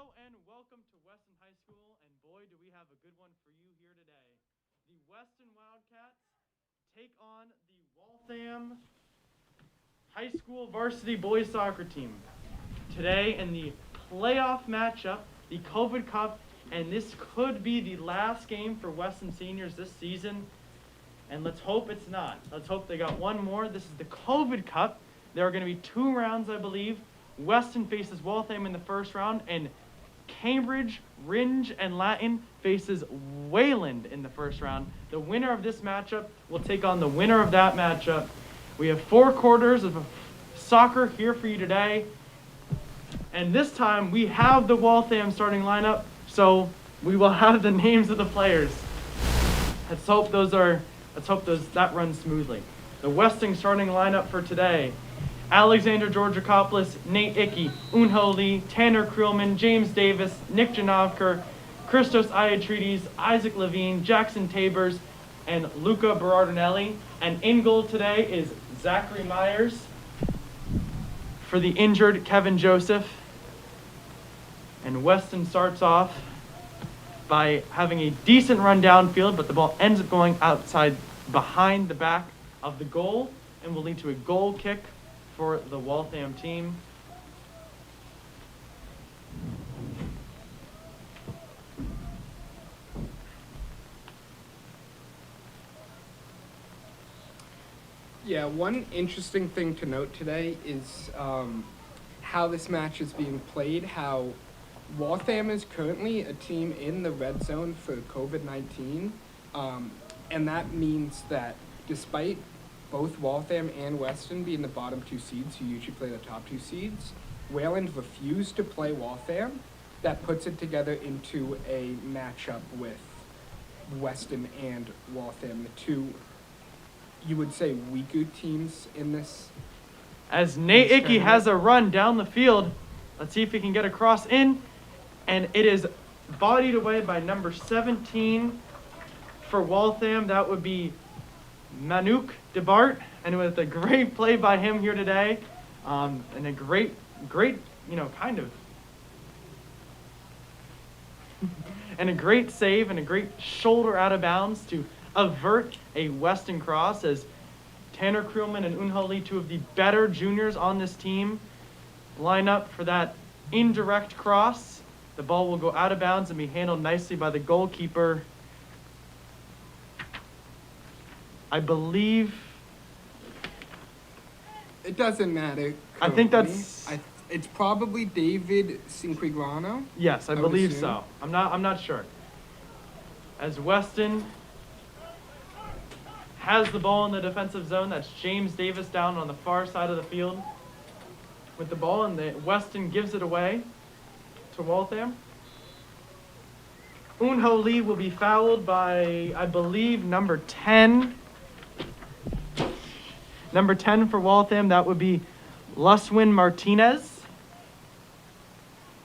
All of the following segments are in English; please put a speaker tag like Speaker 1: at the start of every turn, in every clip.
Speaker 1: Hello and welcome to Weston High School, and boy, do we have a good one for you here today. The Weston Wildcats take on the Waltham High School varsity boys soccer team. Today in the playoff matchup, the COVID Cup, and this could be the last game for Weston seniors this season. And let's hope it's not. Let's hope they got one more. This is the COVID Cup. There are going to be 2 rounds, I believe. Weston faces Waltham in the first round, and Cambridge, Ringe, and Latin faces Wayland in the first round. The winner of this matchup will take on the winner of that matchup. We have 4 quarters of soccer here for you today. And this time we have the Waltham starting lineup, so we will have the names of the players. Let's hope that runs smoothly. The Weston starting lineup for today: Alexander Georgakopoulos, Nate Icky, Unho Lee, Tanner Krillman, James Davis, Nick Janavkar, Christos Iatrides, Isaac Levine, Jackson Tabers, and Luca Berardinelli. And in goal today is Zachary Myers. For the injured, Kevin Joseph. And Weston starts off by having a decent run downfield, but the ball ends up going outside behind the back of the goal and will lead to a goal kick for the Waltham team.
Speaker 2: Yeah, one interesting thing to note today is how this match is being played, how Waltham is currently a team in the red zone for COVID-19, and that means that despite both Waltham and Weston being the bottom 2 seeds who usually play the top 2 seeds, Wayland refused to play Waltham. That puts it together into a matchup with Weston and Waltham, the 2, you would say, weaker teams in this.
Speaker 1: As Nate Icky has a run down the field, let's see if he can get across in, and it is bodied away by number 17 for Waltham. That would be Manuk DeBart, and with a great play by him here today, and a great, and a great save and a great shoulder out of bounds to avert a Weston cross, as Tanner Krillman and Unho Lee, 2 of the better juniors on this team, line up for that indirect cross. The ball will go out of bounds and be handled nicely by the goalkeeper. I believe
Speaker 2: it doesn't matter.
Speaker 1: I think that's
Speaker 2: it's probably David Cinquigrano.
Speaker 1: Yes, I believe so. I'm not sure. As Weston has the ball in the defensive zone, that's James Davis down on the far side of the field with the ball, and Weston gives it away to Waltham. Unho Lee will be fouled by, I believe, number 10. Number 10 for Waltham, that would be Luswin Martinez.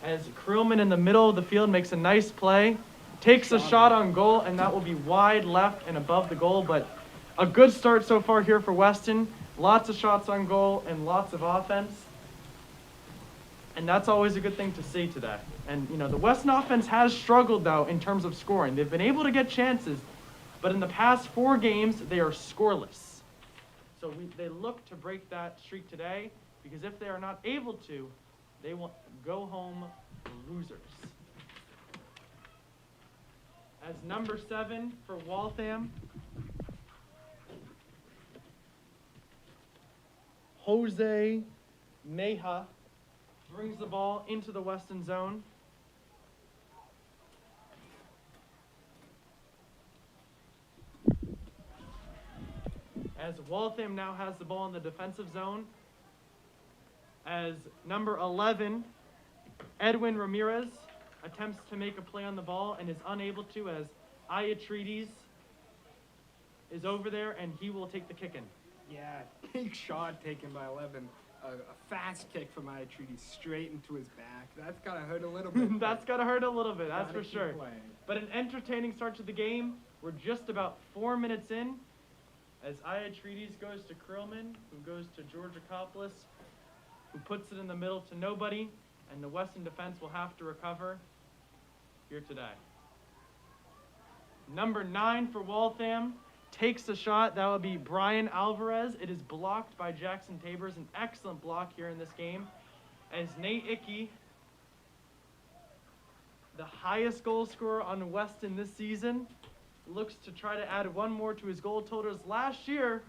Speaker 1: As Krillman in the middle of the field makes a nice play, takes a shot on goal, and that will be wide left and above the goal. But a good start so far here for Weston. Lots of shots on goal and lots of offense. And that's always a good thing to see today. And, the Weston offense has struggled, though, in terms of scoring. They've been able to get chances, but in the past 4 games, they are scoreless. So they look to break that streak today, because if they are not able to, they will go home losers. As number 7 for Waltham, Jose Meja brings the ball into the Weston zone. As Waltham now has the ball in the defensive zone, as number 11, Edwin Ramirez, attempts to make a play on the ball and is unable to, as Iatrides is over there and he will take the kick in.
Speaker 2: Yeah, big shot taken by 11. A fast kick from Iatrides straight into his back. That's got to hurt a little bit.
Speaker 1: That's got to hurt a little bit, that's for sure.
Speaker 2: Playing.
Speaker 1: But an entertaining start to the game. We're just about 4 minutes in, as Iatrides goes to Krillman, who goes to Georgakopoulos, who puts it in the middle to nobody. and the Weston defense will have to recover here today. Number 9 for Waltham takes the shot. That would be Brian Alvarez. It is blocked by Jackson Tabers. An excellent block here in this game. As Nate Ickey, the highest goal scorer on Weston this season, looks to try to add one more to his goal totals. Last year,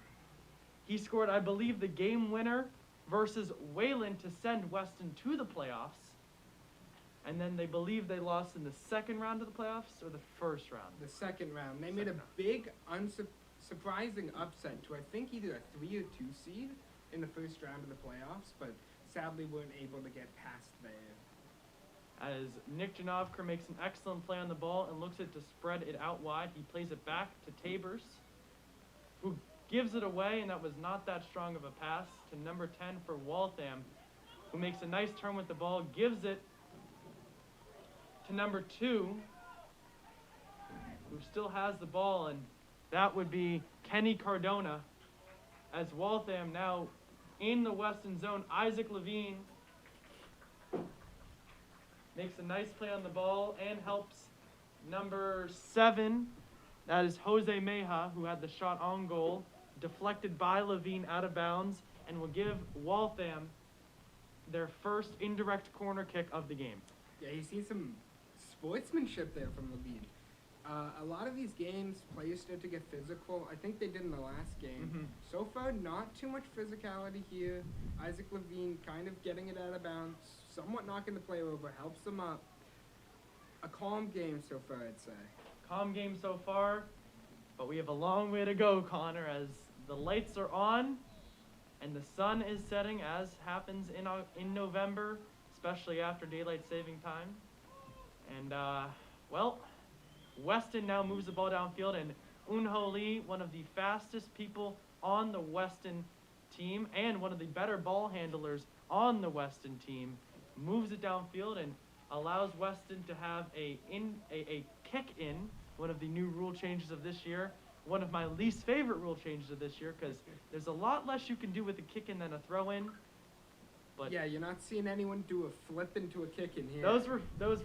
Speaker 1: he scored, I believe, the game winner versus Wayland to send Weston to the playoffs. And then they believe they lost in the second round of the playoffs or the first round?
Speaker 2: The second round. They made a big, surprising upset to, I think, either a 3 or 2 seed in the first round of the playoffs, but sadly weren't able to get past there.
Speaker 1: As Nick Janavkar makes an excellent play on the ball and looks it to spread it out wide, he plays it back to Tabers, who gives it away, and that was not that strong of a pass, to number 10 for Waltham, who makes a nice turn with the ball, gives it to number 2, who still has the ball, and that would be Kenny Cardona. As Waltham now in the Weston zone, Isaac Levine makes a nice play on the ball and helps number 7, that is Jose Meja, who had the shot on goal, deflected by Levine out of bounds, and will give Waltham their first indirect corner kick of the game.
Speaker 2: Yeah, you see some sportsmanship there from Levine. A lot of these games, players start to get physical. I think they did in the last game.
Speaker 1: Mm-hmm.
Speaker 2: So far, not too much physicality here. Isaac Levine kind of getting it out of bounds, somewhat knocking the player over, helps them up. A calm game so far, I'd say.
Speaker 1: Calm game so far, but we have a long way to go, Connor, as the lights are on and the sun is setting, as happens in November, especially after daylight saving time. And, well, Weston now moves the ball downfield, and Unho Lee, one of the fastest people on the Weston team and one of the better ball handlers on the Weston team, moves it downfield and allows Weston to have a kick in, one of the new rule changes of this year, one of my least favorite rule changes of this year, because there's a lot less you can do with a kick in than a throw in. But
Speaker 2: yeah, you're not seeing anyone do a flip into a kick in here.
Speaker 1: Those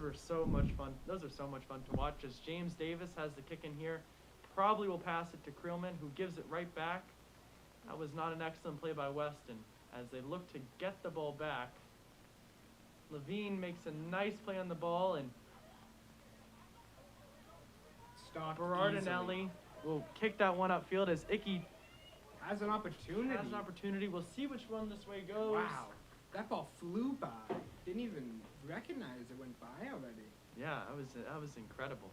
Speaker 1: were so much fun. Those are so much fun to watch. As James Davis has the kick in here, probably will pass it to Creelman, who gives it right back. That was not an excellent play by Weston, as they look to get the ball back. Levine makes a nice play on the ball, and Berardinelli will kick that one upfield as Ickey
Speaker 2: has an opportunity.
Speaker 1: We'll see which one this way goes.
Speaker 2: Wow. That ball flew by. Didn't even recognize it went by already.
Speaker 1: Yeah, that was incredible.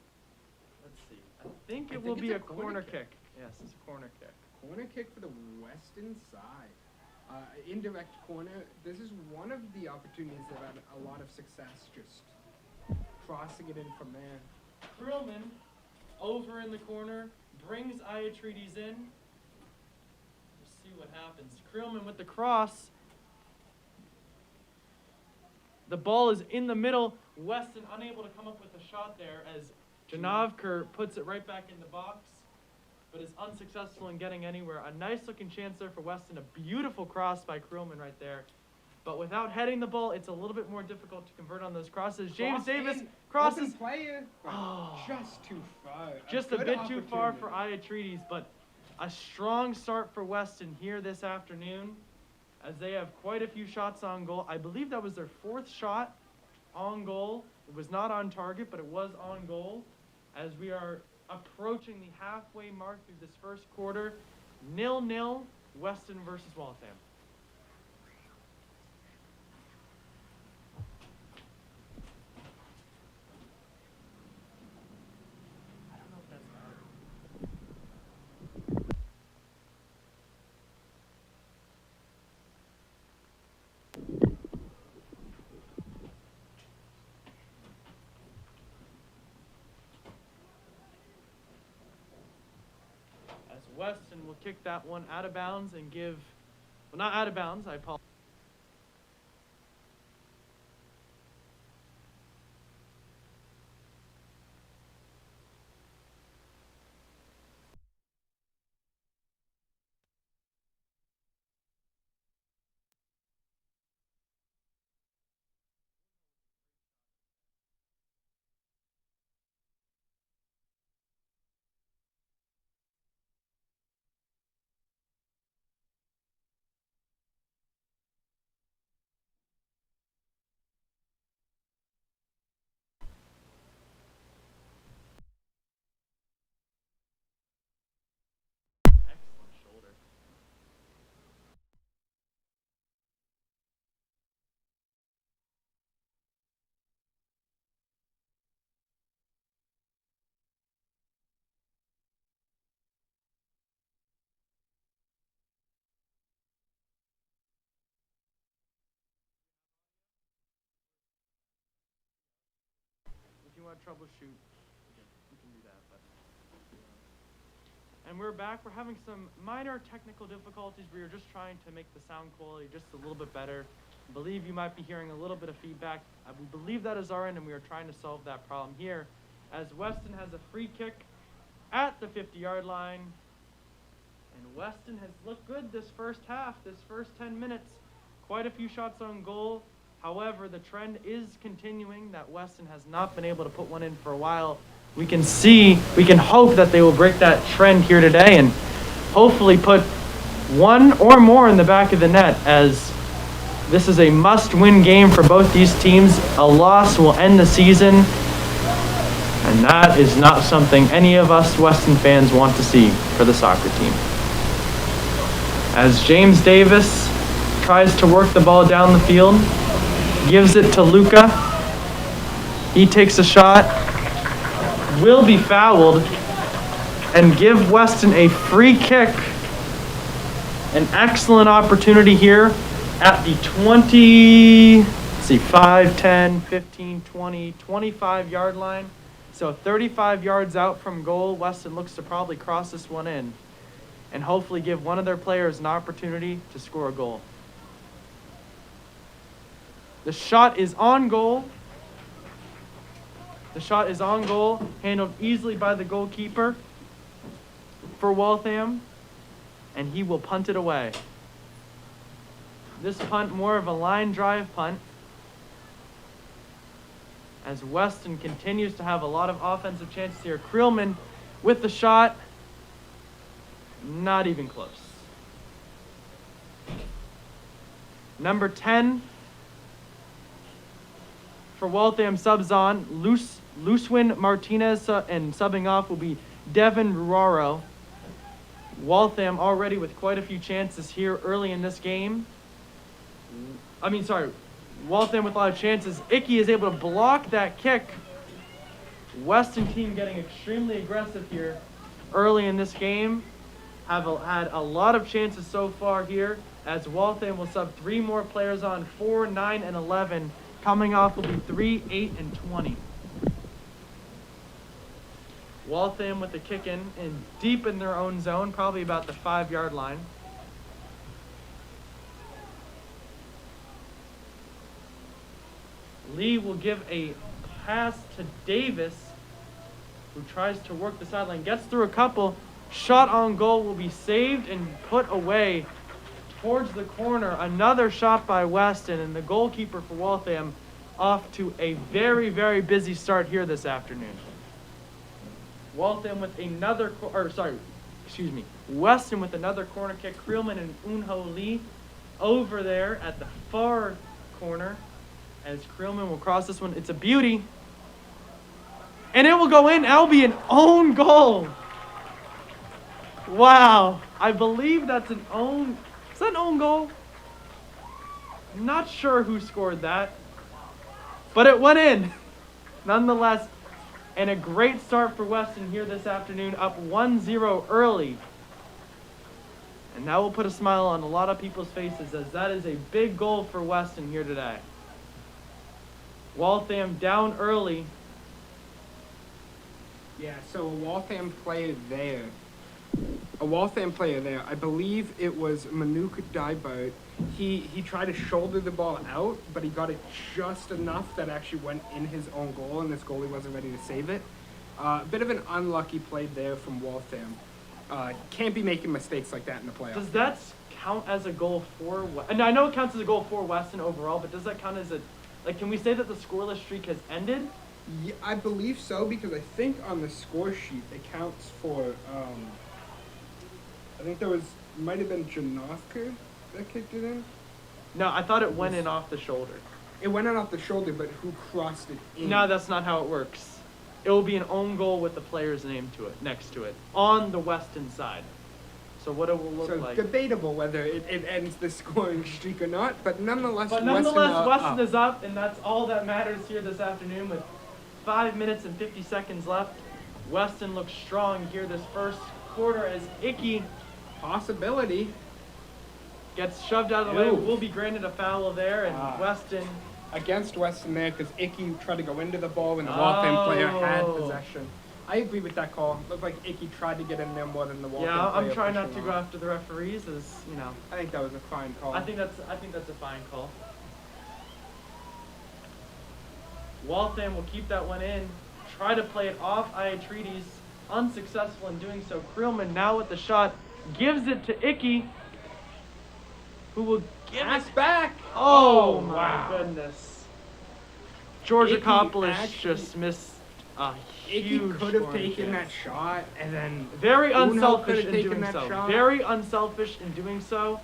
Speaker 1: Let's see. I think it will be a corner kick. Yes, it's a corner kick.
Speaker 2: Corner kick for the Weston side. Indirect corner. This is one of the opportunities that had a lot of success, just crossing it in from there.
Speaker 1: Creelman, over in the corner, brings Iatreides in. We'll see what happens. Creelman with the cross. The ball is in the middle. Weston unable to come up with a shot there as Janavkar puts it right back in the box, but is unsuccessful in getting anywhere. A nice looking chance there for Weston. A beautiful cross by Creelman right there. But without heading the ball, it's a little bit more difficult to convert on those crosses. James Davis crosses.
Speaker 2: Open player, just too far.
Speaker 1: Just a bit too far for Iatreides, but a strong start for Weston here this afternoon, as they have quite a few shots on goal. I believe that was their 4th shot on goal. It was not on target, but it was on goal. As we are approaching the halfway mark through this first quarter, 0-0, Weston versus Waltham. Weston will kick that one out of bounds and give, well, not out of bounds, I apologize. want to troubleshoot, we can do that. But, and we're back. We're having some minor technical difficulties. We were just trying to make the sound quality just a little bit better. I believe you might be hearing a little bit of feedback. We believe that is our end, and we are trying to solve that problem here, as Weston has a free kick at the 50-yard line. And Weston has looked good this first half, this first 10 minutes. Quite a few shots on goal. However, the trend is continuing that Weston has not been able to put one in for a while. We can hope that they will break that trend here today and hopefully put one or more in the back of the net, as this is a must-win game for both these teams. A loss will end the season, and that is not something any of us Weston fans want to see for the soccer team. As James Davis tries to work the ball down the field, gives it to Luca. He takes a shot, will be fouled, and give Weston a free kick. An excellent opportunity here at the 5, 10, 15, 20, 25-yard line. So 35 yards out from goal, Weston looks to probably cross this one in and hopefully give one of their players an opportunity to score a goal. The shot is on goal. The shot is on goal, handled easily by the goalkeeper for Waltham, and he will punt it away. This punt more of a line drive punt, as Weston continues to have a lot of offensive chances here. Creelman with the shot, not even close. Number 10 for Waltham subs on, Lucewin Martinez, and subbing off will be Devin Ruaro. Waltham already with quite a few chances here early in this game. Waltham with a lot of chances. Icky is able to block that kick. Weston team getting extremely aggressive here early in this game. Have had a lot of chances so far here, as Waltham will sub 3 more players on. 4, 9, and 11. Coming off will be 3, 8, and 20. Waltham with the kick in and deep in their own zone, probably about the 5-yard line. Lee will give a pass to Davis, who tries to work the sideline, gets through a couple. Shot on goal will be saved and put away towards the corner. Another shot by Weston, and the goalkeeper for Waltham off to a very, very busy start here this afternoon. Weston with another corner kick. Creelman and Unho Lee over there at the far corner, as Creelman will cross this one. It's a beauty, and it will go in. That'll be an own goal. Wow, I believe that's an own. Is that an own goal? I'm not sure who scored that, but it went in nonetheless. And a great start for Weston here this afternoon, up 1-0 early. And that will put a smile on a lot of people's faces, as that is a big goal for Weston here today. Waltham down early.
Speaker 2: Yeah, so a Waltham player there, I believe it was Manuk Dybert. He tried to shoulder the ball out, but he got it just enough that actually went in his own goal, and this goalie wasn't ready to save it. A bit of an unlucky play there from Waltham. Can't be making mistakes like that in the playoffs.
Speaker 1: Does that count as a goal for and I know it counts as a goal for Weston overall, but does that count as can we say that the scoreless streak has ended?
Speaker 2: Yeah, I believe so, because I think on the score sheet it counts for, I think might have been Janovka that kicked it in.
Speaker 1: No, I thought it went in off the shoulder.
Speaker 2: It went in off the shoulder, but who crossed it in?
Speaker 1: No, that's not how it works. It will be an own goal with the player's name next to it, on the Weston side. So what it will look like.
Speaker 2: So debatable whether it ends the scoring streak or not, but nonetheless,
Speaker 1: Weston is up, and that's all that matters here this afternoon. With 5 minutes and 50 seconds left, Weston looks strong here this first quarter, as Icky
Speaker 2: possibility
Speaker 1: gets shoved out of the way. Will be granted a foul there, and Weston
Speaker 2: against Weston there because Icky tried to go into the ball when the Waltham player had possession. I agree with that call. Looked like Icky tried to get in there more than the Waltham player.
Speaker 1: Yeah, I'm trying not
Speaker 2: pushed
Speaker 1: to
Speaker 2: him
Speaker 1: go
Speaker 2: off.
Speaker 1: after the referees, as you know.
Speaker 2: I think that was a fine call.
Speaker 1: I think that's a fine call. Waltham will keep that one in. Try to play it off Iatrides. Unsuccessful in doing so. Krillman now with the shot. Gives it to Icky. Who will give
Speaker 2: Pass
Speaker 1: it
Speaker 2: back.
Speaker 1: Oh my
Speaker 2: wow.
Speaker 1: goodness. Georgakopoulos
Speaker 2: actually-
Speaker 1: just missed a
Speaker 2: Icky
Speaker 1: huge
Speaker 2: could have
Speaker 1: scoring
Speaker 2: taken
Speaker 1: chance.
Speaker 2: that shot and then
Speaker 1: Very
Speaker 2: Uno
Speaker 1: unselfish
Speaker 2: could have
Speaker 1: in
Speaker 2: taken
Speaker 1: doing
Speaker 2: that
Speaker 1: so.
Speaker 2: shot.
Speaker 1: Very unselfish in doing so.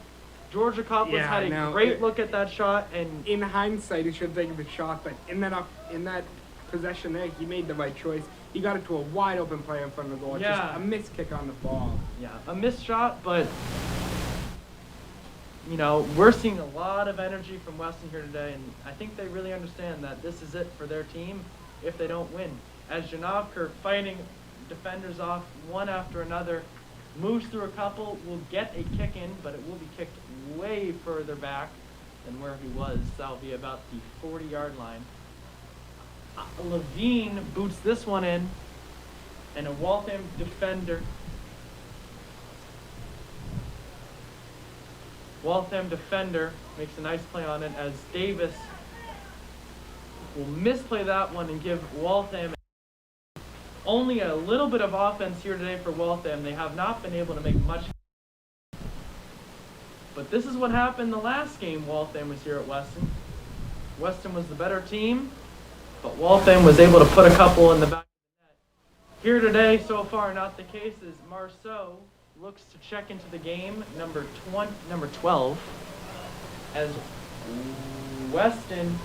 Speaker 1: Georgakopoulos
Speaker 2: Yeah,
Speaker 1: had a
Speaker 2: no,
Speaker 1: great look at that shot, and
Speaker 2: in hindsight, he should have taken the shot, but in that possession there, he made the right choice. He got it to a wide open player in front of the goal.
Speaker 1: Yeah.
Speaker 2: Just a missed kick on the ball.
Speaker 1: yeah, a missed shot, but you know, we're seeing a lot of energy from Weston here today, and I think they really understand that this is it for their team if they don't win. As Janavkar fighting defenders off one after another, moves through a couple, will get a kick in, but it will be kicked way further back than where he was. That'll be about the 40-yard line. Levine boots this one in, and a Waltham defender. Waltham defender makes a nice play on it as Davis will misplay that one and give Waltham only a little bit of offense here today for Waltham. They have not been able to make much. But this is what happened the last game Waltham was here at Weston. Weston was the better team, but Waltham was able to put a couple in the back of the net. Here today, so far, not the case, as Marceau looks to check into the game, number 12, as Weston,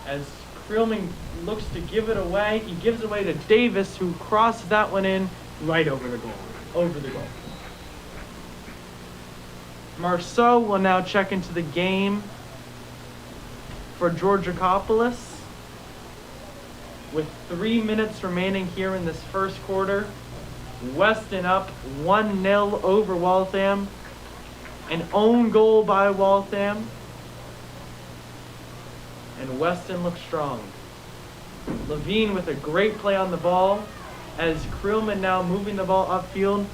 Speaker 1: as Krillman looks to give it away. He gives it away to Davis, who crosses that one in
Speaker 2: Right over the goal.
Speaker 1: over the goal. Marceau will now check into the game for Georgakopoulos. With 3 minutes remaining here in this first quarter, Weston up 1-0 over Waltham. An own goal by Waltham. And Weston looks strong. Levine with a great play on the ball, as Krillman now moving the ball upfield.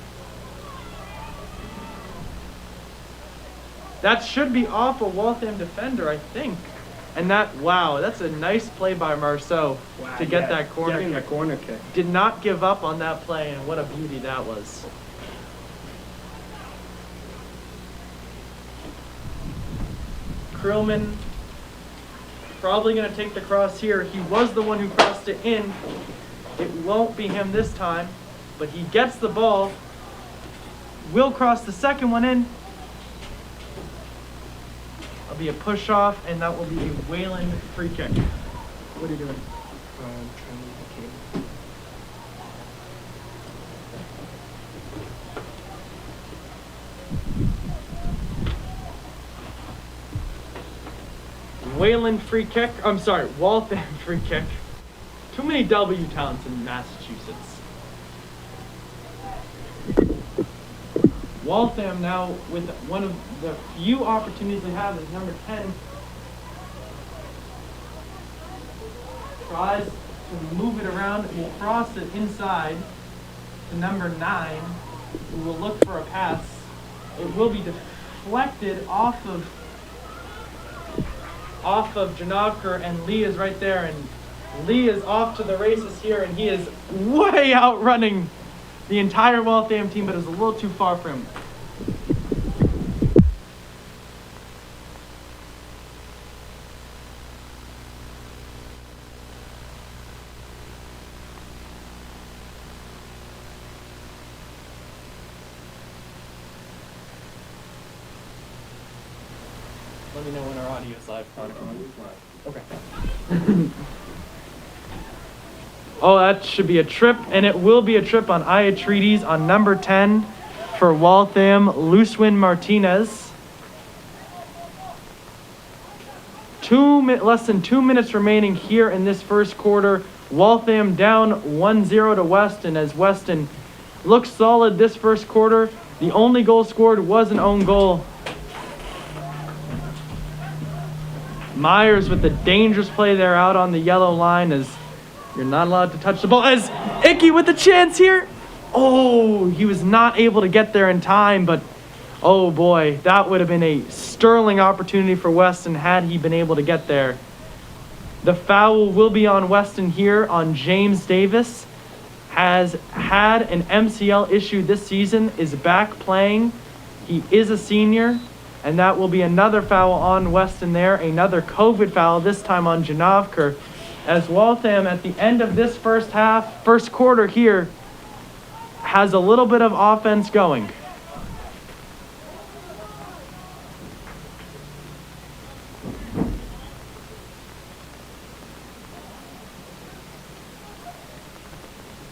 Speaker 1: That should be off a Waltham defender, I think. And that's a nice play by Marceau to get that corner
Speaker 2: Getting
Speaker 1: kick.
Speaker 2: the corner kick.
Speaker 1: Did not give up on that play, and what a beauty that was. Krillman probably going to take the cross here. He was the one who crossed it in. It won't be him this time, but he gets the ball. Will cross the second one in. That'll be a push off, and that will be a Wayland free kick. What are you doing?
Speaker 2: Trying to move the cable.
Speaker 1: Wayland free kick. I'm sorry, Waltham free kick. Too many W towns in Massachusetts. Waltham now with one of the few opportunities they have is number 10. Tries to move it around, will cross it inside to number 9, who will look for a pass. It will be deflected off of Janavkar, and Lee is right there, and Lee is off to the races here, and he is way outrunning the entire Waltham team, but it was a little too far for him. Let me know when our audio is live. Okay. Oh, that should be a trip, and it will be a trip on Iatrides on number 10 for Waltham, Luiswin Martinez. Less than 2 minutes remaining here in this first quarter. Waltham down 1-0 to Weston, as Weston looks solid this first quarter. The only goal scored was an own goal. Myers with the dangerous play there out on the yellow line as you're not allowed to touch the ball. As Icky with the chance here. Oh, he was not able to get there in time, but oh boy, that would have been a sterling opportunity for Weston had he been able to get there. The foul will be on Weston here on James Davis. Has had an MCL issue this season, is back playing. He is a senior, and that will be another foul on Weston there. Another COVID foul, this time on Janavkar. As Waltham at the end of this first quarter here, has a little bit of offense going.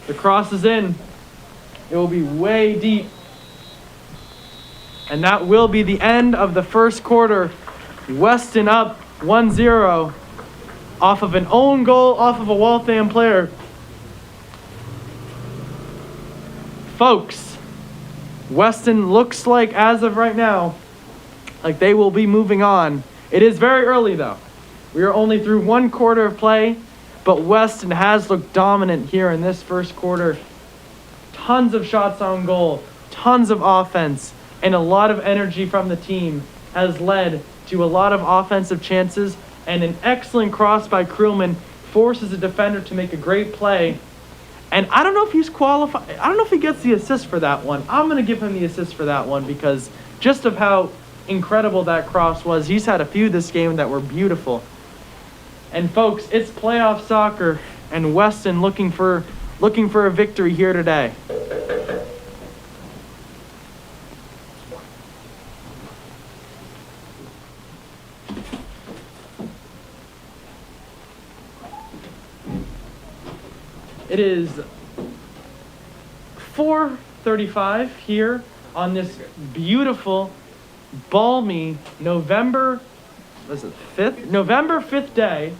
Speaker 1: The cross is in. It will be way deep. And that will be the end of the first quarter. Weston up 1-0 off of an own goal, off of a Waltham player. Folks, Weston looks like, as of right now, like they will be moving on. It is very early though. We are only through one quarter of play. But Weston has looked dominant here in this first quarter. Tons of shots on goal, tons of offense, and a lot of energy from the team has led to a lot of offensive chances, and an excellent cross by Krulman forces a defender to make a great play. And I don't know if he's qualified. I don't know if he gets the assist for that one. I'm going to give him the assist for that one because just of how incredible that cross was. He's had a few this game that were beautiful. And folks, it's playoff soccer, and Weston looking for a victory here today. It is 4:35 here on this beautiful, balmy November 5th day,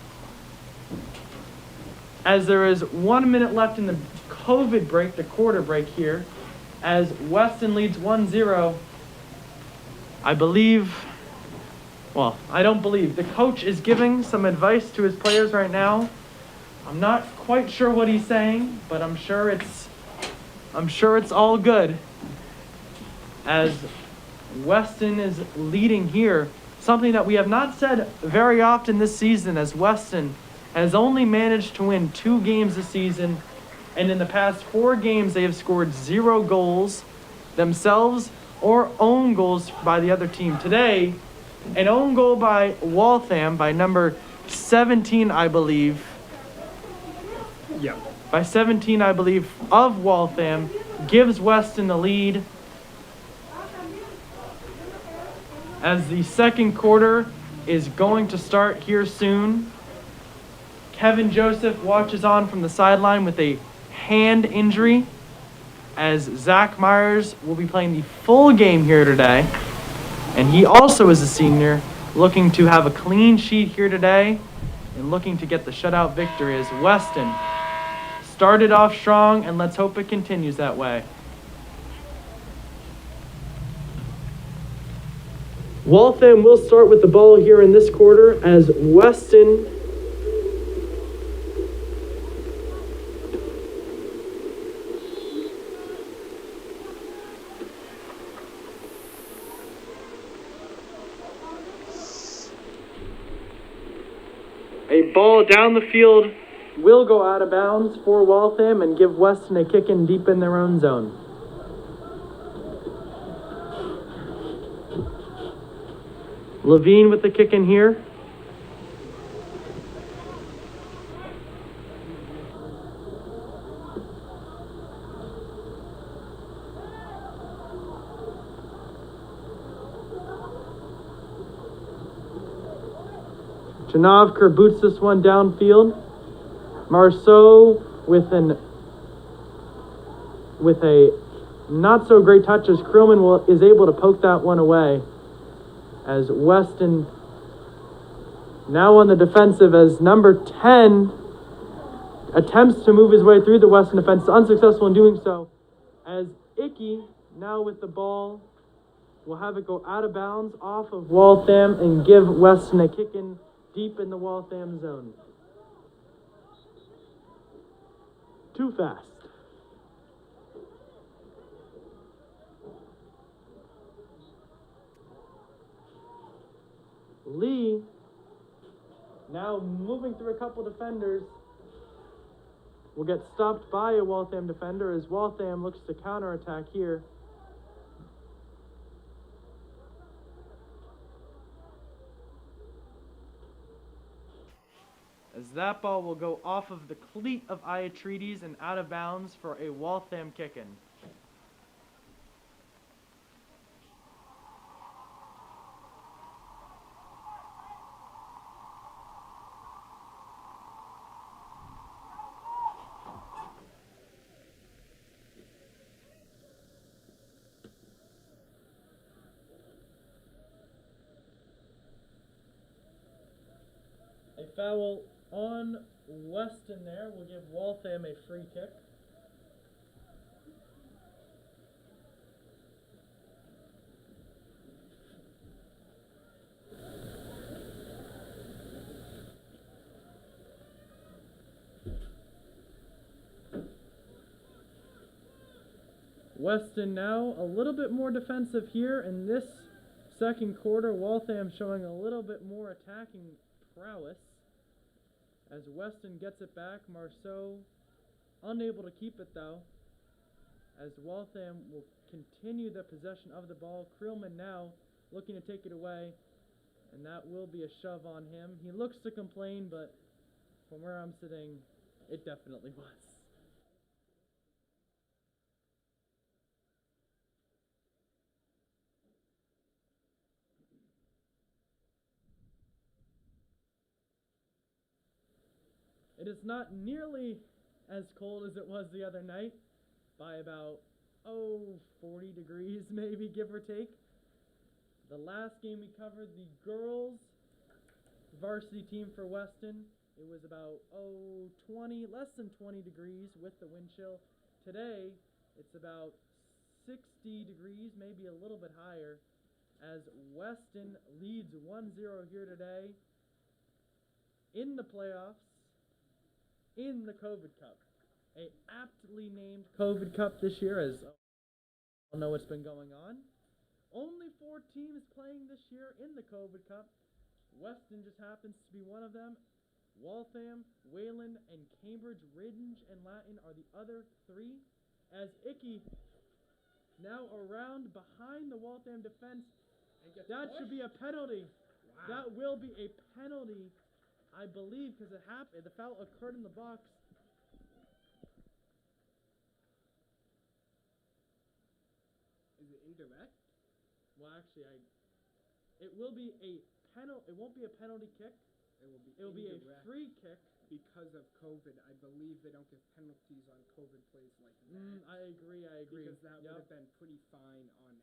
Speaker 1: as there is 1 minute left in the COVID break, the quarter break here, as Weston leads 1-0. I don't believe. The coach is giving some advice to his players right now. I'm not quite sure what he's saying, but I'm sure it's all good. As Weston is leading here, something that we have not said very often this season, as Weston has only managed to win 2 games this season, and in the past 4 games they have scored 0 goals themselves or own goals by the other team. Today, an own goal by Waltham by number 17, I believe.
Speaker 2: Yeah.
Speaker 1: By 17, I believe, of Waltham, gives Weston the lead. As the second quarter is going to start here soon. Kevin Joseph watches on from the sideline with a hand injury, as Zach Myers will be playing the full game here today. And he also is a senior, looking to have a clean sheet here today and looking to get the shutout victory, as Weston started off strong, and let's hope it continues that way. Waltham will start with the ball here in this quarter, as Weston a ball down the field will go out of bounds for Waltham and give Weston a kick in deep in their own zone. Levine with the kick in here. Janavkar boots this one downfield. Marceau with a not so great touch, as Krillman is able to poke that one away. As Weston now on the defensive, as number 10 attempts to move his way through the Weston defense, unsuccessful in doing so. As Icky now with the ball will have it go out of bounds off of Waltham and give Weston a kick in deep in the Waltham zone. Too fast. Lee now moving through a couple defenders will get stopped by a Waltham defender as Waltham looks to counterattack here. As that ball will go off of the cleat of Iatredes and out of bounds for a Waltham kick-in. A foul on Weston there will give Waltham a free kick. Weston now a little bit more defensive here in this second quarter. Waltham showing a little bit more attacking prowess. As Weston gets it back, Marceau unable to keep it though. As Waltham will continue the possession of the ball. Creelman now looking to take it away, and that will be a shove on him. He looks to complain, but from where I'm sitting, it definitely was. It is not nearly as cold as it was the other night, by about, 40 degrees maybe, give or take. The last game we covered, the girls varsity team for Weston, it was about, less than 20 degrees with the wind chill. Today, it's about 60 degrees, maybe a little bit higher, as Weston leads 1-0 here today in the playoffs. In the COVID Cup, a aptly named COVID Cup this year, as I don't know what's been going on. Only 4 teams playing this year in the COVID Cup. Weston just happens to be one of them. Waltham, Wayland, and Cambridge, Ridge, and Latin are the other 3. As Icky now around behind the Waltham defense, that should be a penalty. Wow. That will be a penalty, I believe, because it happened. The foul occurred in the box.
Speaker 2: Is it indirect?
Speaker 1: Well, actually, it will be a penalty. It won't be a penalty kick. It will be a free kick.
Speaker 2: Because of COVID, I believe they don't give penalties on COVID plays like that.
Speaker 1: I agree.
Speaker 2: Because that would have been pretty fine on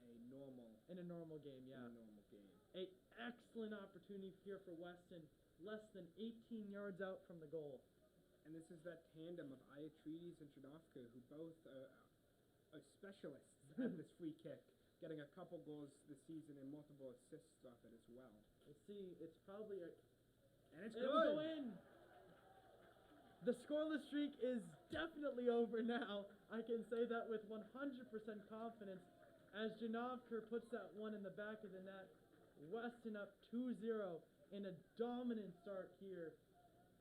Speaker 1: in a normal game, yeah.
Speaker 2: In a normal game.
Speaker 1: A excellent opportunity here for Weston. Less than 18 yards out from the goal.
Speaker 2: And this is that tandem of Iatredes and Janovka, who both are specialists at this free kick, getting a couple goals this season and multiple assists off it as well.
Speaker 1: Let's see, it's probably
Speaker 2: and it's
Speaker 1: good. It'll go in. The scoreless streak is definitely over now. I can say that with 100% confidence. As Janovka puts that one in the back of the net, Weston up 2-0. In a dominant start here.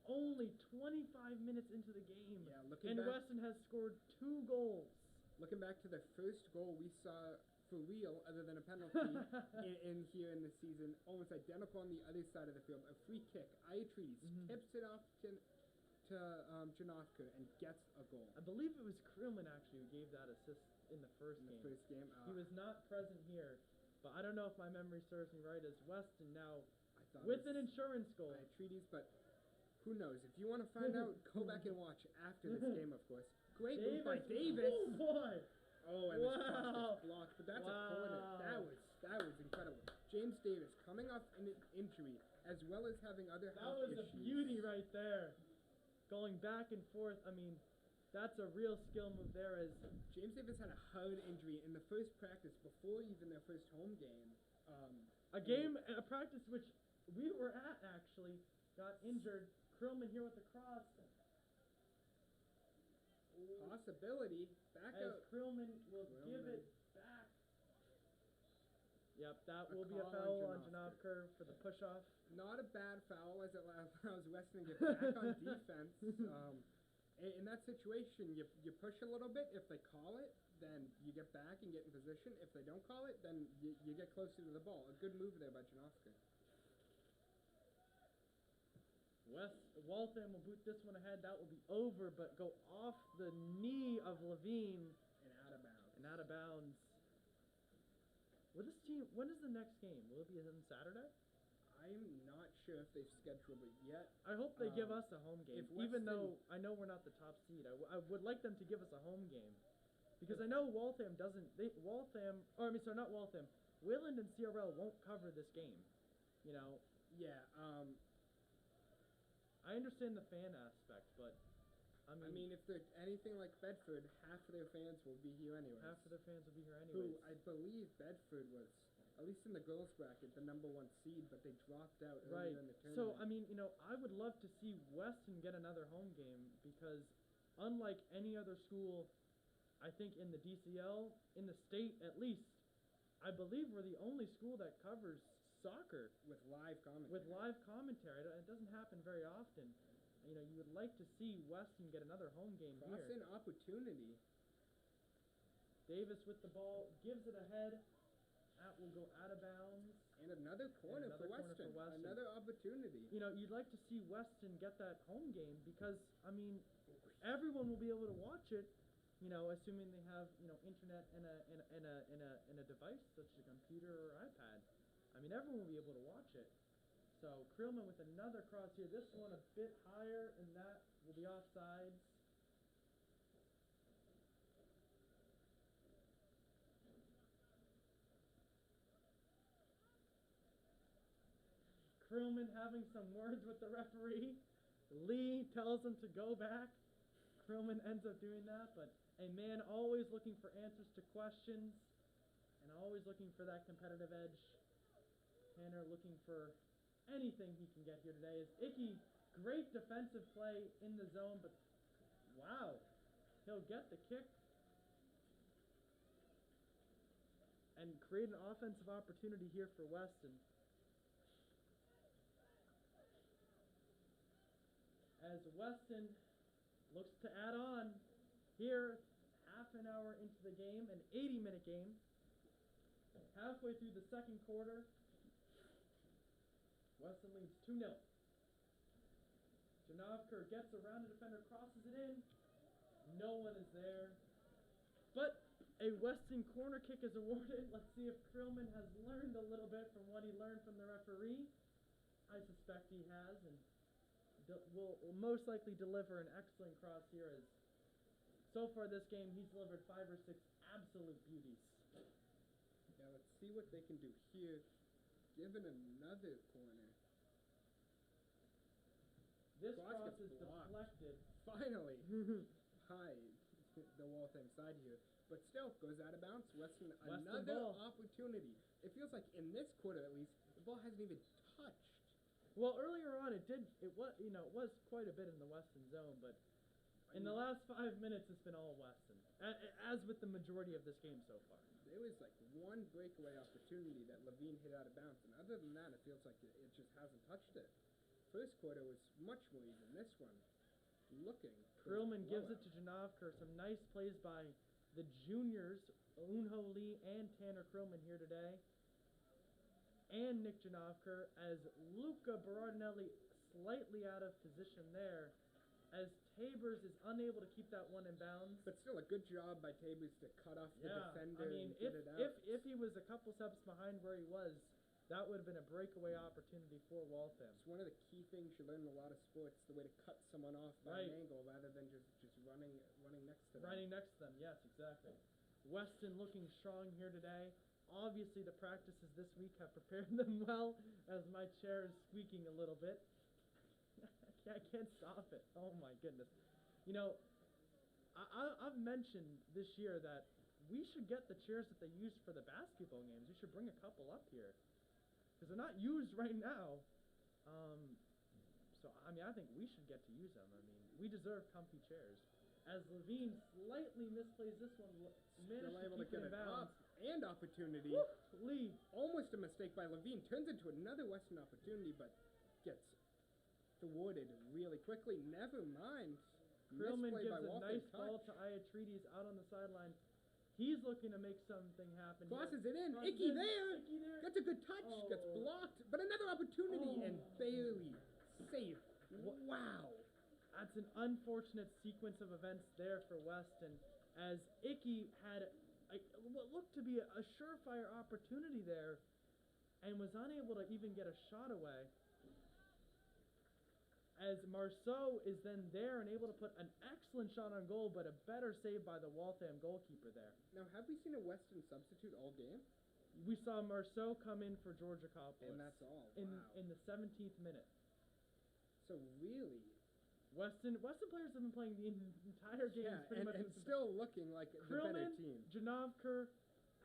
Speaker 1: Only 25 minutes into the game.
Speaker 2: Yeah,
Speaker 1: and Weston has scored 2 goals.
Speaker 2: Looking back to the first goal we saw for real, other than a penalty, in here in the season, almost identical on the other side of the field. A free kick. Iatredes tips it off to Janovka and gets a goal.
Speaker 1: I believe it was Creelman actually who gave that assist in the first game. He was not present here, but I don't know if my memory serves me right, as Weston now with an insurance goal.
Speaker 2: Iatredes, but who knows? If you want to find out, go back and watch after this game, of course. Great move by Davis.
Speaker 1: Oh, boy.
Speaker 2: Oh, and this cross gets blocked, but that's a corner. That was incredible. James Davis coming off an injury, as well as having other health issues.
Speaker 1: That was a beauty right there. Going back and forth, I mean, that's a real skill move there. As
Speaker 2: James Davis had a hard injury in the first practice before even their first home game.
Speaker 1: A practice which we were at, actually. got injured. Krillman here with the cross.
Speaker 2: Possibility. Back
Speaker 1: As
Speaker 2: out.
Speaker 1: Krillman will give it back. Yep, that will be a
Speaker 2: call
Speaker 1: foul
Speaker 2: on
Speaker 1: on Janavkar for the push-off.
Speaker 2: Not a bad foul as it allows Weston to get back on defense. In that situation, you push a little bit. If they call it, then you get back and get in position. If they don't call it, then you get closer to the ball. A good move there by Janavkar.
Speaker 1: Waltham will boot this one ahead. That will be over, but go off the knee of Levine.
Speaker 2: And out of bounds.
Speaker 1: And out of bounds. Will this team, when is the next game? Will it be on Saturday?
Speaker 2: I'm not sure if they've scheduled it yet.
Speaker 1: I hope they give us a home game, even
Speaker 2: Weston,
Speaker 1: though I know we're not the top seed. I would like them to give us a home game. Because I know Waltham doesn't, not Waltham, Wayland and CRL won't cover this game, you know.
Speaker 2: Yeah,
Speaker 1: I understand the fan aspect, but I mean
Speaker 2: if they're anything like Bedford, half of their fans will be here anyways.
Speaker 1: half of their fans will be here anyways.
Speaker 2: Who I believe Bedford was, at least in the girls bracket, the #1 seed, but they dropped out earlier in the tournament.
Speaker 1: So I mean, I would love to see Weston get another home game because, unlike any other school, I think in the DCL, in the state at least, I believe we're the only school that covers soccer
Speaker 2: with live commentary.
Speaker 1: It doesn't happen very often. You would like to see Weston get another home game here.
Speaker 2: That's an opportunity.
Speaker 1: Davis with the ball, gives it ahead. That will go out of bounds.
Speaker 2: And another corner, for Weston. Another opportunity.
Speaker 1: You'd like to see Weston get that home game because, everyone will be able to watch it, assuming they have, internet and a device such as a computer or iPad. Everyone will be able to watch it. So Krillman with another cross here. This one a bit higher, and that will be offsides. Krillman having some words with the referee. Lee tells him to go back. Krillman ends up doing that, but a man always looking for answers to questions and always looking for that competitive edge. Tanner looking for anything he can get here today. Is Icky, great defensive play in the zone, but wow, he'll get the kick and create an offensive opportunity here for Weston. As Weston looks to add on here, half an hour into the game, an 80-minute game, halfway through the second quarter. Weston leads 2-0. Janavkar gets around the defender, crosses it in. No one is there. But a Weston corner kick is awarded. Let's see if Krillman has learned a little bit from what he learned from the referee. I suspect he has, and will most likely deliver an excellent cross here. As so far this game, he's delivered 5 or 6 absolute beauties.
Speaker 2: Yeah, let's see what they can do here. Given another corner.
Speaker 1: This cross is deflected.
Speaker 2: Finally, by the Waltham side here. But still, goes out of bounds. Weston another
Speaker 1: ball.
Speaker 2: Opportunity. It feels like in this quarter at least, the ball hasn't even touched.
Speaker 1: Well, earlier on it was quite a bit in the Weston zone, but in the last 5 minutes it's been all Weston, as with the majority of this game so far.
Speaker 2: There was like one breakaway opportunity that Levine hit out of bounds, and other than that, it feels like it just hasn't touched it. First quarter was much more even. This one, looking.
Speaker 1: Krillman gives it to Janavkar. Some nice plays by the juniors, Unho Lee and Tanner Krillman here today. And Nick Janavkar, as Luca Berardinelli slightly out of position there, as Tabers is unable to keep that one in bounds.
Speaker 2: But still a good job by Tabers to cut off the defender and get it out.
Speaker 1: If he was a couple steps behind where he was, that would have been a breakaway opportunity for Waltham.
Speaker 2: It's one of the key things you learn in a lot of sports, the way to cut someone off by an angle rather than just running next to them.
Speaker 1: Running next to them, yes, exactly. Weston looking strong here today. Obviously the practices this week have prepared them well, as my chair is squeaking a little bit. I can't stop it. Oh my goodness. I've mentioned this year that we should get the chairs that they use for the basketball games. We should bring a couple up here, because they're not used right now. So, I mean, I think we should get to use them. I mean, we deserve comfy chairs. As Levine slightly misplays this one, managed
Speaker 2: Still
Speaker 1: to
Speaker 2: able
Speaker 1: keep
Speaker 2: to
Speaker 1: it
Speaker 2: get
Speaker 1: in
Speaker 2: it
Speaker 1: bounds.
Speaker 2: up and opportunity.
Speaker 1: Woo! Lee.
Speaker 2: Almost a mistake by Levine. Turns into another Weston opportunity, but gets thwarted really quickly. Never mind.
Speaker 1: Krillman
Speaker 2: Misplay
Speaker 1: gives
Speaker 2: by
Speaker 1: a
Speaker 2: Waltham.
Speaker 1: nice
Speaker 2: Touch.
Speaker 1: ball to Iatredes out on the sideline. He's looking to make something happen.
Speaker 2: Crosses it in.
Speaker 1: Crosses
Speaker 2: Icky
Speaker 1: in.
Speaker 2: there.
Speaker 1: Icky there.
Speaker 2: Gets a good touch. Gets
Speaker 1: Oh.
Speaker 2: blocked. But another opportunity and barely safe.
Speaker 1: What-
Speaker 2: Wow.
Speaker 1: That's an unfortunate sequence of events there for Weston, as Icky had what looked to be a surefire opportunity there, and was unable to even get a shot away. As Marceau is then there and able to put an excellent shot on goal, but a better save by the Waltham goalkeeper there.
Speaker 2: Now, have we seen a Weston substitute all game?
Speaker 1: We saw Marceau come in for Georgia Coppolis.
Speaker 2: And that's all.
Speaker 1: In
Speaker 2: Wow.
Speaker 1: in the 17th minute.
Speaker 2: So really,
Speaker 1: Weston players have been playing the entire game.
Speaker 2: yeah,
Speaker 1: pretty much
Speaker 2: and
Speaker 1: with the-
Speaker 2: still looking like the better team.
Speaker 1: Krillman, Janavkar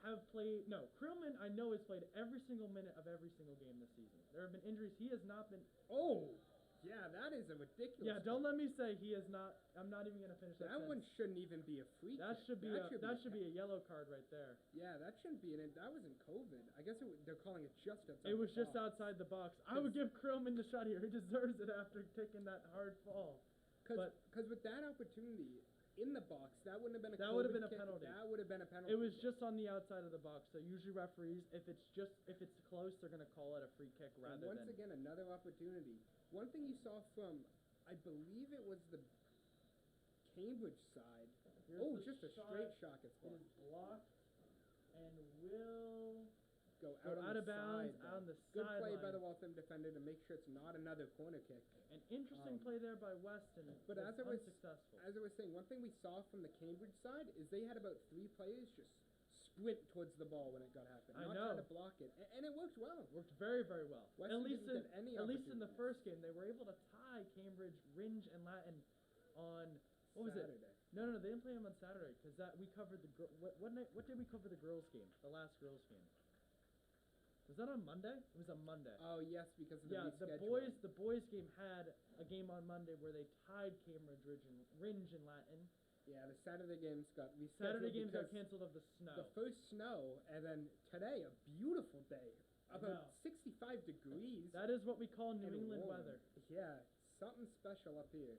Speaker 1: have played. No, Krillman I know has played every single minute of every single game this season. There have been injuries. He has not been.
Speaker 2: Oh, yeah, that is a ridiculous.
Speaker 1: Yeah, don't let me say he is not. I'm not even gonna finish that.
Speaker 2: That one
Speaker 1: sentence.
Speaker 2: shouldn't even be a free
Speaker 1: That
Speaker 2: kick.
Speaker 1: should be a yellow card right there.
Speaker 2: Yeah, that shouldn't be in it. That was in COVID. I guess they're calling it just outside.
Speaker 1: It was
Speaker 2: the
Speaker 1: just
Speaker 2: box.
Speaker 1: outside the box. I would give Krillman the shot here. He deserves it after taking that hard fall.
Speaker 2: Because with that opportunity in the box, that wouldn't have been a.
Speaker 1: That would have
Speaker 2: COVID
Speaker 1: been a
Speaker 2: kick.
Speaker 1: penalty.
Speaker 2: That would have been a penalty.
Speaker 1: It was just on the outside of the box. So usually referees, if it's close, they're gonna call it a free kick
Speaker 2: And
Speaker 1: rather
Speaker 2: once
Speaker 1: than.
Speaker 2: again, another opportunity. One thing you saw from, I believe it was the Cambridge side.
Speaker 1: Here's the
Speaker 2: Just a
Speaker 1: shot.
Speaker 2: straight shot gets
Speaker 1: It
Speaker 2: blocked.
Speaker 1: is blocked and will
Speaker 2: Go
Speaker 1: go
Speaker 2: out, on
Speaker 1: out
Speaker 2: the
Speaker 1: of bounds
Speaker 2: side,
Speaker 1: on
Speaker 2: though.
Speaker 1: the
Speaker 2: Good play by
Speaker 1: sideline.
Speaker 2: the Waltham defender to make sure it's not another corner kick.
Speaker 1: An interesting play there by Weston.
Speaker 2: But
Speaker 1: was
Speaker 2: as I was
Speaker 1: unsuccessful.
Speaker 2: as I was saying, one thing we saw from the Cambridge side is they had about 3 players just sprint towards the ball when it got happened,
Speaker 1: I
Speaker 2: not
Speaker 1: know.
Speaker 2: trying to block it, and it worked well.
Speaker 1: Worked very, very well.
Speaker 2: Weston
Speaker 1: at least
Speaker 2: didn't get any
Speaker 1: at least in the
Speaker 2: opportunities.
Speaker 1: first game, they were able to tie Cambridge, Ringe, and Latin on what was
Speaker 2: Saturday.
Speaker 1: it? No, they didn't play them on Saturday because that we covered the what did we cover the girls game? The last girls game. Was that on Monday? It was on Monday.
Speaker 2: Oh yes, because of the
Speaker 1: Yeah,
Speaker 2: rescheduling.
Speaker 1: the boys game had a game on Monday where they tied Cambridge, Ringe, and Latin.
Speaker 2: Yeah, the Saturday games got rescheduled.
Speaker 1: Saturday games got
Speaker 2: because
Speaker 1: canceled of the snow.
Speaker 2: The first snow, and then today a beautiful day,
Speaker 1: know.
Speaker 2: about 65 degrees.
Speaker 1: That is what we call New
Speaker 2: and
Speaker 1: England
Speaker 2: warm.
Speaker 1: weather.
Speaker 2: Yeah, something special up here.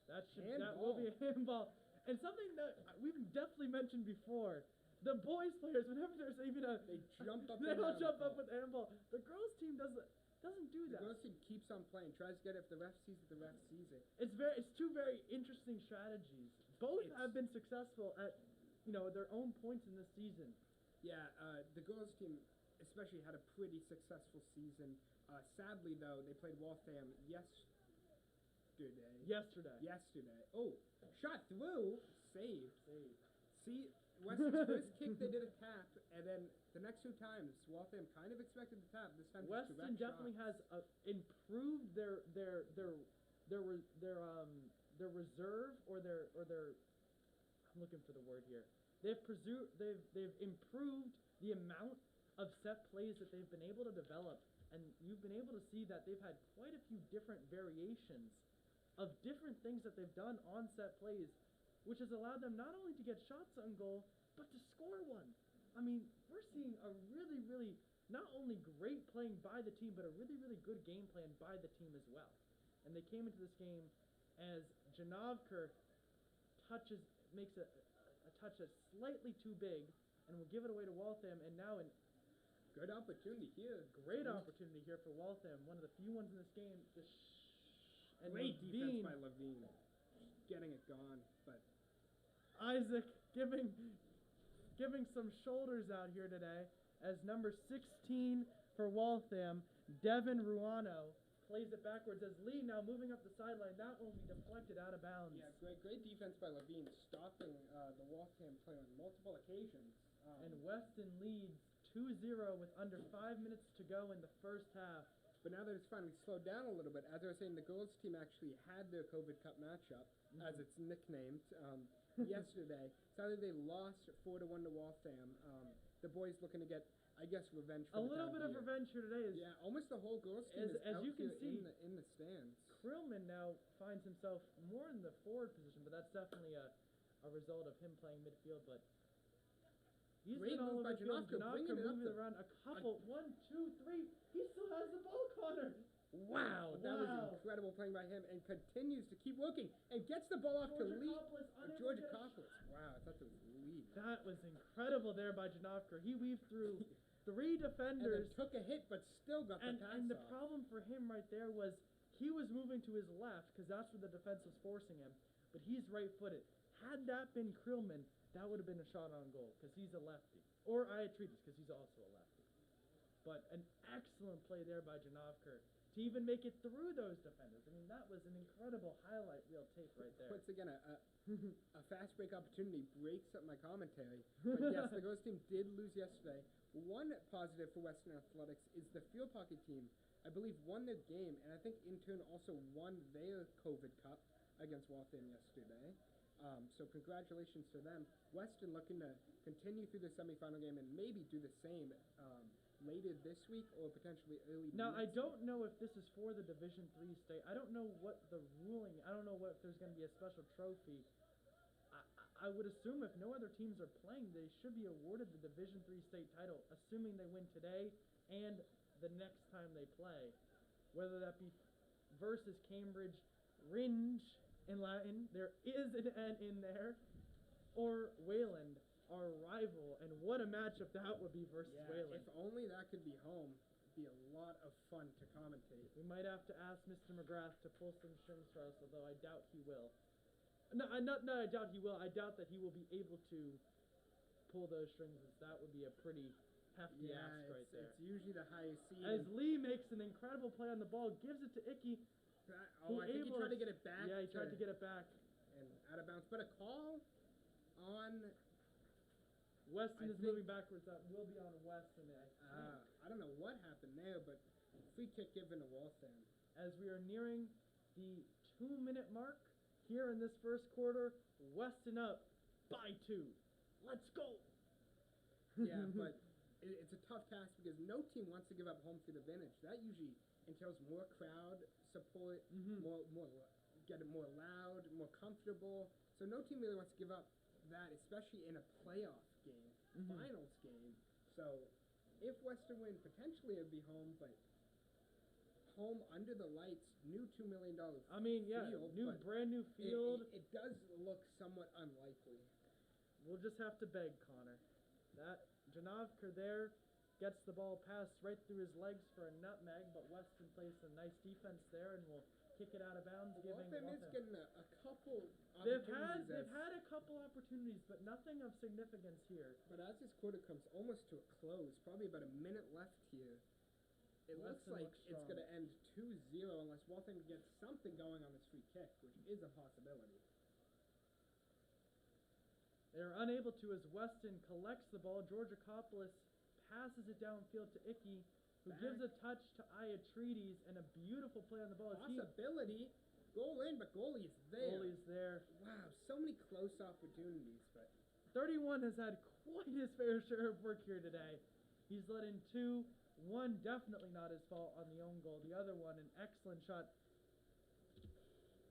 Speaker 1: That
Speaker 2: Handball.
Speaker 1: will be a handball. And something that we've definitely mentioned before. The boys players, whenever there's even a
Speaker 2: They jump up
Speaker 1: they
Speaker 2: and
Speaker 1: all
Speaker 2: down
Speaker 1: jump
Speaker 2: the
Speaker 1: up
Speaker 2: ball.
Speaker 1: with handball. The girls team doesn't do
Speaker 2: The
Speaker 1: that.
Speaker 2: girls team keeps on playing, tries to get it. If the ref sees it, the ref sees it.
Speaker 1: It's two very interesting strategies. Both
Speaker 2: It's-
Speaker 1: have been successful at their own points in this season.
Speaker 2: Yeah, the girls team especially had a pretty successful season. Sadly, though, they played Waltham yesterday. Oh, shot through, saved. See, Weston's first kick, they did a tap, and then the next 2 times, Waltham kind of expected the tap. This time, just
Speaker 1: Weston
Speaker 2: direct
Speaker 1: definitely
Speaker 2: shots.
Speaker 1: has improved their reserve or their I'm looking for the word here. They've improved the amount of set plays that they've been able to develop, and you've been able to see that they've had quite a few different variations of different things that they've done on set plays, which has allowed them not only to get shots on goal, but to score one. I mean, we're seeing a really, really not only great playing by the team, but a really, really good game plan by the team as well. And they came into this game as Janavkar makes a touch that's slightly too big and will give it away to Waltham, and now an
Speaker 2: Good opportunity here.
Speaker 1: great opportunity here for Waltham, one of the few ones in this game. And
Speaker 2: Great
Speaker 1: Levine,
Speaker 2: defense by Levine. Getting it gone, but
Speaker 1: Isaac giving some shoulders out here today as number 16 for Waltham, Devin Ruano, plays it backwards as Lee now moving up the sideline. That one will be deflected out of bounds.
Speaker 2: yeah, great defense by Levine, stopping the Waltham play on multiple occasions.
Speaker 1: And Weston leads 2-0 with under 5 minutes to go in the first half.
Speaker 2: But now that it's finally slowed down a little bit, as I was saying, the girls team actually had their COVID Cup matchup, as it's nicknamed, yesterday. Sadly, they lost 4-1 to Waltham. The boys looking to get I guess, revenge for
Speaker 1: A
Speaker 2: the
Speaker 1: little
Speaker 2: time
Speaker 1: bit
Speaker 2: of
Speaker 1: of
Speaker 2: year.
Speaker 1: revenge here today is
Speaker 2: Yeah, almost the whole girls team is
Speaker 1: as
Speaker 2: out
Speaker 1: you can
Speaker 2: here
Speaker 1: see,
Speaker 2: in the stands.
Speaker 1: Krillman now finds himself more in the forward position, but that's definitely a result of him playing midfield. But he's
Speaker 2: Great
Speaker 1: been all
Speaker 2: move
Speaker 1: over
Speaker 2: by
Speaker 1: the field.
Speaker 2: Janowska, bringing it up
Speaker 1: moving
Speaker 2: the-
Speaker 1: around a couple. 1, 2, 3. He still has the ball, Connor.
Speaker 2: Wow, that was incredible playing by him, and continues to keep working and gets the ball off to Georgia Copples. Wow, I thought that was lead.
Speaker 1: That was incredible there by Janowka. He weaved through 3
Speaker 2: And
Speaker 1: defenders.
Speaker 2: then took a hit, but still got the pass
Speaker 1: And the
Speaker 2: off.
Speaker 1: problem for him right there was he was moving to his left because that's where the defense was forcing him. But he's right-footed. Had that been Krillman, that would have been a shot on goal because he's a lefty. Or Iatridis because he's also a lefty. But an excellent play there by Janowka to even make it through those defenders. I mean, that was an incredible highlight reel tape right there.
Speaker 2: Once again, a fast break opportunity breaks up my commentary. But yes, the girls team did lose yesterday. One positive for Western Athletics is the field hockey team, I believe, won their game, and I think in turn also won their COVID Cup against Waltham yesterday. So congratulations to them. Weston looking to continue through the semifinal game and maybe do the same later this week or potentially early
Speaker 1: Now, I
Speaker 2: next
Speaker 1: don't know if this is for the Division III state. I don't know what the ruling, I don't know if there's going to be a special trophy. I would assume if no other teams are playing, they should be awarded the Division III state title, assuming they win today and the next time they play. Whether that be versus Cambridge, Ringe in Latin, there is an N in there, or Wayland, our rival, and what a matchup that would be versus Wayland.
Speaker 2: If only that could be home, it'd be a lot of fun to commentate.
Speaker 1: We might have to ask Mr. McGrath to pull some strings for us, although I doubt he will. No, I doubt he will. I doubt that he will be able to pull those strings. That would be a pretty hefty ask right there.
Speaker 2: It's usually the highest seed.
Speaker 1: As Lee makes an incredible play on the ball, gives it to Icky.
Speaker 2: I think he tried to get it back.
Speaker 1: Yeah, he tried to get it back.
Speaker 2: And out of bounds. But a call on...
Speaker 1: Weston is moving backwards. That will be on Weston,
Speaker 2: I don't know what happened there, but free kick given to Waltham.
Speaker 1: As we are nearing the 2-minute mark here in this first quarter, Weston up by 2. Let's go!
Speaker 2: Yeah, but it's a tough task because no team wants to give up home field advantage. That usually entails more crowd support, get it more loud, more comfortable. So no team really wants to give up that, especially in a playoff game, finals game. So if Western win, potentially it'd be home, but home under the lights, new $2 million field,
Speaker 1: brand new field.
Speaker 2: It does look somewhat unlikely.
Speaker 1: We'll just have to beg Connor. That Janowka there gets the ball passed right through his legs for a nutmeg, but Weston plays some nice defense there and will kick it out of bounds.
Speaker 2: Waltham is getting a couple
Speaker 1: They've
Speaker 2: opportunities.
Speaker 1: had a couple opportunities, but nothing of significance here.
Speaker 2: But as this quarter comes almost to a close, probably about a minute left here, it looks like it's going to end 2-0 unless Waltham gets something going on this free kick, which is a possibility.
Speaker 1: They're unable to as Weston collects the ball. Georgia Coppolis passes it downfield to Icky, who gives a touch to Iatridis, and a beautiful play on the ball.
Speaker 2: Possibility. Goal in, but goalie is there.
Speaker 1: Goalie's there.
Speaker 2: Wow, so many close opportunities, but
Speaker 1: 31 has had quite his fair share of work here today. He's let in 2. One definitely not his fault on the own goal. The other one, an excellent shot.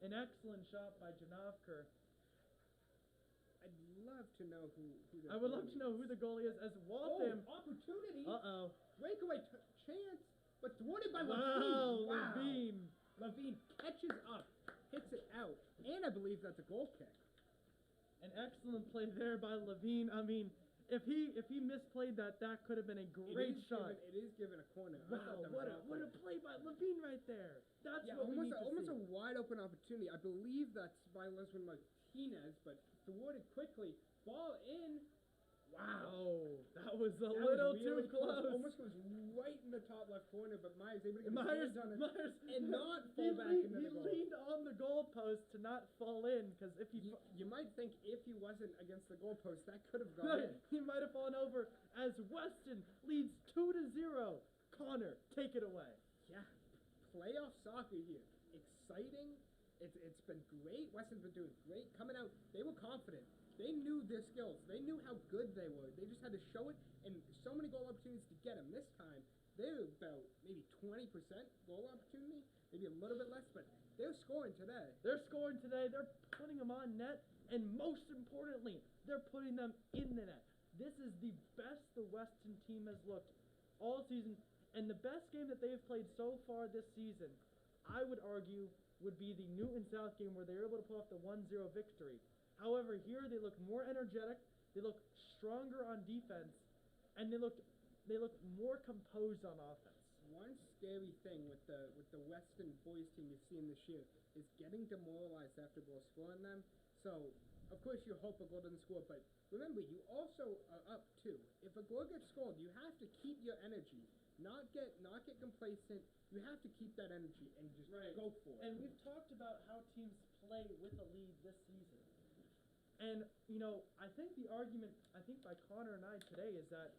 Speaker 1: An excellent shot by Janowka.
Speaker 2: I'd love to know who the
Speaker 1: I would love to know who the goalie is as Waltham.
Speaker 2: Opportunity.
Speaker 1: Uh-oh.
Speaker 2: Breakaway chance, but thwarted by
Speaker 1: Levine.
Speaker 2: Levine. Levine catches up, hits it out, and I believe that's a goal kick.
Speaker 1: An excellent play there by Levine. I mean, if he misplayed that, that could have been a great shot.
Speaker 2: It is given a corner.
Speaker 1: Wow, what a play by Levine right there. That's what we need to see.
Speaker 2: Almost a wide open opportunity. I believe that's by Leslie Martinez, but thwarted quickly. Ball in. Wow.
Speaker 1: Oh, that was a little
Speaker 2: really
Speaker 1: too close.
Speaker 2: Almost goes right in the top left corner, but Myers able to get
Speaker 1: Myers
Speaker 2: his hands on it
Speaker 1: Myers,
Speaker 2: and not fall back into the goal.
Speaker 1: He leaned on the goalpost to not fall in, because if he...
Speaker 2: You might think if he wasn't against the goalpost, that could have gone in.
Speaker 1: He might have fallen over as Weston leads 2-0. Connor, take it away.
Speaker 2: Yeah, playoff soccer here. Exciting. It's been great. Weston's been doing great. Coming out, they were confident. They knew their skills. They knew how good they were. They just had to show it, and so many goal opportunities to get them. This time, they were about maybe 20% goal opportunity, maybe a little bit less, but they're scoring today.
Speaker 1: They're scoring today. They're putting them on net, and most importantly, they're putting them in the net. This is the best the Weston team has looked all season, and the best game that they've played so far this season, I would argue, would be the Newton South game where they were able to pull off the 1-0 victory. However, here they look more energetic, they look stronger on defense, and they look more composed on offense.
Speaker 2: One scary thing with the Weston boys team you've seen this year is getting demoralized after goals scoring them. So, of course, you hope a goal doesn't score, but remember, you also are up too. If a goal gets scored, you have to keep your energy, not get complacent. You have to keep that energy and just go for it.
Speaker 1: And we've talked about how teams play with a lead this season. And, I think the argument, by Connor and I today is that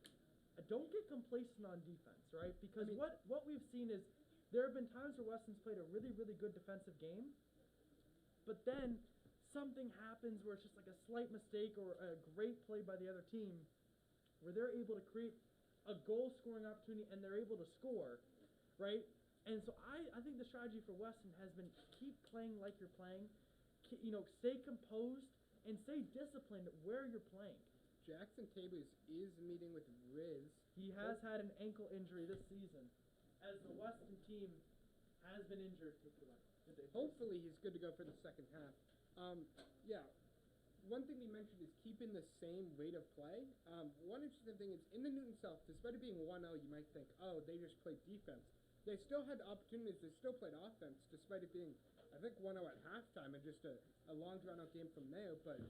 Speaker 1: don't get complacent on defense, right? Because what we've seen is there have been times where Weston's played a really, really good defensive game, but then something happens where it's just like a slight mistake or a great play by the other team where they're able to create a goal-scoring opportunity and they're able to score, right? And so I think the strategy for Weston has been keep playing like you're playing, stay composed and stay disciplined where you're playing.
Speaker 2: Jackson Tabers is meeting with Riz.
Speaker 1: He has had an ankle injury this season, as the Weston team has been injured.
Speaker 2: Hopefully he's good to go for the second half. One thing we mentioned is keeping the same rate of play. One interesting thing is in the Newton South, despite it being 1-0, you might think, oh, they just played defense. They still had opportunities. They still played offense, despite it being, I think, 1-0 at halftime and just a long drawn-out game from there. But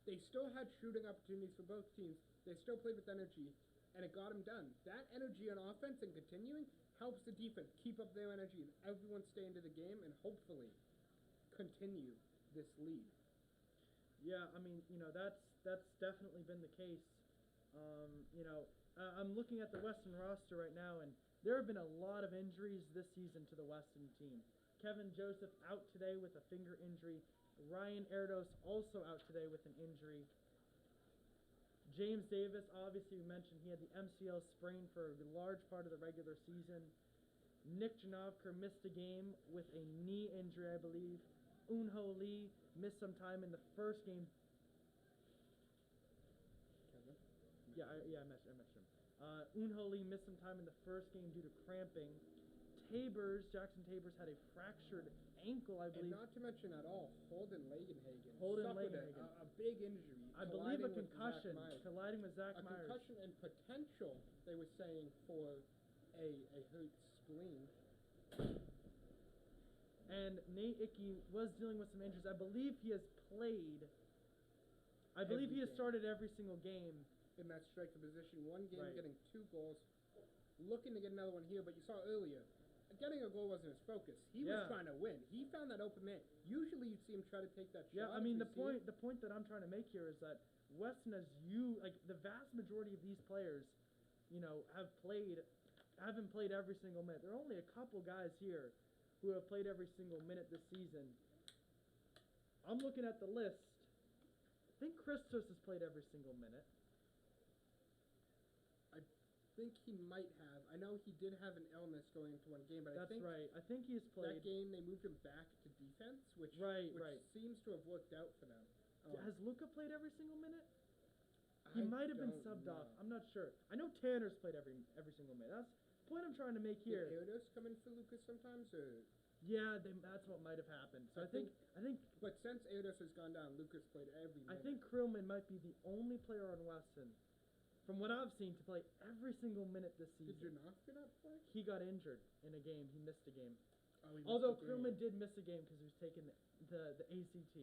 Speaker 2: they still had shooting opportunities for both teams. They still played with energy, and it got them done. That energy on offense and continuing helps the defense keep up their energy and everyone stay into the game and hopefully continue this lead.
Speaker 1: Yeah, that's definitely been the case. I'm looking at the Weston roster right now, and there have been a lot of injuries this season to the Weston team. Kevin Joseph out today with a finger injury. Ryan Erdos also out today with an injury. James Davis, obviously we mentioned he had the MCL sprain for a large part of the regular season. Nick Janowker missed a game with a knee injury, I believe. Unho Lee missed some time in the first game.
Speaker 2: Kevin?
Speaker 1: Yeah, I mentioned him. Unho Lee missed some time in the first game due to cramping. Jackson Tabers had a fractured ankle, I believe.
Speaker 2: And not to mention at all, Holden Lagenhagen. A big injury.
Speaker 1: I believe a concussion, colliding with Zach Myers.
Speaker 2: A concussion and potential, they were saying, for a hurt spleen.
Speaker 1: And Nate Ickey was dealing with some injuries. I believe he has played. I believe he has started every single game.
Speaker 2: In that striker position. One game getting 2 goals. Looking to get another one here, but you saw earlier, getting a goal wasn't his focus. He was trying to win. He found that open man. Usually you'd see him try to take that shot.
Speaker 1: Yeah, the point that I'm trying to make here is that Weston the vast majority of these players, haven't played every single minute. There are only a couple guys here who have played every single minute this season. I'm looking at the list. I think Christos has played every single minute.
Speaker 2: I think he might have. I know he did have an illness going into one game, but I think
Speaker 1: right. I think he's played.
Speaker 2: That game they moved him back to defense, which seems to have worked out for them.
Speaker 1: Has Luca played every single minute? He might have been subbed off. I'm not sure. I know Tanner's played every single minute. That's the point I'm trying to make here.
Speaker 2: Did Erdos come in for Lucas sometimes, or?
Speaker 1: Yeah, that's what might have happened. So I think.
Speaker 2: But since Erdos has gone down, Lucas played every minute.
Speaker 1: I think Krillman might be the only player on Weston, from what I've seen, to play every single minute this season.
Speaker 2: Did Janowka not play?
Speaker 1: He got injured in a game. He missed a game.
Speaker 2: Oh,
Speaker 1: Although Krillman did miss a game because he was taking the ACT.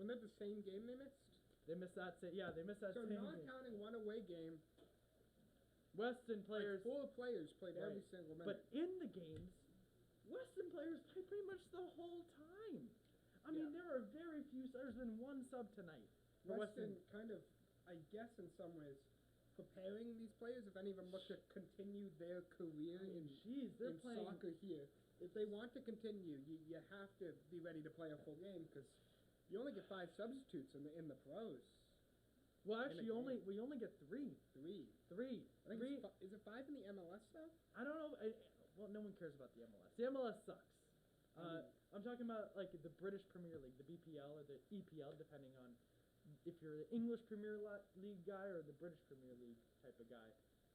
Speaker 2: Wasn't that the same game they missed?
Speaker 1: They missed that. They missed that same game.
Speaker 2: So not counting one away game,
Speaker 1: Weston players.
Speaker 2: 4 players played every single minute.
Speaker 1: But in the games, Weston players played pretty much the whole time. I mean, there are very few. There's been one sub tonight.
Speaker 2: Weston kind of, I guess, in some ways, preparing these players, if any of them look to continue their career in soccer here. If they want to continue, you have to be ready to play a full game because You only get 5 substitutes in the pros.
Speaker 1: Well, actually, we only get 3.
Speaker 2: Three. I think
Speaker 1: Three.
Speaker 2: is it 5 in the MLS though?
Speaker 1: I don't know. Well, no one cares about the MLS. The MLS sucks. I'm talking about like the British Premier League, the BPL or the EPL, depending on if you're the English Premier League guy or the British Premier League type of guy.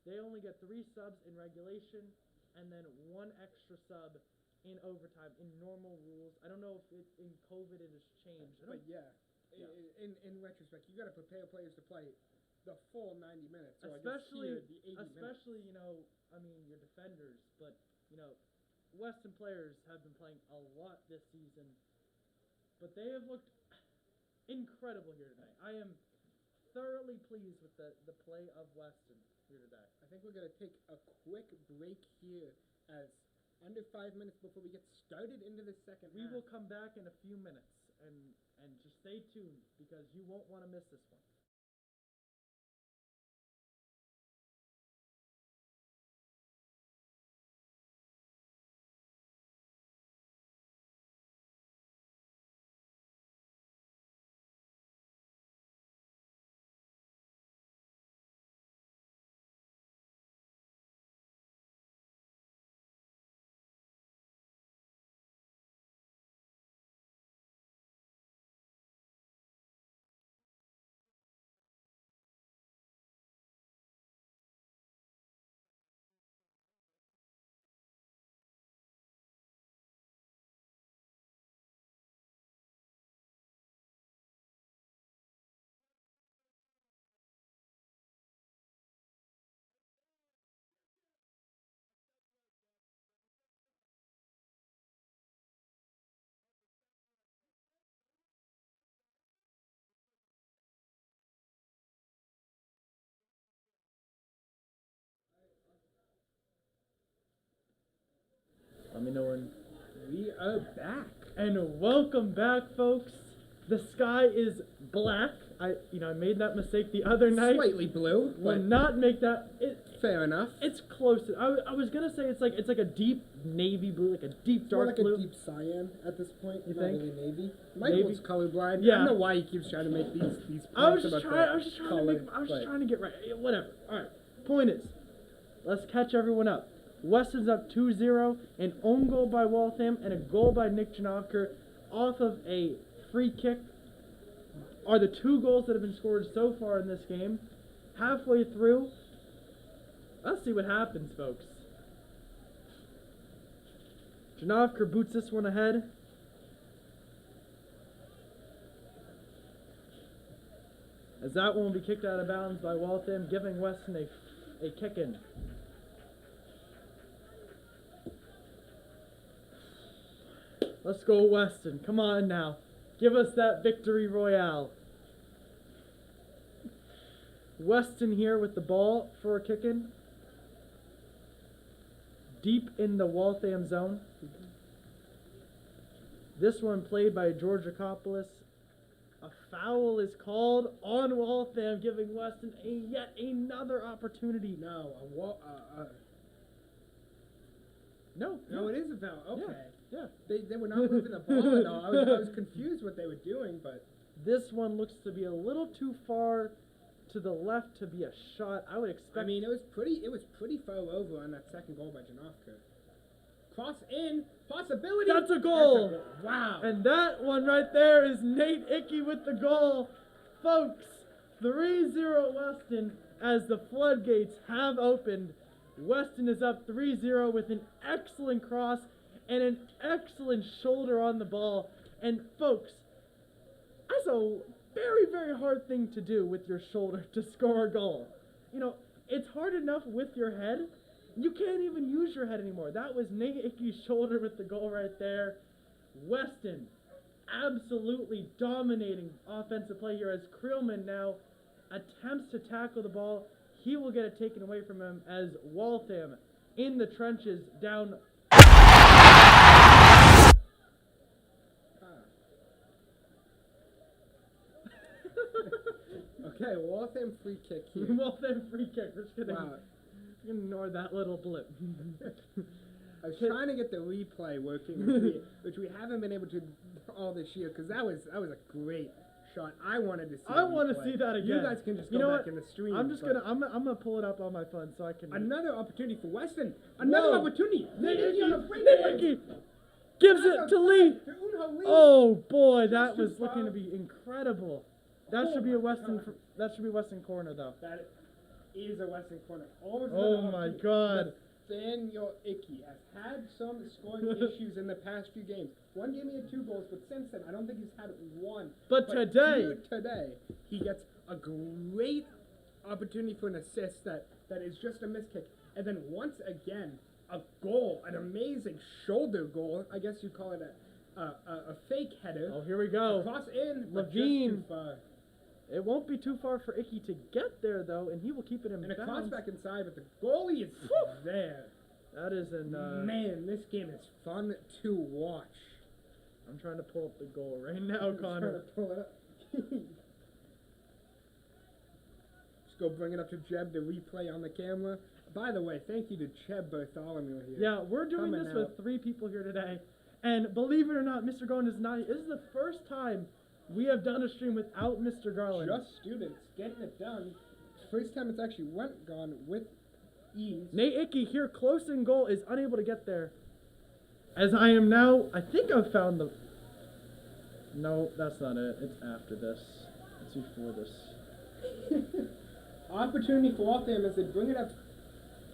Speaker 1: They only get 3 subs in regulation, and then 1 extra sub in overtime in normal rules. I don't know if in COVID it has changed.
Speaker 2: But yeah. In retrospect, you got to prepare players to play the full 90 minutes. So
Speaker 1: especially,
Speaker 2: I guess here, the 80 minutes.
Speaker 1: your defenders, but Weston players have been playing a lot this season, but they have looked incredible here tonight. I am thoroughly pleased with the play of Weston here today.
Speaker 2: I think we're gonna take a quick break here, as under 5 minutes before we get started into the second
Speaker 1: We
Speaker 2: half.
Speaker 1: will come back in a few minutes, and just stay tuned because you won't want to miss this one. Let me know when.
Speaker 2: We are back.
Speaker 1: And welcome back, folks. The sky is black. I made that mistake the other night.
Speaker 2: Slightly blue.
Speaker 1: Will
Speaker 2: But
Speaker 1: not make that.
Speaker 2: fair enough.
Speaker 1: It's close. I was gonna say it's like a deep navy blue, like a deep
Speaker 2: More
Speaker 1: dark
Speaker 2: like
Speaker 1: blue.
Speaker 2: a deep cyan at this point.
Speaker 1: You
Speaker 2: not
Speaker 1: think?
Speaker 2: really navy. Michael's
Speaker 1: Navy?
Speaker 2: colorblind. I
Speaker 1: Yeah.
Speaker 2: don't know why he keeps trying to make these
Speaker 1: I was
Speaker 2: points
Speaker 1: just
Speaker 2: about the
Speaker 1: trying
Speaker 2: color,
Speaker 1: just trying to get right. Yeah, whatever. All right. Point is, let's catch everyone up. Weston's up 2-0, an own goal by Waltham and a goal by Nick Janowker off of a free kick are the 2 goals that have been scored so far in this game. Halfway through, let's see what happens, folks. Janowker boots this one ahead. As that one will be kicked out of bounds by Waltham, giving Weston a kick-in. Let's go Weston. Come on now. Give us that victory royale. Weston here with the ball for a kick-in. Deep in the Waltham zone. This one played by George Akopoulos. A foul is called on Waltham, giving Weston yet another opportunity.
Speaker 2: No,
Speaker 1: No,
Speaker 2: it is a foul. Okay.
Speaker 1: Yeah.
Speaker 2: They were not moving the ball at all. I was confused what they were doing, but
Speaker 1: This one looks to be a little too far to the left to be a shot. I would expect.
Speaker 2: I mean, it was pretty far over on that second goal by Janowka. Cross in, possibility.
Speaker 1: That's a goal.
Speaker 2: Wow.
Speaker 1: And that one right there is Nate Icky with the goal. Folks, 3-0 Weston as the floodgates have opened. Weston is up 3-0 with an excellent cross and an excellent shoulder on the ball. And folks, that's a very, very hard thing to do with your shoulder to score a goal. It's hard enough with your head. You can't even use your head anymore. That was Nate Icky's shoulder with the goal right there. Weston absolutely dominating offensive play here as Creelman now attempts to tackle the ball. He will get it taken away from him as Waltham in the trenches down.
Speaker 2: Okay, Waltham free kick here.
Speaker 1: Waltham free kick. We're just gonna ignore that little blip.
Speaker 2: I was trying to get the replay working, which we haven't been able to all this year because that was a great shot. I wanted to see.
Speaker 1: I want to see that again.
Speaker 2: You guys can just go back in the stream.
Speaker 1: I'm gonna pull it up on my phone so I can.
Speaker 2: Another opportunity for Weston. Another opportunity.
Speaker 1: Nicky gives it to Lee. Oh boy, that was looking to be incredible. That should be a Weston. That should be Weston corner though.
Speaker 2: That is a Weston corner.
Speaker 1: Oh my God.
Speaker 2: Nathaniel Icky has had some scoring issues in the past few games. One game he had 2 goals, but since then I don't think he's had one.
Speaker 1: But today
Speaker 2: he gets a great opportunity for an assist that is just a missed kick, and then once again a goal, an amazing shoulder goal. I guess you'd call it a fake header.
Speaker 1: Oh, here we go.
Speaker 2: Cross in,
Speaker 1: Levine.
Speaker 2: Just too far.
Speaker 1: It won't be too far for Icky to get there, though, and he will keep it in bounds.
Speaker 2: And a cross back inside, but the goalie is there.
Speaker 1: That is an...
Speaker 2: Man, this game is fun to watch.
Speaker 1: I'm trying to pull up the goal right now, Connor.
Speaker 2: Trying to pull it up. Just go bring it up to Jeb to replay on the camera. By the way, thank you to Jeb Bartholomew here.
Speaker 1: Yeah, we're doing this with 3 people here today. And believe it or not, Mr. Garland is not... This is the first time we have done a stream without Mr. Garland.
Speaker 2: Just students getting it done. First time it's actually gone with ease.
Speaker 1: Nate Icky here, close in goal, is unable to get there. As I am now, I think I've found the... No, that's not it. It's after this. It's before this.
Speaker 2: Opportunity for Waltham as they bring it up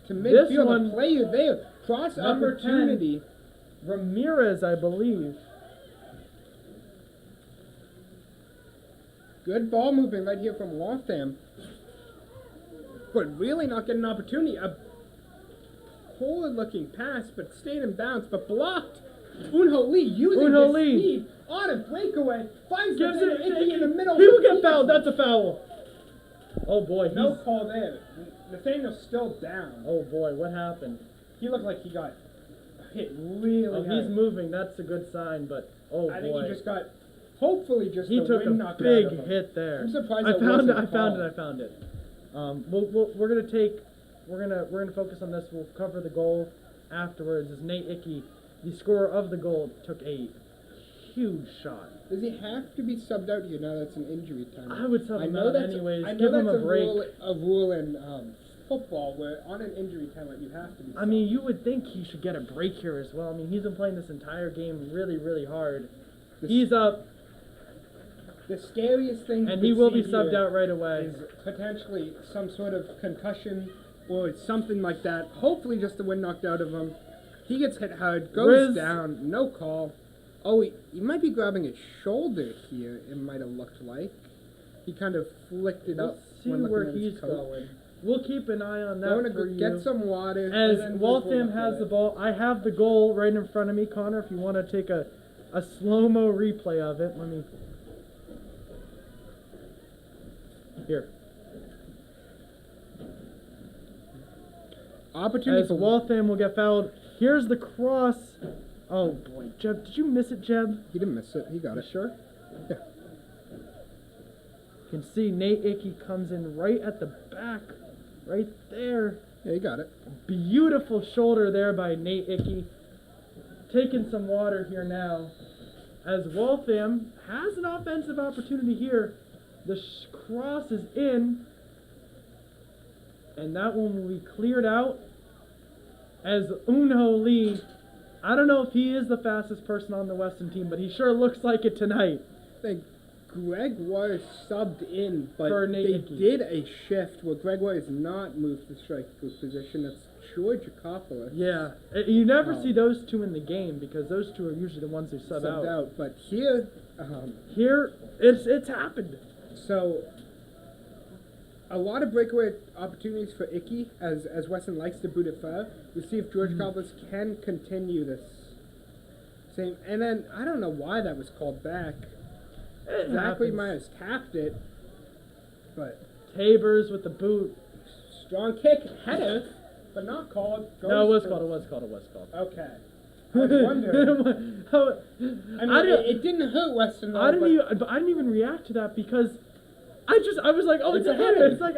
Speaker 2: to midfield. This one, player there. Cross opportunity.
Speaker 1: 10, Ramirez, I believe.
Speaker 2: Good ball movement right here from Waltham. But really not getting an opportunity. A forward-looking pass, but stayed in bounds, but blocked. Unho Lee using his speed on a breakaway. Finds it in the middle.
Speaker 1: He will get fouled. That's a foul. Oh, boy.
Speaker 2: No call there. Nathaniel's still down.
Speaker 1: Oh, boy. What happened?
Speaker 2: He looked like he got hit really hard.
Speaker 1: He's moving. That's a good sign, but oh, boy.
Speaker 2: I think he just got... Hopefully, just
Speaker 1: he
Speaker 2: the
Speaker 1: took
Speaker 2: wind
Speaker 1: a
Speaker 2: knocked
Speaker 1: big
Speaker 2: out of him.
Speaker 1: hit there.
Speaker 2: I'm surprised
Speaker 1: I found it. We're gonna focus on this. We'll cover the goal afterwards. As Nate Icky, the scorer of the goal, took a huge shot.
Speaker 2: Does he have to be subbed out here now? That's an injury time.
Speaker 1: I would sub him out anyways.
Speaker 2: I know
Speaker 1: Give him
Speaker 2: that's
Speaker 1: a break.
Speaker 2: A rule in football where on an injury time you have to be subbed.
Speaker 1: I mean, you would think he should get a break here as well. I mean, he's been playing this entire game really, really hard. He's up.
Speaker 2: The scariest thing,
Speaker 1: and he will be subbed out right away,
Speaker 2: is potentially some sort of concussion or something like that. Hopefully, just the wind knocked out of him. He gets hit hard, goes down, no call. Oh, he might be grabbing his shoulder here. It might have looked like he kind of flicked it up.
Speaker 1: See where he's going. We'll keep an eye on that for you.
Speaker 2: Get some water.
Speaker 1: As Waltham has the ball, I have the goal right in front of me, Connor. If you want to take a slow-mo replay of it, let me. Here.
Speaker 2: Opportunity
Speaker 1: as Waltham will get fouled. Here's the cross. Oh boy, Jeb, did you miss it, Jeb?
Speaker 2: He didn't miss it. He got it.
Speaker 1: Sure.
Speaker 2: Yeah.
Speaker 1: You can see Nate Icky comes in right at the back, right there.
Speaker 2: Yeah, he got it.
Speaker 1: Beautiful shoulder there by Nate Icky. Taking some water here now, as Waltham has an offensive opportunity here. The cross is in, and that one will be cleared out as Unho Lee. I don't know if he is the fastest person on the Weston team, but he sure looks like it tonight.
Speaker 2: I think Gregoire subbed in, but they did a shift where Gregoire is not moved to striker position. That's George Akopoulos.
Speaker 1: Yeah, you never see those two in the game because those two are usually the ones who sub out.
Speaker 2: But here,
Speaker 1: it's happened.
Speaker 2: So, a lot of breakaway opportunities for Icky, as Weston likes to boot it far. We'll see if George Akopoulos can continue this same. And then, I don't know why that was called back. Zachary Myers tapped it, but...
Speaker 1: Tabers with the boot.
Speaker 2: Strong kick, header, but not called.
Speaker 1: No, it was called.
Speaker 2: Okay. I was wondering. It didn't hurt Weston though.
Speaker 1: I didn't even react to that because I was like, oh, it's a header. It's like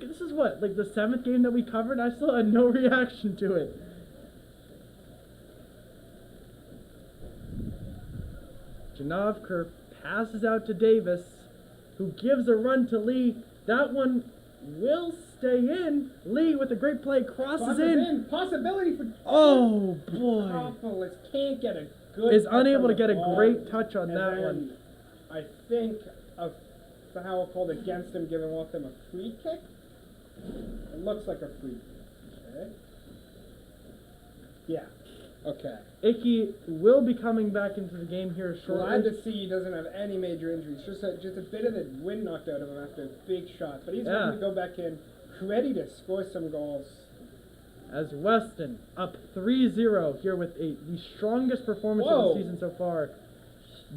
Speaker 1: this is what, like the 7th game that we covered. I still had no reaction to it. Janavker passes out to Davis, who gives a run to Lee. That one will stay in. Lee with a great play crosses in.
Speaker 3: Possibility for.
Speaker 1: Oh boy!
Speaker 3: Kopolis can't get a good.
Speaker 1: Is
Speaker 3: touch
Speaker 1: unable
Speaker 3: on
Speaker 1: to
Speaker 3: the
Speaker 1: get a
Speaker 3: ball,
Speaker 1: great touch on
Speaker 3: and
Speaker 1: that
Speaker 3: then
Speaker 1: one.
Speaker 3: I think a foul called against him, giving Waltham a free kick. It looks like a free kick. Okay. Yeah. Okay.
Speaker 1: Icky will be coming back into the game here shortly.
Speaker 3: Glad to see he doesn't have any major injuries. Just a bit of the wind knocked out of him after a big shot. But he's ready to go back in, ready to score some goals.
Speaker 1: As Weston up 3-0 here with the strongest performance of the season so far.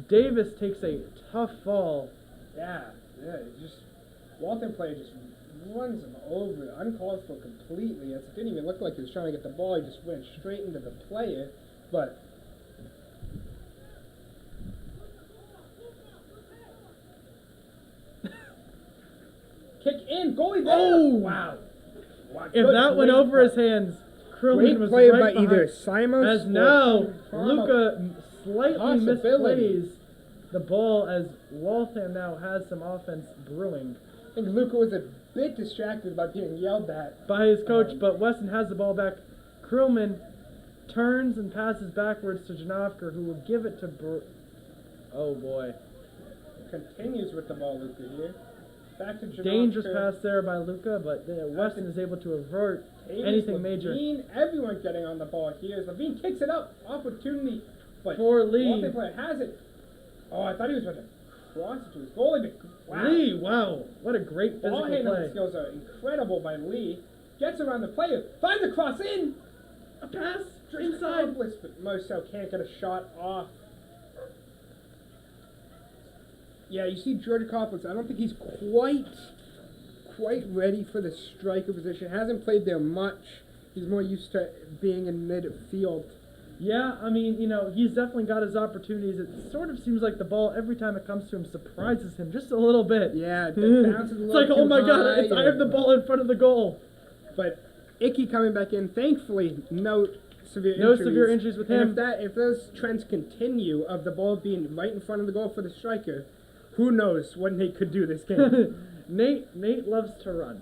Speaker 1: Davis takes a tough fall.
Speaker 3: Yeah. Waltham player just runs him over, uncalled for completely. It didn't even look like he was trying to get the ball. He just went straight into the player. But kick in, goalie there.
Speaker 1: Oh!
Speaker 3: Wow.
Speaker 1: If that went over his hands, Krillman was
Speaker 3: play
Speaker 1: right
Speaker 3: by either
Speaker 1: behind.
Speaker 3: Simos
Speaker 1: As now
Speaker 3: or
Speaker 1: Luca slightly
Speaker 3: possibility.
Speaker 1: misplays the ball as Waltham now has some offense brewing.
Speaker 3: I think Luca was a bit distracted by being yelled at
Speaker 1: By his coach, but Weston has the ball back. Krillman turns and passes backwards to Janavker, who will give it to oh boy.
Speaker 3: Continues with the ball, Luca here. Back to Janowska.
Speaker 1: Dangerous pass there by Luca, but Weston is able to avert anything major.
Speaker 3: Levine, everyone getting on the ball here. Levine kicks it up. Opportunity. But
Speaker 1: For Lee.
Speaker 3: Waltham player has it. Oh, I thought he was going to cross it to his goalie. Wow.
Speaker 1: Lee, wow. What a great physical
Speaker 3: Ball handling
Speaker 1: play.
Speaker 3: skills are incredible by Lee. Gets around the player. Finds the cross in.
Speaker 1: A pass
Speaker 3: Just
Speaker 1: inside.
Speaker 3: accomplished, but Moso can't get a shot off. Yeah, you see Jordan Coplitz. I don't think he's quite ready for the striker position. Hasn't played there much. He's more used to being in midfield.
Speaker 1: Yeah, I mean, he's definitely got his opportunities. It sort of seems like the ball, every time it comes to him, surprises him just a little bit.
Speaker 3: Yeah, it bounces a
Speaker 1: It's
Speaker 3: little
Speaker 1: like, oh
Speaker 3: too
Speaker 1: my God,
Speaker 3: high,
Speaker 1: I have the ball in front of the goal.
Speaker 3: But Icky coming back in, thankfully, no severe
Speaker 1: injuries with him.
Speaker 3: And if those trends continue of the ball being right in front of the goal for the striker, who knows what Nate could do this game.
Speaker 1: Nate loves to run.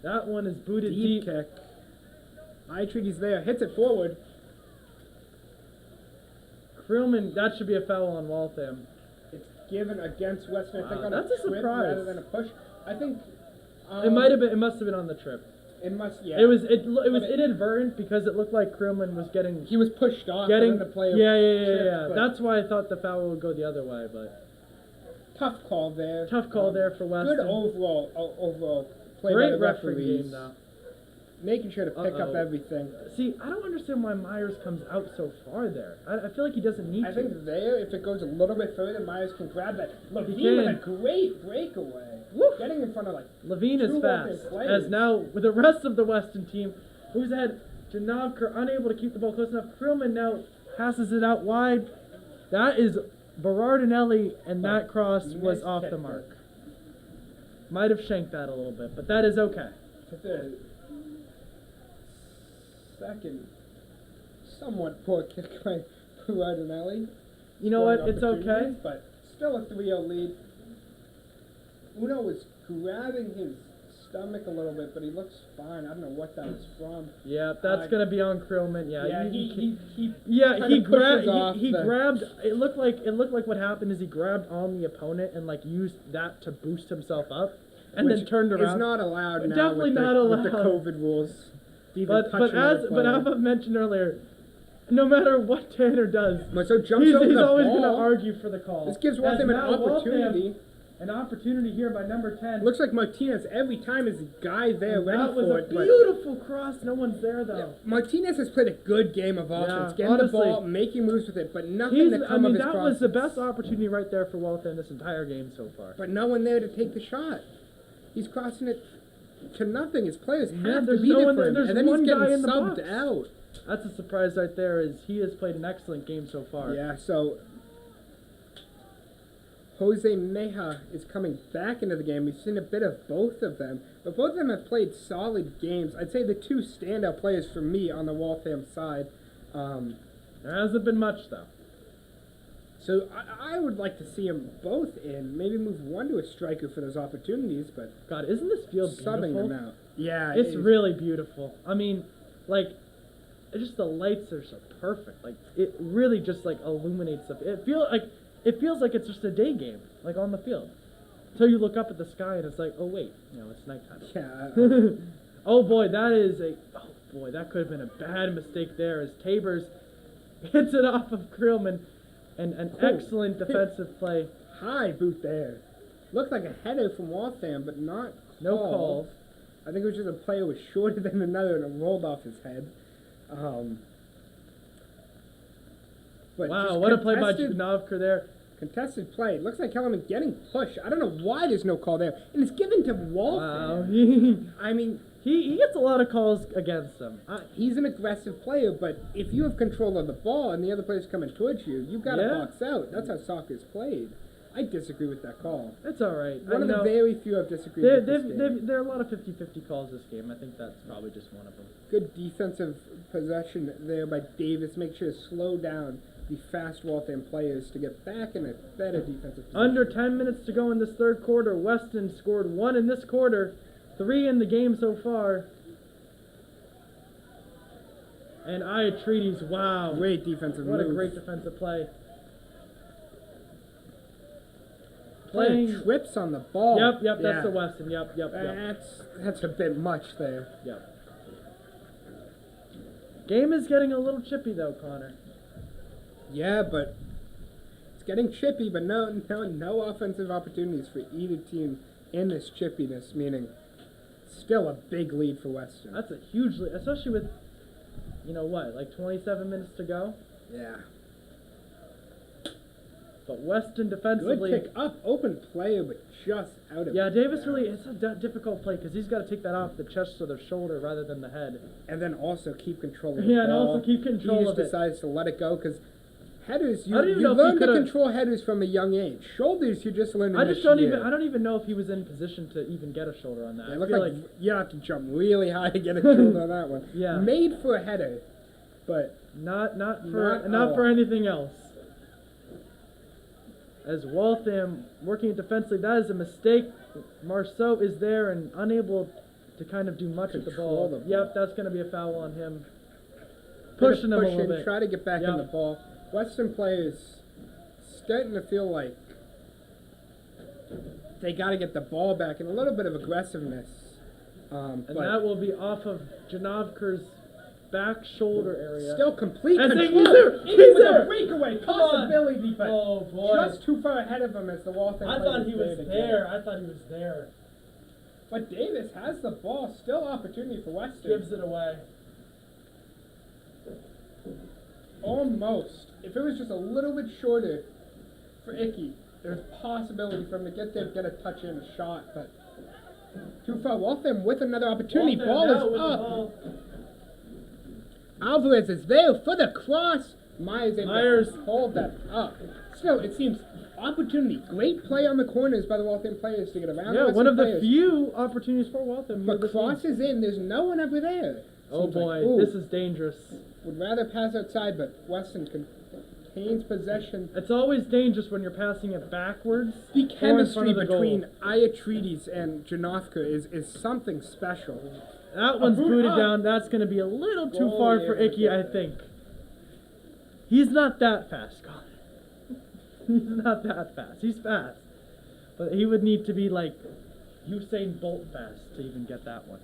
Speaker 1: That one is booted deep.
Speaker 3: Kick. Eitreaty's there, hits it forward.
Speaker 1: Krillman, that should be a foul on Waltham.
Speaker 3: It's given against Weston, I think, on
Speaker 1: that's
Speaker 3: a
Speaker 1: a
Speaker 3: trip
Speaker 1: surprise.
Speaker 3: rather than a push. I think
Speaker 1: It might have been. It must have been on the trip.
Speaker 3: It must. Yeah.
Speaker 1: It was inadvertent because it looked like Krillman was getting.
Speaker 3: He was pushed off.
Speaker 1: Getting
Speaker 3: and then the player.
Speaker 1: Yeah.
Speaker 3: tripped,
Speaker 1: That's why I thought the foul would go the other way, but
Speaker 3: tough call there.
Speaker 1: tough call there for Weston.
Speaker 3: Good overall play by
Speaker 1: Great
Speaker 3: the
Speaker 1: referee
Speaker 3: referees.
Speaker 1: game though.
Speaker 3: Making sure to pick up everything.
Speaker 1: See, I don't understand why Myers comes out so far there. I feel like he doesn't need to.
Speaker 3: I think there, if it goes a little bit further, Myers can grab that. Levine with a great breakaway.
Speaker 1: Woo.
Speaker 3: Getting in front of
Speaker 1: Levine is
Speaker 3: two
Speaker 1: fast,
Speaker 3: Weston players.
Speaker 1: as now with the rest of the Weston team, who's had Janavker unable to keep the ball close enough. Krillman now passes it out wide. That is Berardinelli, and that cross was off the mark. Might have shanked that a little bit, but that is okay.
Speaker 3: Second, somewhat poor kick by Berardinelli.
Speaker 1: You know what? It's okay.
Speaker 3: But still a 3-0 lead. Uno was grabbing his stomach a little bit, but he looks fine. I don't know what that was from.
Speaker 1: Yeah, that's gonna be on Krillman. Yeah,
Speaker 3: he
Speaker 1: grabbed. He grabbed. It looked like what happened is he grabbed on the opponent and used that to boost himself up, and then turned around.
Speaker 3: It's not allowed now.
Speaker 1: Definitely
Speaker 3: with
Speaker 1: not
Speaker 3: the,
Speaker 1: allowed
Speaker 3: with the COVID rules.
Speaker 1: But as I've mentioned earlier, no matter what Tanner does,
Speaker 3: so
Speaker 1: he's
Speaker 3: over the
Speaker 1: always
Speaker 3: ball.
Speaker 1: going to argue for the call.
Speaker 3: This gives Waltham an opportunity.
Speaker 1: An opportunity here by number 10.
Speaker 3: Looks like Martinez every time is a guy there ready
Speaker 1: that was
Speaker 3: for
Speaker 1: a
Speaker 3: it.
Speaker 1: beautiful cross. No one's there though.
Speaker 3: Yeah, Martinez has played a good game of offense, getting
Speaker 1: honestly,
Speaker 3: the ball, making moves with it, but nothing to come of his
Speaker 1: that
Speaker 3: crosses.
Speaker 1: was the best opportunity right there for Waltham this entire game so far.
Speaker 3: But no one there to take the shot. He's crossing it to nothing. His players have to
Speaker 1: there's
Speaker 3: be
Speaker 1: no
Speaker 3: there
Speaker 1: one
Speaker 3: for
Speaker 1: there.
Speaker 3: him,
Speaker 1: There's
Speaker 3: and then
Speaker 1: one
Speaker 3: he's
Speaker 1: guy
Speaker 3: getting
Speaker 1: in the
Speaker 3: subbed
Speaker 1: box.
Speaker 3: out.
Speaker 1: That's a surprise right there. Is he has played an excellent game so far.
Speaker 3: Yeah. So Jose Meja is coming back into the game. We've seen a bit of both of them, but both of them have played solid games. I'd say the two standout players for me on the Waltham side.
Speaker 1: There hasn't been much though.
Speaker 3: So I would like to see them both in. Maybe move one to a striker for those opportunities, but
Speaker 4: God, isn't this field
Speaker 3: subbing
Speaker 4: beautiful?
Speaker 3: them out. Yeah,
Speaker 4: It's really beautiful. I mean, like, it's just the lights are so perfect. Like, it really just like illuminates the. It feels like it's just a day game, like on the field, until you look up at the sky and it's like, oh wait, it's nighttime.
Speaker 3: Yeah.
Speaker 4: Oh boy, that could have been a bad mistake there as Tabers hits it off of Krillman, and an excellent defensive play.
Speaker 3: High boot there. Looked like a header from Waltham, but not
Speaker 4: No
Speaker 3: called.
Speaker 4: calls.
Speaker 3: I think it was just a player was shorter than another and it rolled off his head. But
Speaker 4: Wow,
Speaker 3: just
Speaker 4: what a play by
Speaker 3: contested-
Speaker 4: Janavkar there.
Speaker 3: Contested play. Looks like Kellerman getting pushed. I don't know why there's no call there. And it's given to
Speaker 4: Wow,
Speaker 3: Waltham. I mean,
Speaker 4: he gets a lot of calls against him.
Speaker 3: he's an aggressive player, but if you have control of the ball and the other player's coming towards you, you've got to
Speaker 4: Yeah.
Speaker 3: box out. That's how soccer is played. I disagree with that call.
Speaker 4: It's all right.
Speaker 3: One of the very few I've disagreed with this game.
Speaker 4: There are a lot of 50-50 calls this game. I think that's probably just one of them.
Speaker 3: Good defensive possession there by Davis. Make sure to slow down the fast Waltham players to get back in a better defensive position.
Speaker 4: Under 10 minutes to go in this third quarter. Weston scored 1 in this quarter, 3 in the game so far. And Iatredes, wow.
Speaker 3: Great defensive
Speaker 4: What
Speaker 3: move.
Speaker 4: a great defensive play.
Speaker 3: Player trips on the ball.
Speaker 4: Yep, that's the Weston. Yep.
Speaker 3: That's a bit much there.
Speaker 4: Yep. Game is getting a little chippy though, Connor.
Speaker 3: Yeah, but it's getting chippy, but no offensive opportunities for either team in this chippiness, meaning still a big lead for Weston.
Speaker 4: That's a huge lead, especially with, like 27 minutes to go.
Speaker 3: Yeah.
Speaker 4: But Weston defensively.
Speaker 3: Good pick up, open player, but just out of
Speaker 4: Yeah, Davis
Speaker 3: bounds.
Speaker 4: really, it's a difficult play because he's got to take that off the chest or the shoulder rather than the head.
Speaker 3: And then also keep control of the
Speaker 4: Yeah,
Speaker 3: ball.
Speaker 4: and also keep control
Speaker 3: He just
Speaker 4: of it.
Speaker 3: decides to let it go because headers,
Speaker 4: I don't even
Speaker 3: you
Speaker 4: know if he
Speaker 3: learn to
Speaker 4: could've-
Speaker 3: control headers from a young age. Shoulders, you just learn to
Speaker 4: I don't even know if he was in position to even get a shoulder on that.
Speaker 3: It
Speaker 4: I
Speaker 3: looked
Speaker 4: feel
Speaker 3: like you have to jump really high to get a shoulder on that one.
Speaker 4: Yeah.
Speaker 3: Made for a header, but
Speaker 4: not
Speaker 3: Not
Speaker 4: for
Speaker 3: all.
Speaker 4: anything else. As Waltham working defensively, that is a mistake. Marceau is there and unable to kind of do much with the
Speaker 3: Control
Speaker 4: ball.
Speaker 3: the ball.
Speaker 4: Yep, that's going to be a foul on him.
Speaker 3: Bit of
Speaker 4: Pushing him a little bit.
Speaker 3: Try to get back in
Speaker 4: Yep.
Speaker 3: the ball. Western players starting to feel like they got to get the ball back and a little bit of aggressiveness.
Speaker 4: And
Speaker 3: but
Speaker 4: that will be off of Janavkar's back shoulder area.
Speaker 3: still complete
Speaker 4: I think
Speaker 3: control.
Speaker 4: he's there.
Speaker 3: In
Speaker 4: He's
Speaker 3: with
Speaker 4: there.
Speaker 3: a breakaway
Speaker 4: Come on.
Speaker 3: possibility, but
Speaker 4: Oh, boy.
Speaker 3: just too far ahead of him as the Waltham
Speaker 4: I
Speaker 3: player
Speaker 4: thought he
Speaker 3: there
Speaker 4: was
Speaker 3: to get
Speaker 4: there.
Speaker 3: it.
Speaker 4: I thought he was there.
Speaker 3: But Davis has the ball. Still opportunity for Western.
Speaker 4: Gives it away.
Speaker 3: Almost. If it was just a little bit shorter for Icky, there's possibility for him to get there, get a touch in, a shot, but too far. Waltham with another opportunity.
Speaker 4: Waltham
Speaker 3: Ball
Speaker 4: now
Speaker 3: is
Speaker 4: with the
Speaker 3: up.
Speaker 4: ball.
Speaker 3: Alvarez is there for the cross. Myers able
Speaker 4: Myers.
Speaker 3: to hold that up. Still, it seems opportunity. Great play on the corners by the Waltham players to get around.
Speaker 4: Yeah,
Speaker 3: Western
Speaker 4: one of the
Speaker 3: players.
Speaker 4: few opportunities for Waltham. here
Speaker 3: But
Speaker 4: this game.
Speaker 3: crosses in. There's no one over there.
Speaker 4: Oh
Speaker 3: Seems like,
Speaker 4: boy,
Speaker 3: ooh,
Speaker 4: this is dangerous.
Speaker 3: would rather pass outside, but Weston contains possession.
Speaker 4: It's always dangerous when you're passing it backwards.
Speaker 3: The
Speaker 4: or in front
Speaker 3: chemistry
Speaker 4: of the goal.
Speaker 3: between Iatredes and Janofka is something special.
Speaker 4: That one's
Speaker 3: boot
Speaker 4: booted
Speaker 3: up.
Speaker 4: down. That's going to be a little too
Speaker 3: Goal
Speaker 4: far
Speaker 3: there
Speaker 4: for
Speaker 3: to
Speaker 4: Icky,
Speaker 3: get
Speaker 4: I
Speaker 3: there.
Speaker 4: think. He's not that fast, Colin. He's not that fast. He's fast. But he would need to be like Usain Bolt fast to even get that one.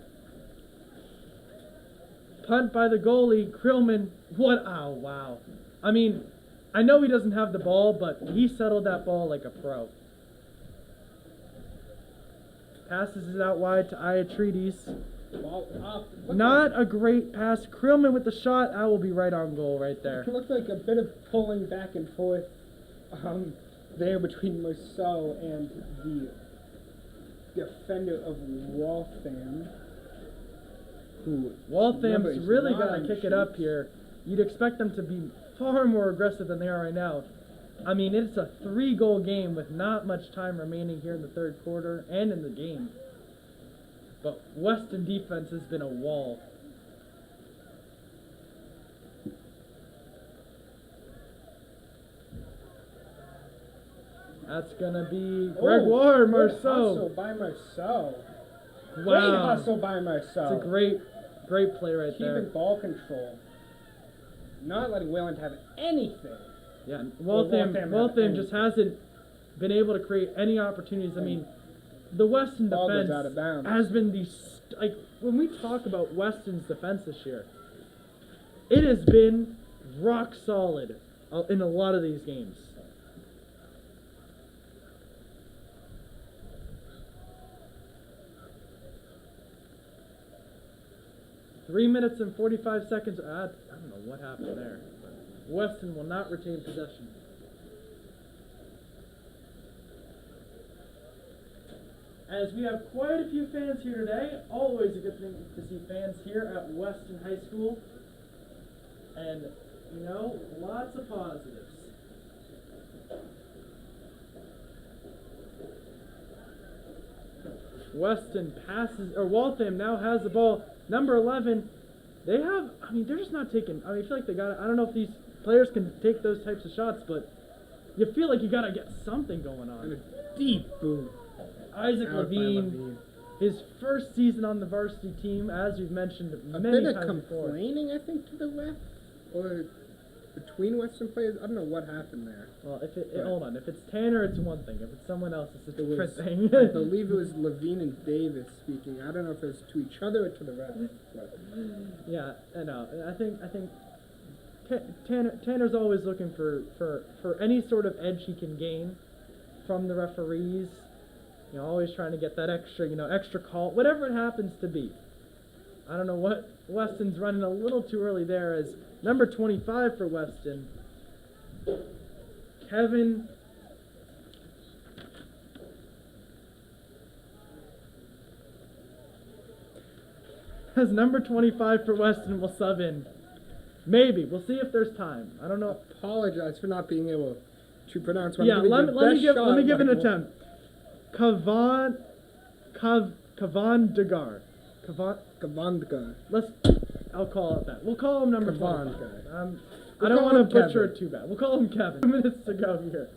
Speaker 4: Punt by the goalie, Krillman. What? Oh, wow. I mean, I know he doesn't have the ball, but he settled that ball like a pro. Passes it out wide to Iatredes.
Speaker 3: Ball up. Looked
Speaker 4: Not a great pass. Krillman with the shot. That will be right on goal right there.
Speaker 3: It looked like a bit of pulling back and forth there between Marceau and the defender of Waltham. Who
Speaker 4: Waltham's
Speaker 3: remember, is
Speaker 4: really
Speaker 3: not
Speaker 4: got
Speaker 3: on
Speaker 4: to
Speaker 3: the
Speaker 4: kick it up
Speaker 3: sheet.
Speaker 4: here. You'd expect them to be far more aggressive than they are right now. I mean, it's a 3-goal game with not much time remaining here in the third quarter and in the game. But Weston defense has been a wall. That's gonna be Gregoire
Speaker 3: Good hustle
Speaker 4: Marceau.
Speaker 3: by Marceau. Great
Speaker 4: Wow.
Speaker 3: hustle by Marceau.
Speaker 4: It's a great play right
Speaker 3: Keeping
Speaker 4: there.
Speaker 3: ball control. Not letting Wayland have anything.
Speaker 4: Yeah,
Speaker 3: Waltham
Speaker 4: Waltham just hasn't been able to create any opportunities. I mean, the Weston
Speaker 3: Ball goes
Speaker 4: defense
Speaker 3: out of bounds.
Speaker 4: has been like when we talk about Weston's defense this year, it has been rock solid in a lot of these games. Three minutes and 45 seconds. I don't know what happened there. Weston will not retain possession. As we have quite a few fans here today, always a good thing to see fans here at Weston High School. And, you know, lots of positives. Weston passes, or Waltham now has the ball. Number 11, they have, I mean, they're just not taking, I mean, I feel like they got, I don't know if these players can take those types of shots, but you feel like you got to get something going on.
Speaker 3: And a deep boot.
Speaker 4: Isaac
Speaker 3: Out by
Speaker 4: Levine, his first season on the varsity team, as we've mentioned
Speaker 3: A
Speaker 4: many
Speaker 3: bit of
Speaker 4: times before.
Speaker 3: complaining, I think, to the ref, or between Western players. I don't know what happened there.
Speaker 4: Well, if
Speaker 3: Right.
Speaker 4: hold on, if it's Tanner, it's one thing. If it's someone else, it's a
Speaker 3: It
Speaker 4: different
Speaker 3: was,
Speaker 4: thing.
Speaker 3: I believe it was Levine and Davis speaking. I don't know if it was to each other or to the ref. But
Speaker 4: Yeah, I know. I think Tanner's always looking for any sort of edge he can gain from the referees. You know, always trying to get that extra call, whatever it happens to be. I don't know what Weston's running a little too early there as number 25 for Weston, Kevin. As number 25 for Weston will sub in. Maybe. We'll see if there's time. I don't know.
Speaker 3: apologize for not being able to pronounce. What
Speaker 4: Yeah,
Speaker 3: I'm gonna
Speaker 4: let me give an
Speaker 3: Michael.
Speaker 4: attempt. Kavandagar.
Speaker 3: Kavandka.
Speaker 4: I'll call it that. We'll call him number 25.
Speaker 3: Kavandka.
Speaker 4: I
Speaker 3: We'll
Speaker 4: don't
Speaker 3: call
Speaker 4: want
Speaker 3: him
Speaker 4: to butcher
Speaker 3: Kevin.
Speaker 4: it too bad. We'll call him Kevin. 2 minutes to go here.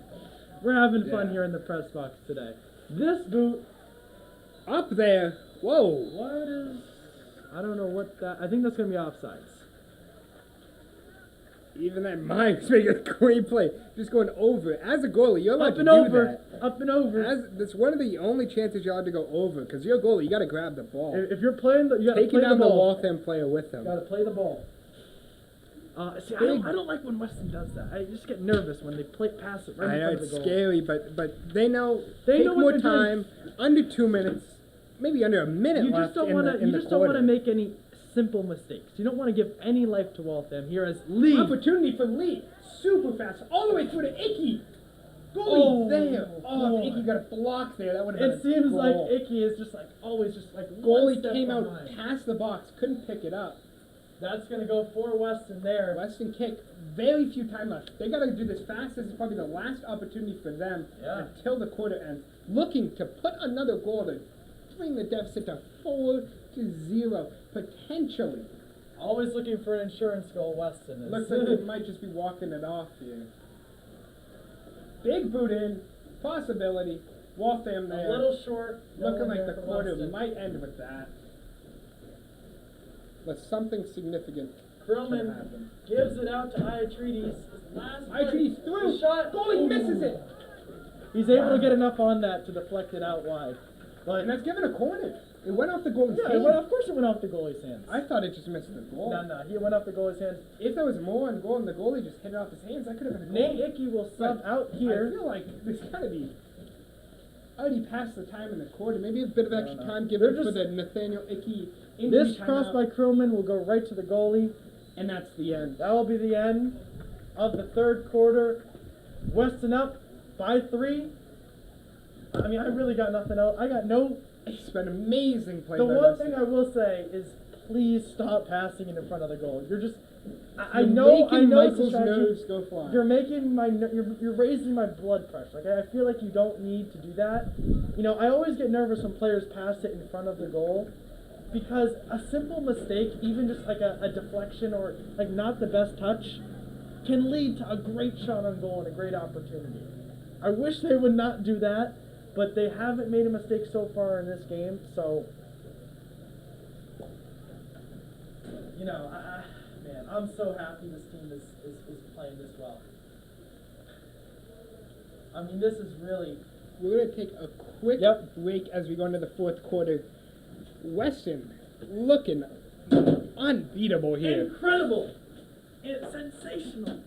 Speaker 4: We're having fun
Speaker 3: Yeah.
Speaker 4: here in the press box today. This boot,
Speaker 3: Up there. Whoa.
Speaker 4: what is... I don't know what that... I think that's going to be offsides.
Speaker 3: Even that Mike's making a great play. Just going over. As a goalie, you're allowed
Speaker 4: Up
Speaker 3: to
Speaker 4: and
Speaker 3: do
Speaker 4: over.
Speaker 3: that.
Speaker 4: Up and over.
Speaker 3: That's one of the only chances you're allowed to go over. Because you're a goalie, you got to grab the ball.
Speaker 4: If you're playing, you got to
Speaker 3: Taking
Speaker 4: play the
Speaker 3: down the
Speaker 4: ball.
Speaker 3: Waltham player with
Speaker 4: Got
Speaker 3: him.
Speaker 4: to play the ball. See, I don't like when Weston does that. I just get nervous when they pass it right
Speaker 3: I
Speaker 4: in
Speaker 3: know
Speaker 4: front of
Speaker 3: it's
Speaker 4: the goal.
Speaker 3: scary, but they know.
Speaker 4: They
Speaker 3: take
Speaker 4: know what
Speaker 3: more
Speaker 4: they're
Speaker 3: time.
Speaker 4: doing.
Speaker 3: Under 2 minutes, maybe under a minute
Speaker 4: You
Speaker 3: left
Speaker 4: just don't
Speaker 3: in
Speaker 4: want
Speaker 3: the
Speaker 4: to. You
Speaker 3: in the
Speaker 4: just don't want to
Speaker 3: quarter.
Speaker 4: make any simple mistakes. You don't want to give any life to Waltham. Here as Lee.
Speaker 3: Opportunity for Lee. Super fast. All the way through to Icky. Goalie
Speaker 4: Oh,
Speaker 3: there. Oh,
Speaker 4: boy.
Speaker 3: Icky got a block there. That would have been
Speaker 4: It seems
Speaker 3: a
Speaker 4: like
Speaker 3: goal.
Speaker 4: Icky is just like always just like one
Speaker 3: Goalie
Speaker 4: step
Speaker 3: came out
Speaker 4: behind.
Speaker 3: past the box, couldn't pick it up.
Speaker 4: That's gonna go for Weston there.
Speaker 3: Weston kick, very few time left. They got to do this fast. This is probably the last opportunity for them
Speaker 4: Yeah.
Speaker 3: until the quarter ends. Looking to put another goal to bring the deficit to 4-0, potentially.
Speaker 4: Always looking for an insurance goal, Weston. is.
Speaker 3: Looks like they might just be walking it off here. Big boot in, possibility. Waltham
Speaker 4: a
Speaker 3: there.
Speaker 4: little short.
Speaker 3: Looking
Speaker 4: going
Speaker 3: like
Speaker 4: there
Speaker 3: the
Speaker 4: for
Speaker 3: quarter
Speaker 4: Weston.
Speaker 3: might end with that. But something significant
Speaker 4: Krillman
Speaker 3: could happen.
Speaker 4: gives it out to Iatredes. Last play.
Speaker 3: Iatredes through.
Speaker 4: The shot.
Speaker 3: Goalie
Speaker 4: Ooh.
Speaker 3: misses it.
Speaker 4: He's able to get enough on that to deflect it out wide. But
Speaker 3: And that's given a corner. It went off the goalie's
Speaker 4: yeah,
Speaker 3: hand.
Speaker 4: of course it went off the goalie's hands.
Speaker 3: I thought it just missed the goal.
Speaker 4: No, he went off the goalie's hands.
Speaker 3: If there was more on goal and the goalie just hit it off his hands, that could have been a goal.
Speaker 4: Nate Icky will sub
Speaker 3: But
Speaker 4: out
Speaker 3: I
Speaker 4: here.
Speaker 3: feel like there's got to be already past the time in the quarter. Maybe a bit of extra
Speaker 4: know.
Speaker 3: time given
Speaker 4: They're
Speaker 3: for
Speaker 4: just-
Speaker 3: the Nathaniel Icky injury
Speaker 4: This cross
Speaker 3: timeout,
Speaker 4: by Krillman will go right to the goalie.
Speaker 3: and that's the end.
Speaker 4: That will be the end of the third quarter. Weston up by 3. I mean, I really got nothing else. I got no.
Speaker 3: It's been amazing play.
Speaker 4: The
Speaker 3: by
Speaker 4: one
Speaker 3: Weston.
Speaker 4: thing I will say is, please stop passing it in front of the goal. You're just. I
Speaker 3: You're
Speaker 4: know.
Speaker 3: making
Speaker 4: I know. it's
Speaker 3: Michael's
Speaker 4: distraction.
Speaker 3: nose go fly.
Speaker 4: You're making my. You're raising my blood pressure. Like I feel like you don't need to do that. You know, I always get nervous when players pass it in front of the goal, because a simple mistake, even just like a deflection or like not the best touch, can lead to a great shot on goal and a great opportunity. I wish they would not do that, but they haven't made a mistake so far in this game, so you know, man, I'm so happy this team is playing this well. I mean, this is really...
Speaker 3: We're going to take a quick break as we go into the fourth quarter. Weston looking unbeatable here.
Speaker 4: Incredible! It's sensational.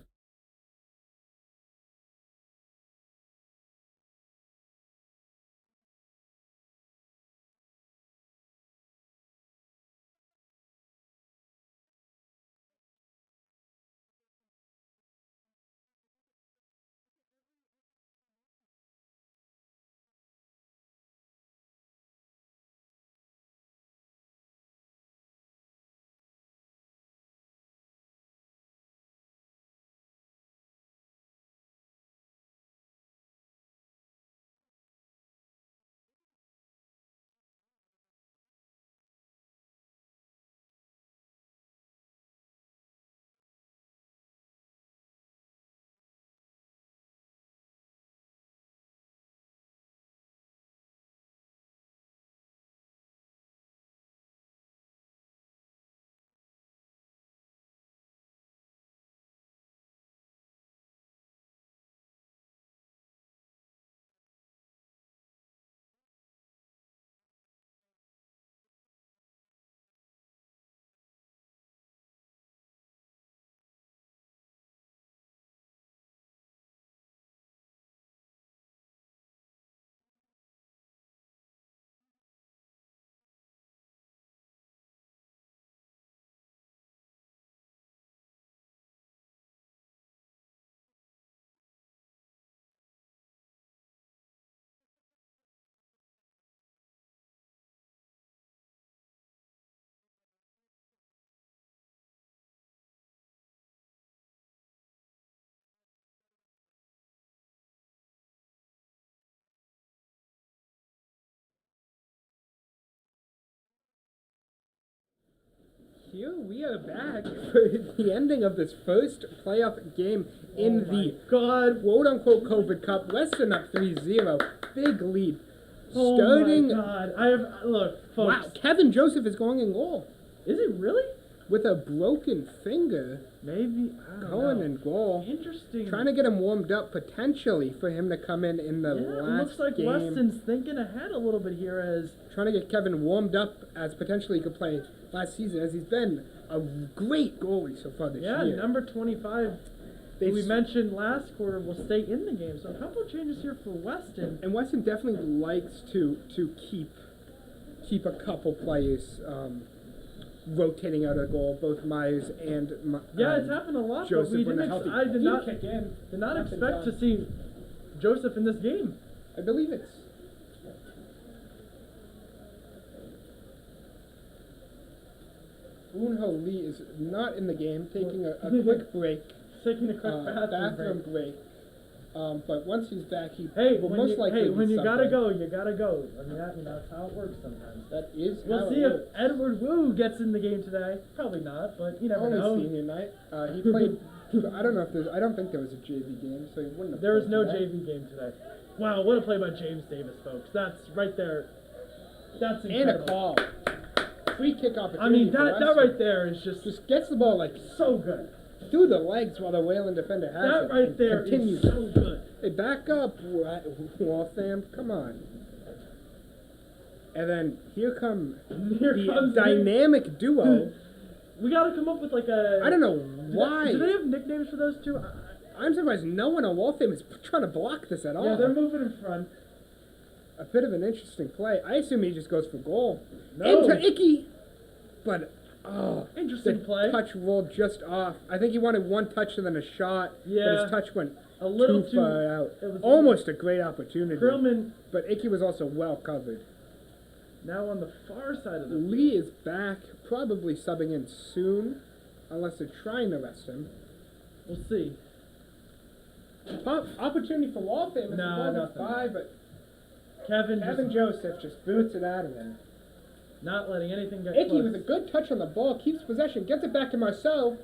Speaker 3: Here we are back for the ending of this first playoff game in the quote-unquote COVID Cup. Weston up 3-0. Big lead. Starting.
Speaker 4: Oh my God! I have look, folks.
Speaker 3: Wow, Kevin Joseph is going in goal
Speaker 4: Is he really?
Speaker 3: with a broken finger.
Speaker 4: Maybe. I don't
Speaker 3: Going
Speaker 4: know.
Speaker 3: in goal.
Speaker 4: Interesting.
Speaker 3: Trying to get him warmed up potentially for him to come in the
Speaker 4: Yeah, it
Speaker 3: last
Speaker 4: looks like
Speaker 3: game.
Speaker 4: Weston's thinking ahead a little bit here as
Speaker 3: Trying to get Kevin warmed up as potentially he could play last season, as he's been a great goalie so far this year.
Speaker 4: number 25,
Speaker 3: They
Speaker 4: who we
Speaker 3: s-
Speaker 4: mentioned last quarter, will stay in the game. So a couple of changes here for Weston.
Speaker 3: And Weston definitely likes to keep a couple players rotating out of goal, both Myers and
Speaker 4: It's happened a lot,
Speaker 3: Joseph
Speaker 4: but we
Speaker 3: when
Speaker 4: didn't.
Speaker 3: they're healthy.
Speaker 4: I did
Speaker 3: He'll
Speaker 4: not
Speaker 3: kick in.
Speaker 4: did not
Speaker 3: Nothing
Speaker 4: expect to
Speaker 3: done.
Speaker 4: see Joseph in this game.
Speaker 3: I believe it's. Unho Lee is not in the game, taking a quick break,
Speaker 4: Taking a quick
Speaker 3: bathroom break. But once he's back, he
Speaker 4: Hey,
Speaker 3: will
Speaker 4: when
Speaker 3: most
Speaker 4: you,
Speaker 3: likely
Speaker 4: hey, when
Speaker 3: be
Speaker 4: you gotta
Speaker 3: subbed.
Speaker 4: go, you gotta go. I mean, that's how it works sometimes.
Speaker 3: That is
Speaker 4: We'll
Speaker 3: how
Speaker 4: see
Speaker 3: it
Speaker 4: if
Speaker 3: works.
Speaker 4: Edward Wu gets in the game today. Probably not, but you never
Speaker 3: Only
Speaker 4: know.
Speaker 3: senior night. He played. I don't know if there's. I don't think there was a JV game, so he wouldn't have.
Speaker 4: There was
Speaker 3: played
Speaker 4: no
Speaker 3: today.
Speaker 4: JV game today. Wow, what a play by James Davis, folks. That's right there. That's
Speaker 3: And
Speaker 4: incredible.
Speaker 3: a call. Free kick opportunity.
Speaker 4: I mean,
Speaker 3: for
Speaker 4: that
Speaker 3: Weston.
Speaker 4: right there is just
Speaker 3: Gets the ball like
Speaker 4: so good.
Speaker 3: through the legs while the Wayland defender has
Speaker 4: That
Speaker 3: it.
Speaker 4: right
Speaker 3: and
Speaker 4: there
Speaker 3: continues.
Speaker 4: is so good.
Speaker 3: Hey, back up, Waltham. Come on. And then here come
Speaker 4: Here
Speaker 3: the
Speaker 4: comes
Speaker 3: dynamic duo.
Speaker 4: We gotta come up with like a.
Speaker 3: I don't know why.
Speaker 4: Do they have nicknames for those two?
Speaker 3: I'm surprised no one on Waltham is trying to block this at all.
Speaker 4: Yeah, they're moving in front.
Speaker 3: A bit of an interesting play. I assume he just goes for goal.
Speaker 4: No.
Speaker 3: Into Icky. But,
Speaker 4: Interesting
Speaker 3: the
Speaker 4: play.
Speaker 3: touch rolled just off. I think he wanted one touch and then a shot.
Speaker 4: Yeah.
Speaker 3: But his touch went
Speaker 4: A little
Speaker 3: too far out.
Speaker 4: It was
Speaker 3: Almost a great opportunity.
Speaker 4: Krillman
Speaker 3: But Icky was also well covered.
Speaker 4: now on the far side of the.
Speaker 3: Lee is back, probably subbing in soon, unless they're trying to rest him.
Speaker 4: We'll see.
Speaker 3: Opportunity for Waltham.
Speaker 4: Nah, nothing.
Speaker 3: 5, but
Speaker 4: Kevin
Speaker 3: Kevin
Speaker 4: just
Speaker 3: Joseph just boots it out of there.
Speaker 4: not letting anything get
Speaker 3: Icky
Speaker 4: close.
Speaker 3: with a good touch on the ball, keeps possession, gets it back to Marceau.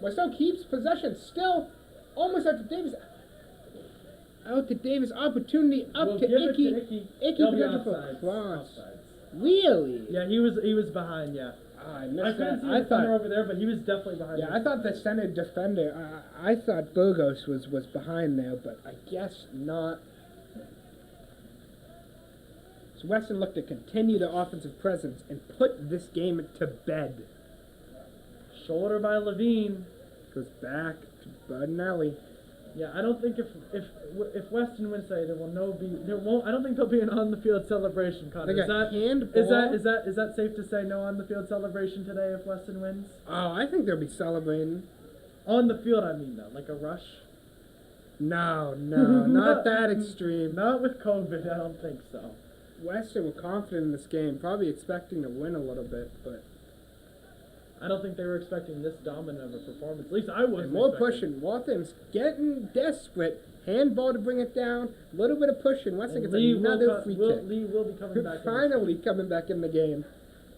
Speaker 3: Marceau keeps possession, still almost out to Davis. Out to Davis. Opportunity up
Speaker 4: We'll
Speaker 3: to
Speaker 4: give it
Speaker 3: Icky.
Speaker 4: to Icky.
Speaker 3: Icky
Speaker 4: They'll be
Speaker 3: potential for
Speaker 4: offsides.
Speaker 3: cross.
Speaker 4: Offsides.
Speaker 3: Really?
Speaker 4: Yeah, he was behind. Yeah.
Speaker 3: I
Speaker 4: I
Speaker 3: missed
Speaker 4: couldn't
Speaker 3: that.
Speaker 4: see
Speaker 3: I
Speaker 4: the center
Speaker 3: thought.
Speaker 4: over there, but he was definitely behind.
Speaker 3: Yeah, I thought the center defender. I thought Burgos was behind there, but I guess not. So Weston looked to continue their offensive presence and put this game to bed.
Speaker 4: Shoulder by Levine.
Speaker 3: Goes back to Bud and Ellie.
Speaker 4: Yeah, I don't think if Weston wins today, there won't. I don't think there'll be an on the field celebration. Connor.
Speaker 3: They
Speaker 4: Is
Speaker 3: got
Speaker 4: that
Speaker 3: handball.
Speaker 4: is that safe to say? No on the field celebration today if Weston wins.
Speaker 3: Oh, I think they'll be celebrating.
Speaker 4: On the field, I mean though, like a rush.
Speaker 3: No, not that extreme.
Speaker 4: Not with COVID, I don't think so.
Speaker 3: Weston were confident in this game, probably expecting to win a little bit, but
Speaker 4: I don't think they were expecting this dominant of a performance. At least I wasn't.
Speaker 3: and more
Speaker 4: expecting.
Speaker 3: pushing. Waltham's getting desperate. Handball to bring it down. A little bit of pushing. Weston
Speaker 4: And
Speaker 3: gets another
Speaker 4: will
Speaker 3: free
Speaker 4: will,
Speaker 3: kick.
Speaker 4: Lee will be coming back.
Speaker 3: Finally coming back in the game.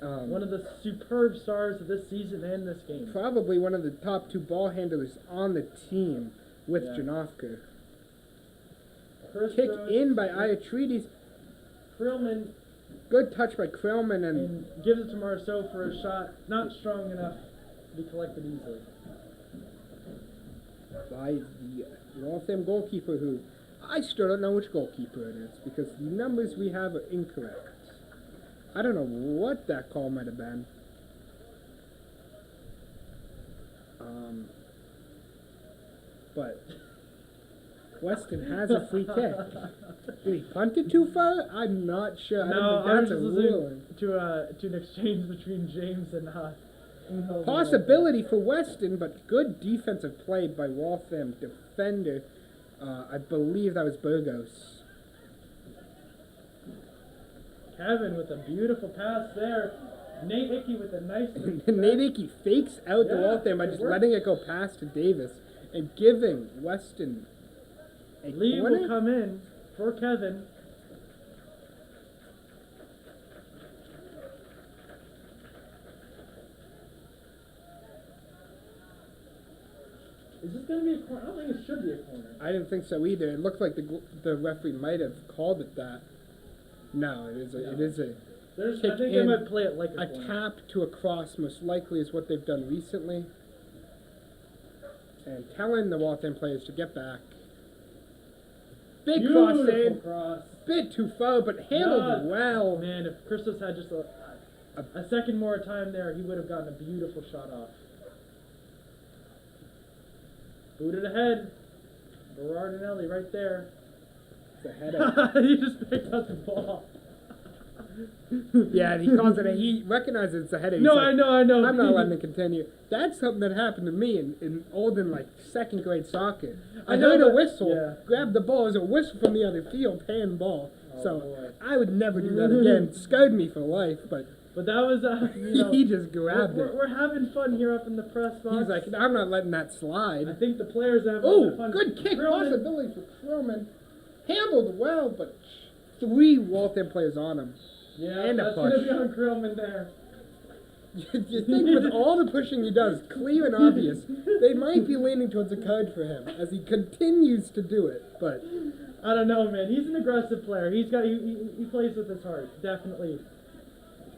Speaker 4: One of the superb stars of this season and this game.
Speaker 3: Probably one of the top two ball handlers on the team with
Speaker 4: Yeah.
Speaker 3: Janofka.
Speaker 4: Chris
Speaker 3: Kick
Speaker 4: Rhodes
Speaker 3: in by Iatrides.
Speaker 4: Krillman
Speaker 3: Good touch by Krellman and
Speaker 4: and gives it to Marceau for a shot not strong enough to be collected easily.
Speaker 3: by the Waltham goalkeeper, who I still don't know which goalkeeper it is because the numbers we have are incorrect. I don't know what that call might have been. But Weston has a free kick. Did he punt it too far? I'm not sure. I
Speaker 4: No,
Speaker 3: don't
Speaker 4: I
Speaker 3: think
Speaker 4: was
Speaker 3: that's a
Speaker 4: just
Speaker 3: ruling.
Speaker 4: listening to an exchange between James and
Speaker 3: Possibility for Weston, but good defensive play by Waltham defender. I believe that was Burgos.
Speaker 4: Kevin with a beautiful pass there. Nate Hickey with a nice.
Speaker 3: Nate Icky fakes out the
Speaker 4: Yeah,
Speaker 3: Waltham by
Speaker 4: it
Speaker 3: just
Speaker 4: worked.
Speaker 3: letting it go past to Davis and giving Weston a
Speaker 4: Lee
Speaker 3: corner.
Speaker 4: will come in for Kevin. Is this going to be a corner? I don't think it should be a corner.
Speaker 3: I didn't think so either. It looked like the referee might have called it that. No, it is a, it is a
Speaker 4: I
Speaker 3: kick
Speaker 4: think they
Speaker 3: in.
Speaker 4: might play it like a
Speaker 3: A
Speaker 4: corner.
Speaker 3: tap to a cross most likely is what they've done recently. And telling the Waltham players to get back. Big cross
Speaker 4: Beautiful
Speaker 3: in.
Speaker 4: cross.
Speaker 3: Bit too far, but handled
Speaker 4: God,
Speaker 3: well.
Speaker 4: Man, if Christos had just a second more time there, he would have gotten a beautiful shot off. Booted ahead. Berardinelli right there.
Speaker 3: It's a header.
Speaker 4: He just picked up the ball.
Speaker 3: Yeah, and he calls it he recognizes it's a header. He's
Speaker 4: No,
Speaker 3: like,
Speaker 4: I know.
Speaker 3: I'm not letting it continue. That's something that happened to me in like second grade soccer. I
Speaker 4: I know
Speaker 3: heard a
Speaker 4: that-
Speaker 3: whistle,
Speaker 4: yeah.
Speaker 3: grabbed the ball, it was a whistle from the other field, handball.
Speaker 4: Oh,
Speaker 3: So
Speaker 4: boy.
Speaker 3: I would never do that again. Scarred me for life, but
Speaker 4: But that was, you know,
Speaker 3: he just grabbed
Speaker 4: we're,
Speaker 3: it.
Speaker 4: we're having fun here up in the press box.
Speaker 3: He's like, I'm not letting that
Speaker 4: I
Speaker 3: slide.
Speaker 4: think the players have
Speaker 3: Oh,
Speaker 4: fun.
Speaker 3: good kick,
Speaker 4: Krillman-
Speaker 3: possibility for Krillman. Handled well, but 3 Waltham players on him.
Speaker 4: Yeah,
Speaker 3: and a
Speaker 4: that's going to
Speaker 3: push.
Speaker 4: be on Krillman there.
Speaker 3: You think with all the pushing he does, clear and obvious, they might be leaning towards a card for him as he continues to do it. But
Speaker 4: I don't know, man. He's an aggressive player. He plays with his heart, definitely.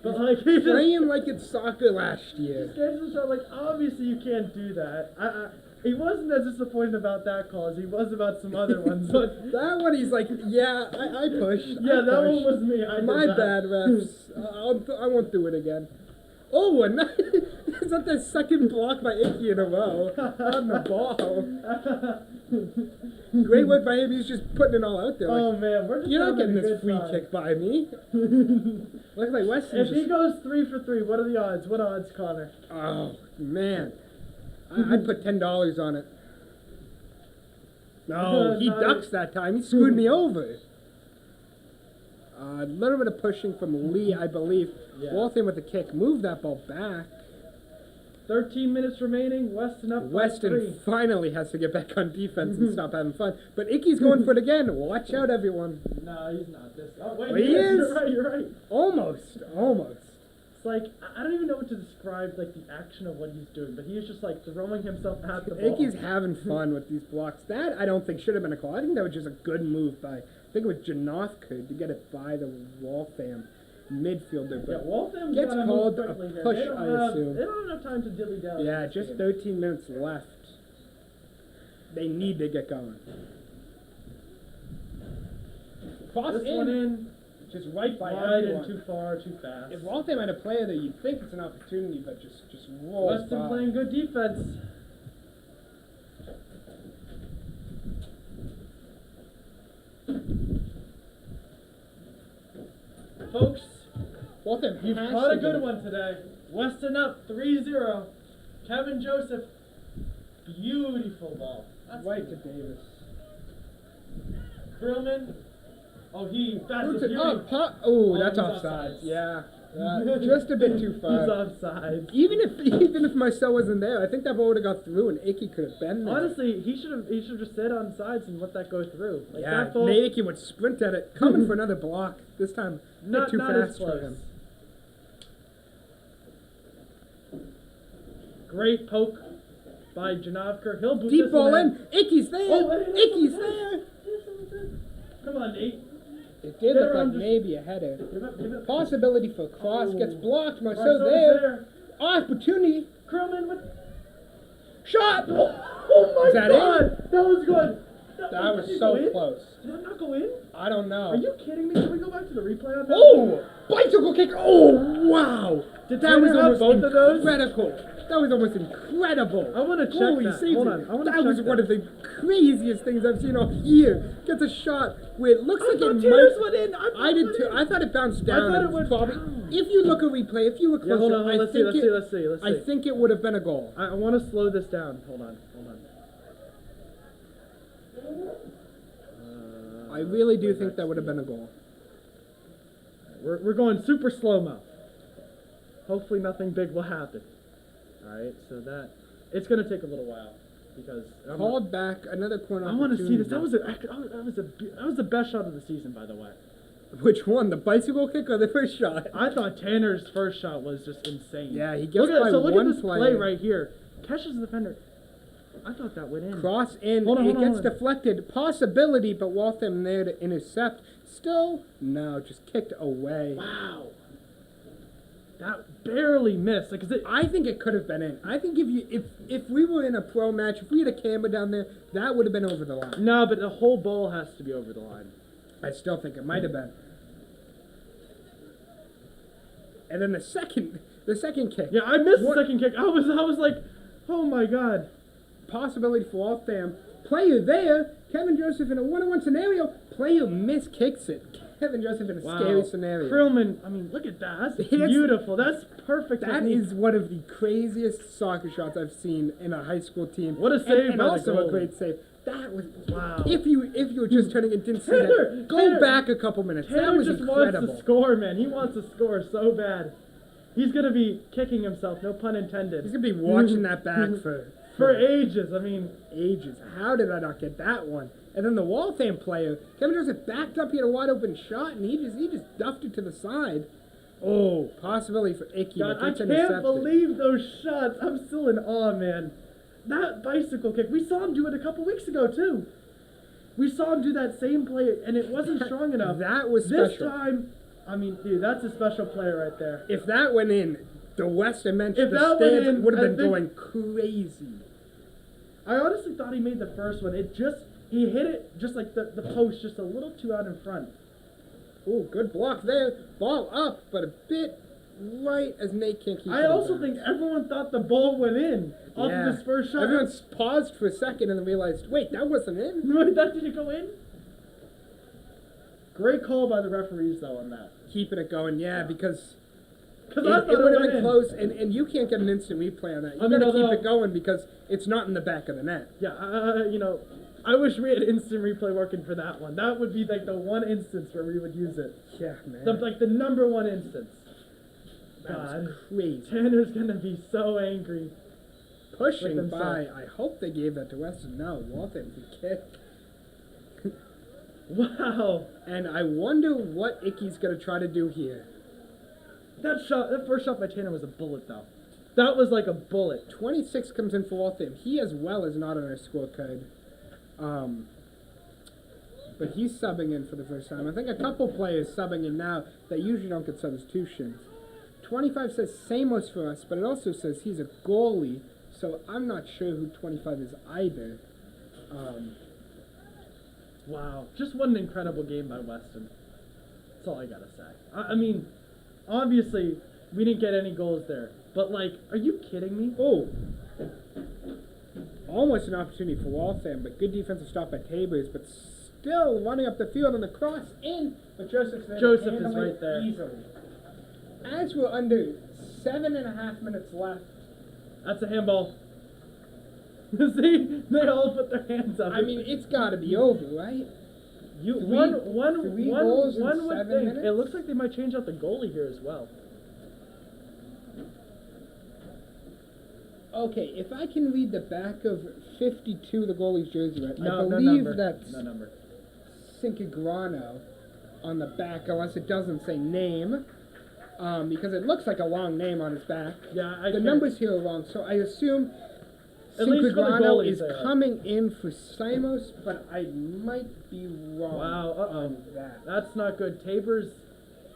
Speaker 4: But like he just
Speaker 3: playing like it's soccer last year.
Speaker 4: gets the shot. Like obviously you can't do that. He wasn't as disappointed about that call as he was about some other ones. But
Speaker 3: That one, he's like, yeah, I pushed.
Speaker 4: yeah,
Speaker 3: I
Speaker 4: that one
Speaker 3: pushed.
Speaker 4: was me. I did
Speaker 3: My
Speaker 4: that.
Speaker 3: bad, refs. I won't do it again. Oh, and is that the second block by Icky in a row on the ball? Great work by him. He's just putting it all out there.
Speaker 4: Oh
Speaker 3: Like,
Speaker 4: man, we're just
Speaker 3: you're not
Speaker 4: having
Speaker 3: getting
Speaker 4: a
Speaker 3: this
Speaker 4: good
Speaker 3: free
Speaker 4: time.
Speaker 3: kick by me. Looks like Weston's
Speaker 4: If he
Speaker 3: just...
Speaker 4: goes 3 for 3, what are the odds? What odds, Connor?
Speaker 3: Oh, man. I'd put $10 on it. No, he
Speaker 4: No.
Speaker 3: ducks that time. He screwed me over. A little bit of pushing from Lee, I believe.
Speaker 4: Yeah.
Speaker 3: Waltham with the kick. Move that ball back.
Speaker 4: 13 minutes remaining. Weston up by
Speaker 3: Weston
Speaker 4: 3.
Speaker 3: finally has to get back on defense and stop having fun. But Icky's going for it again. Watch out, everyone.
Speaker 4: No, he's not this. Oh wait,
Speaker 3: Oh, he
Speaker 4: yes,
Speaker 3: is.
Speaker 4: You're right. You're right.
Speaker 3: Almost.
Speaker 4: It's like I don't even know what to describe like the action of what he's doing, but he is just like throwing himself at the ball.
Speaker 3: Ickey's having fun with these blocks. That I don't think should have been a call. I think that was just a good move by, I think it was Janofka to get it by the Waltham midfielder. But
Speaker 4: Yeah, Waltham
Speaker 3: gets
Speaker 4: gotta
Speaker 3: called
Speaker 4: move
Speaker 3: a
Speaker 4: quickly here.
Speaker 3: push,
Speaker 4: They don't
Speaker 3: I
Speaker 4: have,
Speaker 3: assume.
Speaker 4: They don't have enough time to dilly dally.
Speaker 3: Yeah, just 13 minutes left. They need to get going. Cross
Speaker 4: This one in,
Speaker 3: just right by
Speaker 4: wide
Speaker 3: everyone.
Speaker 4: and too far, too fast.
Speaker 3: If Waltham had a player there, you'd think it's an opportunity, but just rolls
Speaker 4: Weston
Speaker 3: by.
Speaker 4: playing good defense. Folks,
Speaker 3: Waltham
Speaker 4: you've
Speaker 3: has
Speaker 4: caught a
Speaker 3: to
Speaker 4: good
Speaker 3: get-
Speaker 4: one today. Weston up 3-0. Kevin Joseph, beautiful ball. That's
Speaker 3: Right to
Speaker 4: good.
Speaker 3: Davis.
Speaker 4: Krillman, that's
Speaker 3: Boots
Speaker 4: a
Speaker 3: it
Speaker 4: beauty.
Speaker 3: up,
Speaker 4: Oh,
Speaker 3: that's
Speaker 4: he's
Speaker 3: offside.
Speaker 4: offsides.
Speaker 3: Yeah, just a bit too
Speaker 4: He's
Speaker 3: far.
Speaker 4: offside.
Speaker 3: Even if Marcel wasn't there, I think that ball would have got through, and Ickey could have been there.
Speaker 4: Honestly, he should have just stayed on sides and let that go through. Like
Speaker 3: yeah,
Speaker 4: that ball,
Speaker 3: maybe Ickey would sprint at it, coming for another block. This time, a bit too
Speaker 4: not as
Speaker 3: fast for
Speaker 4: close.
Speaker 3: him.
Speaker 4: Great poke by Janavkar. He'll boot
Speaker 3: Deep
Speaker 4: this
Speaker 3: ball
Speaker 4: one
Speaker 3: in. Ickey's there.
Speaker 4: Oh,
Speaker 3: Ickey's there.
Speaker 4: Come on, Nate.
Speaker 3: It did
Speaker 4: Get
Speaker 3: look
Speaker 4: around
Speaker 3: like
Speaker 4: just-
Speaker 3: maybe a header.
Speaker 4: Give it.
Speaker 3: Possibility for cross gets
Speaker 4: Oh.
Speaker 3: blocked. Marcel's
Speaker 4: Marcel's
Speaker 3: there. Opportunity.
Speaker 4: Krillman with.
Speaker 3: Shot.
Speaker 4: Oh my
Speaker 3: Is that
Speaker 4: God! That was good.
Speaker 3: That was
Speaker 4: Did it
Speaker 3: so
Speaker 4: go in?
Speaker 3: close.
Speaker 4: Did that not go in?
Speaker 3: I don't know.
Speaker 4: Are you kidding me? Can we go back to the replay on that?
Speaker 3: Oh! Bicycle kick! Oh, wow!
Speaker 4: Did
Speaker 3: that was
Speaker 4: Tanner have
Speaker 3: almost
Speaker 4: both of those?
Speaker 3: incredible. That was almost incredible.
Speaker 4: I wanna check
Speaker 3: Holy
Speaker 4: that.
Speaker 3: Caesar.
Speaker 4: Hold on, I wanna
Speaker 3: That was
Speaker 4: check
Speaker 3: one
Speaker 4: that.
Speaker 3: of the craziest things I've seen all year. Gets a shot where it looks
Speaker 4: I
Speaker 3: like
Speaker 4: thought
Speaker 3: it
Speaker 4: Tanner's
Speaker 3: might.
Speaker 4: went in.
Speaker 3: I did too. I thought it bounced down.
Speaker 4: thought
Speaker 3: and
Speaker 4: it went
Speaker 3: probably.
Speaker 4: down.
Speaker 3: If you look at replay, if you look
Speaker 4: Yeah,
Speaker 3: closer,
Speaker 4: hold on,
Speaker 3: I
Speaker 4: let's see,
Speaker 3: think
Speaker 4: let's
Speaker 3: it,
Speaker 4: see, let's see, let's
Speaker 3: I
Speaker 4: see.
Speaker 3: think it would have been a goal.
Speaker 4: I want to slow this down. Hold on.
Speaker 3: I really do think that would have been a goal.
Speaker 4: We're going super slow-mo. Hopefully nothing big will happen. Alright, so it's going to take a little while. Because
Speaker 3: Called back another corner.
Speaker 4: I want to see this.
Speaker 3: opportunity.
Speaker 4: That was the best shot of the season, by the way.
Speaker 3: Which one? The bicycle kick or the first shot?
Speaker 4: I thought Tanner's first shot was just insane.
Speaker 3: Yeah, he gets
Speaker 4: look at,
Speaker 3: by
Speaker 4: so look
Speaker 3: one
Speaker 4: at this play
Speaker 3: player.
Speaker 4: right here. Kesha's the defender. I thought that went in.
Speaker 3: Cross in,
Speaker 4: Hold on,
Speaker 3: it
Speaker 4: hold on,
Speaker 3: gets
Speaker 4: hold on.
Speaker 3: deflected. Possibility, but Waltham there to intercept. Still, no, just kicked away.
Speaker 4: Wow. That barely missed. Like, 'cause it,
Speaker 3: I think it could have been in. I think if we were in a pro match, if we had a camera down there, that would have been over the line.
Speaker 4: no, but the whole ball has to be over the line.
Speaker 3: I still think it might have been. And then the second kick.
Speaker 4: Yeah, I missed
Speaker 3: What-
Speaker 4: the second kick. I was like, oh my God.
Speaker 3: Possibility for Waltham. Player there. Kevin Joseph in a one-on-one scenario. Player miskicks it. Kevin Joseph in a
Speaker 4: Wow.
Speaker 3: scary scenario.
Speaker 4: Krillman, I mean, look at that. That's
Speaker 3: That's-
Speaker 4: beautiful. That's perfect.
Speaker 3: That
Speaker 4: technique.
Speaker 3: is one of the craziest soccer shots I've seen in a high school team.
Speaker 4: What a save
Speaker 3: and
Speaker 4: by the
Speaker 3: also a
Speaker 4: goalie.
Speaker 3: great save. That was
Speaker 4: Wow.
Speaker 3: If you were just turning and didn't see
Speaker 4: Tanner-
Speaker 3: that, go
Speaker 4: Tanner-
Speaker 3: back a couple minutes. That
Speaker 4: Tanner
Speaker 3: was
Speaker 4: just
Speaker 3: incredible.
Speaker 4: wants to score, man. He wants to score so bad. He's gonna be kicking himself. No pun intended.
Speaker 3: He's gonna be watching that back
Speaker 4: for ages. I mean,
Speaker 3: ages. How did I not get that one? And then the Waltham player, Kevin Joseph backed up. He had a wide open shot, and he just duffed it to the side. Oh, possibility for Ickey.
Speaker 4: God,
Speaker 3: but
Speaker 4: I
Speaker 3: gets
Speaker 4: can't
Speaker 3: intercepted.
Speaker 4: believe those shots. I'm still in awe, man. That bicycle kick. We saw him do it a couple weeks ago too. We saw him do that same play, and it wasn't strong enough.
Speaker 3: That was
Speaker 4: This
Speaker 3: special.
Speaker 4: time, I mean, dude, that's a special player right there.
Speaker 3: If that went in, the Weston bench,
Speaker 4: If
Speaker 3: the
Speaker 4: that went
Speaker 3: stands
Speaker 4: in,
Speaker 3: would have
Speaker 4: I
Speaker 3: been
Speaker 4: think-
Speaker 3: going crazy.
Speaker 4: I honestly thought he made the first one. He hit it just like the post, just a little too out in front.
Speaker 3: Oh, good block there. Ball up, but a bit right as Nate can't keep it.
Speaker 4: I also think everyone thought the ball went in off of his first shot.
Speaker 3: Everyone paused for a second and then realized, wait, that wasn't in?
Speaker 4: Wait, that didn't go in? Great call by the referees, though, on that.
Speaker 3: Keeping it going, yeah, because
Speaker 4: Because
Speaker 3: it,
Speaker 4: I thought
Speaker 3: it would have
Speaker 4: went
Speaker 3: been
Speaker 4: in.
Speaker 3: close, and you can't get an instant replay on that. You
Speaker 4: I mean,
Speaker 3: gotta keep
Speaker 4: although-
Speaker 3: it going because it's not in the back of the net.
Speaker 4: Yeah, I wish we had instant replay working for that one. That would be like the one instance where we would use it.
Speaker 3: Yeah, man.
Speaker 4: Like the number one instance.
Speaker 3: That was
Speaker 4: God,
Speaker 3: crazy.
Speaker 4: Tanner's gonna be so angry.
Speaker 3: Pushing
Speaker 4: with
Speaker 3: by.
Speaker 4: himself.
Speaker 3: I hope they gave that to Weston. No, Waltham can kick.
Speaker 4: Wow.
Speaker 3: And I wonder what Ickey's going to try to do here.
Speaker 4: That first shot by Tanner was a bullet, though. That was like a bullet.
Speaker 3: 26 comes in for Waltham. He as well is not on our scorecard. But he's subbing in for the first time. I think a couple players subbing in now that usually don't get substitutions. 25 says Samos for us, but it also says he's a goalie, so I'm not sure who 25 is either.
Speaker 4: Wow. Just what an incredible game by Weston. That's all I gotta say. I mean, obviously, we didn't get any goals there. But, like, are you kidding me?
Speaker 3: Oh. Almost an opportunity for Waltham, but good defensive stop by Tabers, but still running up the field on the cross in, but Joseph
Speaker 4: is right there.
Speaker 3: Easily. As we're under 7.5 minutes left.
Speaker 4: That's a handball. See? They all put their hands up.
Speaker 3: I mean, it's got to be over, right?
Speaker 4: One would think.
Speaker 3: Minutes?
Speaker 4: It looks like they might change out the goalie here as well.
Speaker 3: Okay, if I can read the back of 52, the goalie's jersey, right?
Speaker 4: No,
Speaker 3: I believe
Speaker 4: no number.
Speaker 3: that's
Speaker 4: No number.
Speaker 3: Cincagrano on the back, unless it doesn't say name, because it looks like a long name on his back.
Speaker 4: Yeah,
Speaker 3: the numbers here are wrong, so I assume
Speaker 4: at least for the
Speaker 3: Cincagrano
Speaker 4: goalies
Speaker 3: is
Speaker 4: they are.
Speaker 3: coming in for Simos, but I might be wrong.
Speaker 4: Wow,
Speaker 3: on that.
Speaker 4: That's not good. Tabers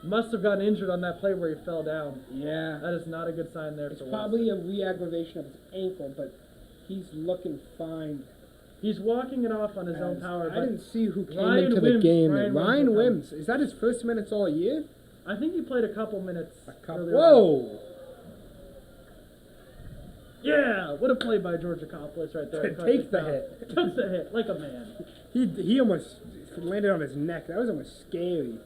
Speaker 4: must have gotten injured on that play where he fell down.
Speaker 3: Yeah.
Speaker 4: That is not a good sign there.
Speaker 3: It's probably a re-aggravation of his ankle, but he's looking fine.
Speaker 4: He's walking it off on his own power.
Speaker 3: I didn't see who came
Speaker 4: Ryan
Speaker 3: into the
Speaker 4: Wims,
Speaker 3: game.
Speaker 4: Ryan
Speaker 3: Wims. Is that his first minutes all year?
Speaker 4: I think he played a couple minutes. earlier
Speaker 3: Whoa!
Speaker 4: on. Yeah! What a play by George Akopoulos right there.
Speaker 3: Take the hit.
Speaker 4: Took the hit like a man.
Speaker 3: He almost landed on his neck. That was almost scary.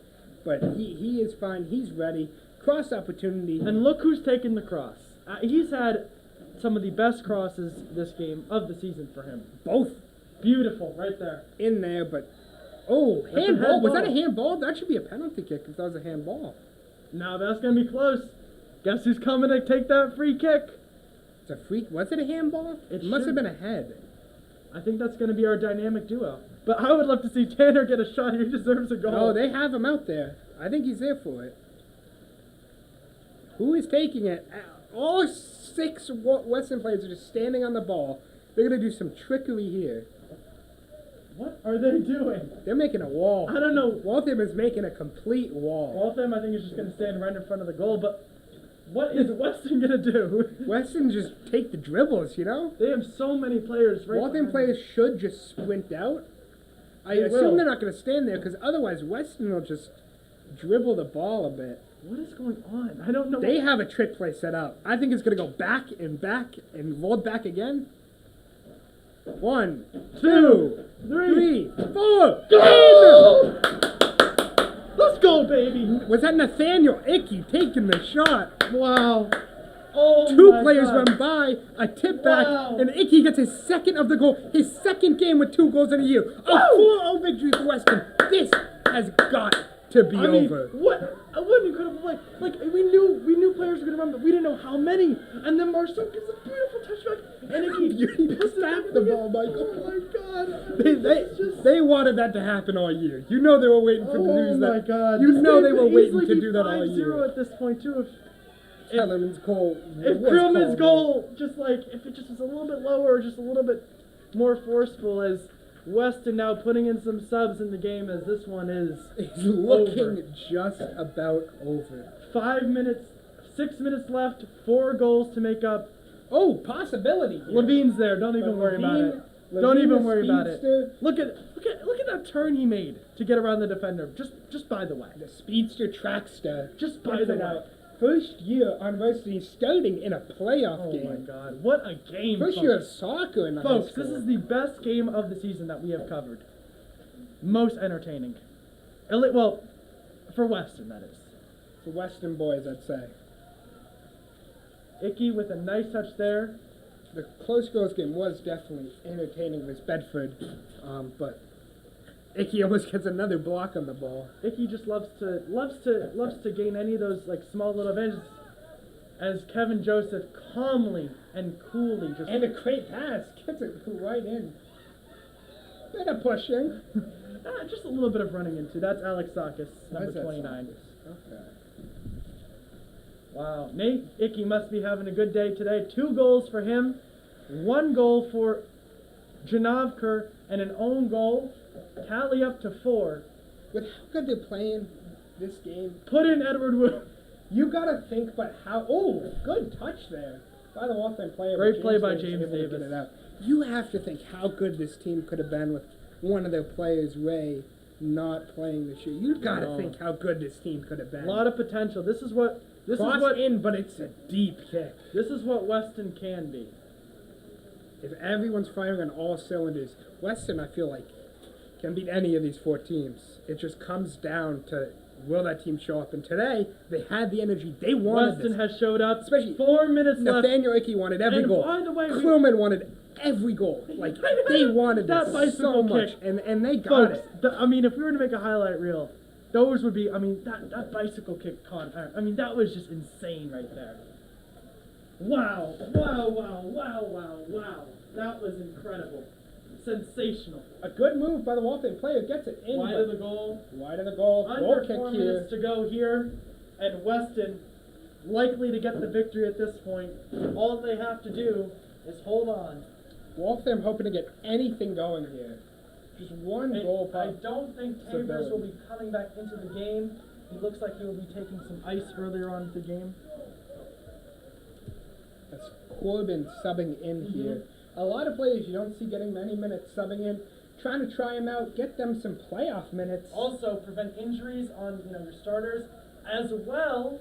Speaker 3: But he is fine. He's ready. Cross opportunity.
Speaker 4: And look who's taking the cross. He's had some of the best crosses this game of the season for him.
Speaker 3: Both.
Speaker 4: Beautiful, right there.
Speaker 3: In there, but... Oh,
Speaker 4: That's a
Speaker 3: handball. Was that a
Speaker 4: handball.
Speaker 3: handball? That should be a penalty kick if that was a handball.
Speaker 4: Now that's going to be close. Guess who's coming to take that free kick?
Speaker 3: It's a freak. Was it a handball? It must have been a head.
Speaker 4: I think that's going to be our dynamic duo. But I would love to see Tanner get a shot. He deserves a goal.
Speaker 3: Oh, they have him out there. I think he's there for it. Who is taking it? All 6 Weston players are just standing on the ball. They're going to do some trickery here.
Speaker 4: What are they doing?
Speaker 3: They're making a wall.
Speaker 4: I don't know.
Speaker 3: Waltham is making a complete wall.
Speaker 4: Waltham, I think, is just going to stand right in front of the goal. But what is Weston going to do?
Speaker 3: Weston just take the dribbles, you know?
Speaker 4: They have so many players right
Speaker 3: Waltham
Speaker 4: behind
Speaker 3: players
Speaker 4: them.
Speaker 3: should just sprint out. I
Speaker 4: They
Speaker 3: assume
Speaker 4: will.
Speaker 3: they're not going to stand there because otherwise Weston will just dribble the ball a bit.
Speaker 4: What is going on? I don't know.
Speaker 3: They have a trick play set up. I think it's going to go back and roll back again. 1, 2, 3, 4.
Speaker 4: Goal! Let's go, baby!
Speaker 3: Was that Nathaniel Icky taking the shot?
Speaker 4: Wow. Oh
Speaker 3: 2
Speaker 4: my
Speaker 3: players
Speaker 4: God.
Speaker 3: run by, a tip back,
Speaker 4: Wow.
Speaker 3: and Icky gets his second of the goal, his second game with 2 goals in a year. A 4-0 victory for Weston. This has got to be
Speaker 4: I mean,
Speaker 3: over.
Speaker 4: what an incredible play! Like we knew players were gonna run, but we didn't know how many. And then Marceau gives a beautiful touchback, and
Speaker 3: You just tapped the ball, Michael.
Speaker 4: Oh my God!
Speaker 3: They wanted that to happen all year. You know they were waiting for the news that.
Speaker 4: Oh my God!
Speaker 3: You
Speaker 4: This
Speaker 3: know
Speaker 4: game
Speaker 3: they were
Speaker 4: could
Speaker 3: waiting
Speaker 4: easily
Speaker 3: to
Speaker 4: be
Speaker 3: do that all
Speaker 4: 5-0
Speaker 3: year.
Speaker 4: at this point too.
Speaker 3: Kellerman's goal.
Speaker 4: If
Speaker 3: was
Speaker 4: Krillman's
Speaker 3: called.
Speaker 4: goal, just like if it just was a little bit lower, just a little bit more forceful, as Weston now putting in some subs in the game, as this one is
Speaker 3: It's looking
Speaker 4: over.
Speaker 3: just about over.
Speaker 4: 6 minutes left, 4 goals to make up.
Speaker 3: Oh, possibility. here.
Speaker 4: Levine's there. Don't even worry about it. Don't even worry about it. Look at that turn he made to get around the defender. Just by the way.
Speaker 3: The speedster trackster.
Speaker 4: Just by
Speaker 3: Gets
Speaker 4: the
Speaker 3: it
Speaker 4: way.
Speaker 3: out. First year on Varsity starting in a playoff
Speaker 4: Oh
Speaker 3: game.
Speaker 4: my God! What a game,
Speaker 3: First
Speaker 4: folks.
Speaker 3: year of soccer in the high
Speaker 4: Folks,
Speaker 3: school.
Speaker 4: this is the best game of the season that we have covered. Most entertaining. Well, for Weston, that is.
Speaker 3: For Western boys, I'd say.
Speaker 4: Icky with a nice touch there.
Speaker 3: The close girls game was definitely entertaining versus Bedford, but Icky almost gets another block on the ball.
Speaker 4: Icky just loves to gain any of those like small little advantages. As Kevin Joseph calmly and coolly just
Speaker 3: And a great pass. Gets it right in. Bit of pushing.
Speaker 4: just a little bit of running into. That's Alex Sakis,
Speaker 3: Why
Speaker 4: number
Speaker 3: is that
Speaker 4: 29.
Speaker 3: Sakis? Okay.
Speaker 4: Wow. Nate Icky must be having a good day today. 2 goals for him, 1 goal for Janavker, and an own goal. Tally up to 4.
Speaker 3: With how good they're playing this game,
Speaker 4: Put in Edward Wu.
Speaker 3: you gotta think but how. Oh, good touch there by the Waltham player.
Speaker 4: Great
Speaker 3: but
Speaker 4: play by
Speaker 3: Davis
Speaker 4: James
Speaker 3: able to get
Speaker 4: Davis.
Speaker 3: it out. You have to think how good this team could have been with one of their players, Ray, not playing this year. You gotta
Speaker 4: No.
Speaker 3: think how good this team could have been.
Speaker 4: A lot of potential. This is what
Speaker 3: Cross in, but it's a deep kick.
Speaker 4: Weston can be.
Speaker 3: If everyone's firing on all cylinders, Weston, I feel like, can beat any of these 4 teams. It just comes down to will that team show up. And today, they had the energy. They wanted
Speaker 4: Weston
Speaker 3: this.
Speaker 4: has showed up.
Speaker 3: Especially
Speaker 4: 4 minutes left.
Speaker 3: Nathaniel Icky wanted every
Speaker 4: And
Speaker 3: goal.
Speaker 4: by the way,
Speaker 3: Krillman wanted every goal. Like, they wanted
Speaker 4: That
Speaker 3: this
Speaker 4: bicycle
Speaker 3: so much.
Speaker 4: kick.
Speaker 3: And they got
Speaker 4: Folks,
Speaker 3: it.
Speaker 4: I mean, if we were to make a highlight reel, those would be, I mean, that bicycle kick I mean, that was just insane right there. Wow. That was incredible. Sensational.
Speaker 3: A good move by the Waltham player. Gets it in.
Speaker 4: Wide
Speaker 3: but
Speaker 4: of the goal.
Speaker 3: Wide of the goal. Goal
Speaker 4: Under
Speaker 3: kick
Speaker 4: 4
Speaker 3: here.
Speaker 4: minutes to go here, and Weston likely to get the victory at this point. All they have to do is hold on.
Speaker 3: Waltham hoping to get anything going here. Just one goal.
Speaker 4: I don't think Chambers will be coming back into the game. He looks like he will be taking some ice earlier on in the game.
Speaker 3: That's Corbin subbing in here. A lot of players you don't see getting many minutes subbing in. Trying to try them out, get them some playoff minutes.
Speaker 4: Also, prevent injuries on your starters, as well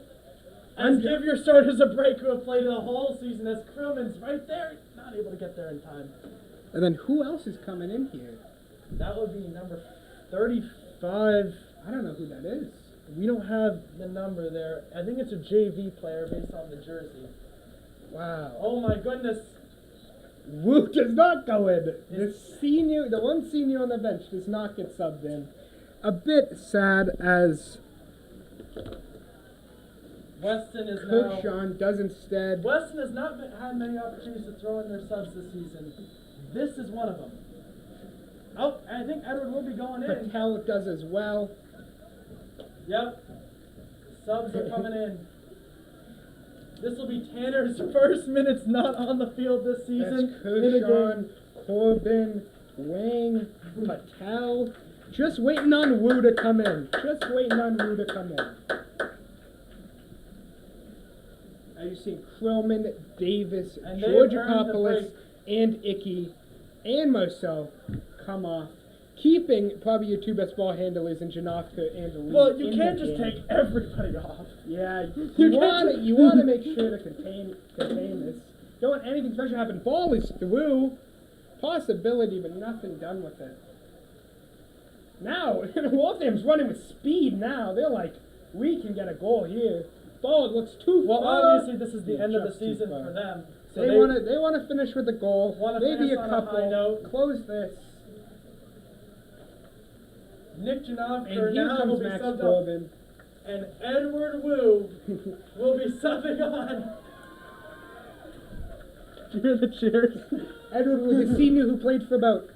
Speaker 4: as
Speaker 3: And-
Speaker 4: give your starters a break who have played the whole season. As Krillman's right there, not able to get there in time.
Speaker 3: And then who else is coming in here?
Speaker 4: That would be number 35.
Speaker 3: I don't know who that is.
Speaker 4: We don't have the number there. I think it's a JV player based on the jersey.
Speaker 3: Wow.
Speaker 4: Oh my goodness.
Speaker 3: Wu does not go in. The one senior on the bench does not get subbed in. A bit sad as
Speaker 4: Weston is
Speaker 3: Coach
Speaker 4: now.
Speaker 3: Sean does instead.
Speaker 4: Weston has not had many opportunities to throw in their subs this season. This is one of them. Oh, I think Edward will be going in.
Speaker 3: Patel does as well.
Speaker 4: Yep. Subs are coming in. This will be Tanner's first minutes not on the field this season.
Speaker 3: That's
Speaker 4: in a game.
Speaker 3: Kushon, Corbin, Wang, Patel. Just waiting on Wu to come in. As you see, Krillman, Davis,
Speaker 4: And they've
Speaker 3: George
Speaker 4: earned the
Speaker 3: Akopoulos,
Speaker 4: break.
Speaker 3: and Icky, and Marceau come off. Keeping probably your 2 best ball handlers in Janowska and Lee.
Speaker 4: Well, you
Speaker 3: in
Speaker 4: can't
Speaker 3: the
Speaker 4: just
Speaker 3: game.
Speaker 4: take everybody off.
Speaker 3: Yeah,
Speaker 4: You
Speaker 3: you want to make sure to contain this. Don't want anything special happen. Ball is through. Possibility, but nothing done with it. Now, Waltham's running with speed now. They're like, we can get a goal here. Ball looks too
Speaker 4: Well,
Speaker 3: far.
Speaker 4: obviously this is the end of the
Speaker 3: Just too
Speaker 4: season
Speaker 3: far.
Speaker 4: for them. So
Speaker 3: They want to finish with a goal.
Speaker 4: Wanna
Speaker 3: Maybe
Speaker 4: finish
Speaker 3: a
Speaker 4: on a high
Speaker 3: couple.
Speaker 4: note.
Speaker 3: Close this.
Speaker 4: Nick Janowker
Speaker 3: And here
Speaker 4: now will
Speaker 3: comes
Speaker 4: be
Speaker 3: Max
Speaker 4: subbed up,
Speaker 3: Corbin.
Speaker 4: and Edward Wu will be subbing on. Did you hear the cheers?
Speaker 3: Edward was a senior who played for about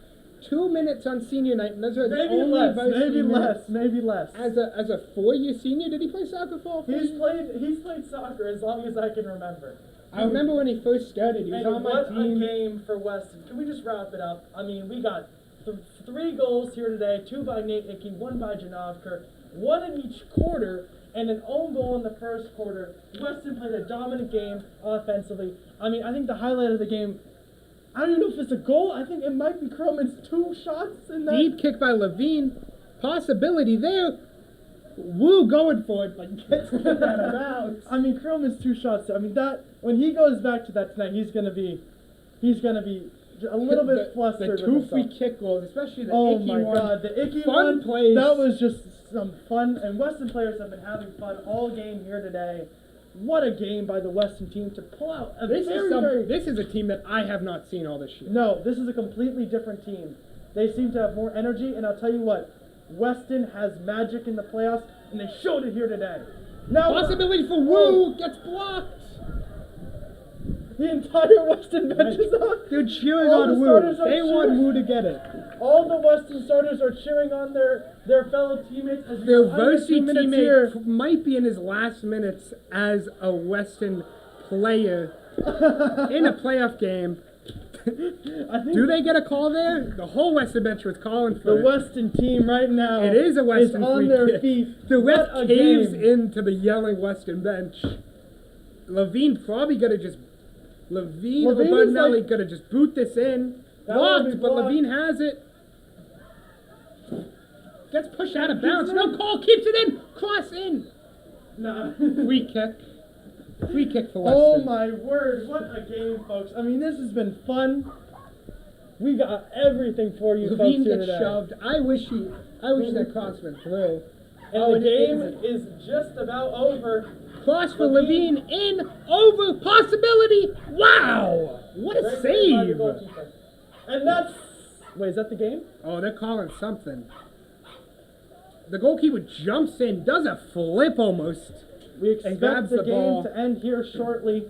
Speaker 3: 2 minutes on senior night, and those are the
Speaker 4: Maybe
Speaker 3: only
Speaker 4: less,
Speaker 3: varsity minutes.
Speaker 4: maybe less.
Speaker 3: As a 4-year senior, did he play soccer for all 4
Speaker 4: He's
Speaker 3: years?
Speaker 4: played soccer as long as I can remember.
Speaker 3: I remember when he first started. He was
Speaker 4: And
Speaker 3: on my
Speaker 4: what
Speaker 3: team.
Speaker 4: a game for Weston. Can we just wrap it up? I mean, we got 3 goals here today, 2 by Nate Icky, 1 by Janowker, 1 in each quarter, and an own goal in the first quarter. Weston played a dominant game offensively. I mean, I think the highlight of the game, I don't even know if it's a goal. I think it might be Krillman's 2 shots in that.
Speaker 3: Deep kick by Levine. Possibility there. Wu going for it, but gets it out of bounds.
Speaker 4: I mean, Krillman's 2 shots. I mean, that when he goes back to that tonight, he's gonna be a little bit flustered.
Speaker 3: The 2
Speaker 4: with
Speaker 3: free
Speaker 4: himself.
Speaker 3: kick goals, especially the
Speaker 4: Oh
Speaker 3: Icky
Speaker 4: my
Speaker 3: one.
Speaker 4: God, the Icky
Speaker 3: Fun
Speaker 4: one,
Speaker 3: plays.
Speaker 4: that was just some fun, and Weston players have been having fun all game here today. What a game by the Weston team to pull out a
Speaker 3: This
Speaker 4: very
Speaker 3: is a team that I have not seen all this year.
Speaker 4: No, this is a completely different team. They seem to have more energy, and I'll tell you what, Weston has magic in the playoffs, and they showed it here today. Now,
Speaker 3: Possibility for Wu gets blocked.
Speaker 4: The entire Weston bench is out.
Speaker 3: They're cheering
Speaker 4: All
Speaker 3: on
Speaker 4: the
Speaker 3: Wu.
Speaker 4: starters are
Speaker 3: They want
Speaker 4: cheering.
Speaker 3: Wu to get it.
Speaker 4: All the Weston starters are cheering on their fellow teammates. As
Speaker 3: Their
Speaker 4: we're under 2
Speaker 3: Varsity
Speaker 4: minutes here.
Speaker 3: teammate might be in his last minutes as a Weston player in a playoff game.
Speaker 4: I think
Speaker 3: Do they get a call there? The whole Weston bench was calling for
Speaker 4: the
Speaker 3: it.
Speaker 4: Weston team right now
Speaker 3: It is a Weston
Speaker 4: on
Speaker 3: free
Speaker 4: their
Speaker 3: kick.
Speaker 4: feet.
Speaker 3: The ref
Speaker 4: What a
Speaker 3: caves
Speaker 4: game.
Speaker 3: into the yelling Weston bench. Levine probably gonna just
Speaker 4: Levine
Speaker 3: or
Speaker 4: is
Speaker 3: Bernelli
Speaker 4: like-
Speaker 3: gonna just boot this in.
Speaker 4: That will be
Speaker 3: Blocked, but
Speaker 4: blocked.
Speaker 3: Levine has it. Gets pushed out of
Speaker 4: Keeps
Speaker 3: bounds.
Speaker 4: it
Speaker 3: No
Speaker 4: in.
Speaker 3: call, keeps it in. Cross in.
Speaker 4: Nah.
Speaker 3: Free kick. Free kick for Weston.
Speaker 4: Oh my word, what a game, folks. I mean, this has been fun. We got everything for you folks
Speaker 3: Levine
Speaker 4: here
Speaker 3: gets
Speaker 4: today.
Speaker 3: shoved. I wish that cross went through.
Speaker 4: And
Speaker 3: Oh,
Speaker 4: the
Speaker 3: it
Speaker 4: game
Speaker 3: isn't.
Speaker 4: is just about over.
Speaker 3: Cross for
Speaker 4: Levine.
Speaker 3: Levine in over possibility. Wow! What a
Speaker 4: Great play by the
Speaker 3: save!
Speaker 4: goalkeeper. And that's... Wait, is that the game?
Speaker 3: Oh, they're calling something. The goalkeeper jumps in, does a flip almost.
Speaker 4: We
Speaker 3: And
Speaker 4: expect
Speaker 3: grabs
Speaker 4: the
Speaker 3: the
Speaker 4: game
Speaker 3: ball.
Speaker 4: to end here shortly.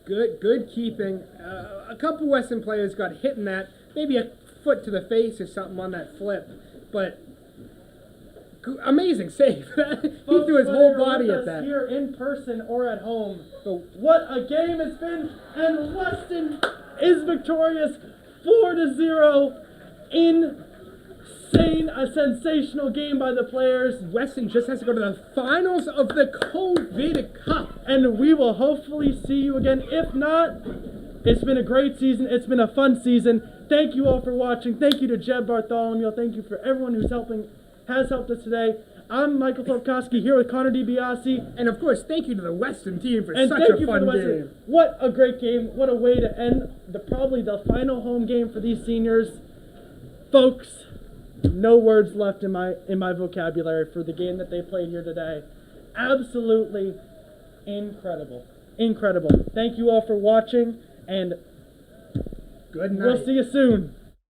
Speaker 3: Good keeping. A couple Western players got hit in that, maybe a foot to the face or something on that flip, but amazing save. He
Speaker 4: Folks,
Speaker 3: threw his
Speaker 4: whether
Speaker 3: whole
Speaker 4: you're
Speaker 3: body
Speaker 4: with
Speaker 3: at
Speaker 4: us
Speaker 3: that.
Speaker 4: here in person or at home.
Speaker 3: So,
Speaker 4: What a game it's been, and Weston is victorious 4-0. Insane, a sensational game by the players,
Speaker 3: Weston just has to go to the finals of the COVID Cup.
Speaker 4: and we will hopefully see you again. If not, it's been a great season. It's been a fun season. Thank you all for watching. Thank you to Jeb Bartholomew. Thank you for everyone who's has helped us today. I'm Michael Tolkowski here with Connor DiBiase.
Speaker 3: And of course, thank you to the Weston team for
Speaker 4: And
Speaker 3: such
Speaker 4: thank
Speaker 3: a
Speaker 4: you for
Speaker 3: fun
Speaker 4: the Western.
Speaker 3: game.
Speaker 4: What a great game. What a way to end probably the final home game for these seniors. Folks, no words left in my vocabulary for the game that they played here today. Absolutely incredible. Incredible. Thank you all for watching, and
Speaker 3: Good night.
Speaker 4: we'll see you soon.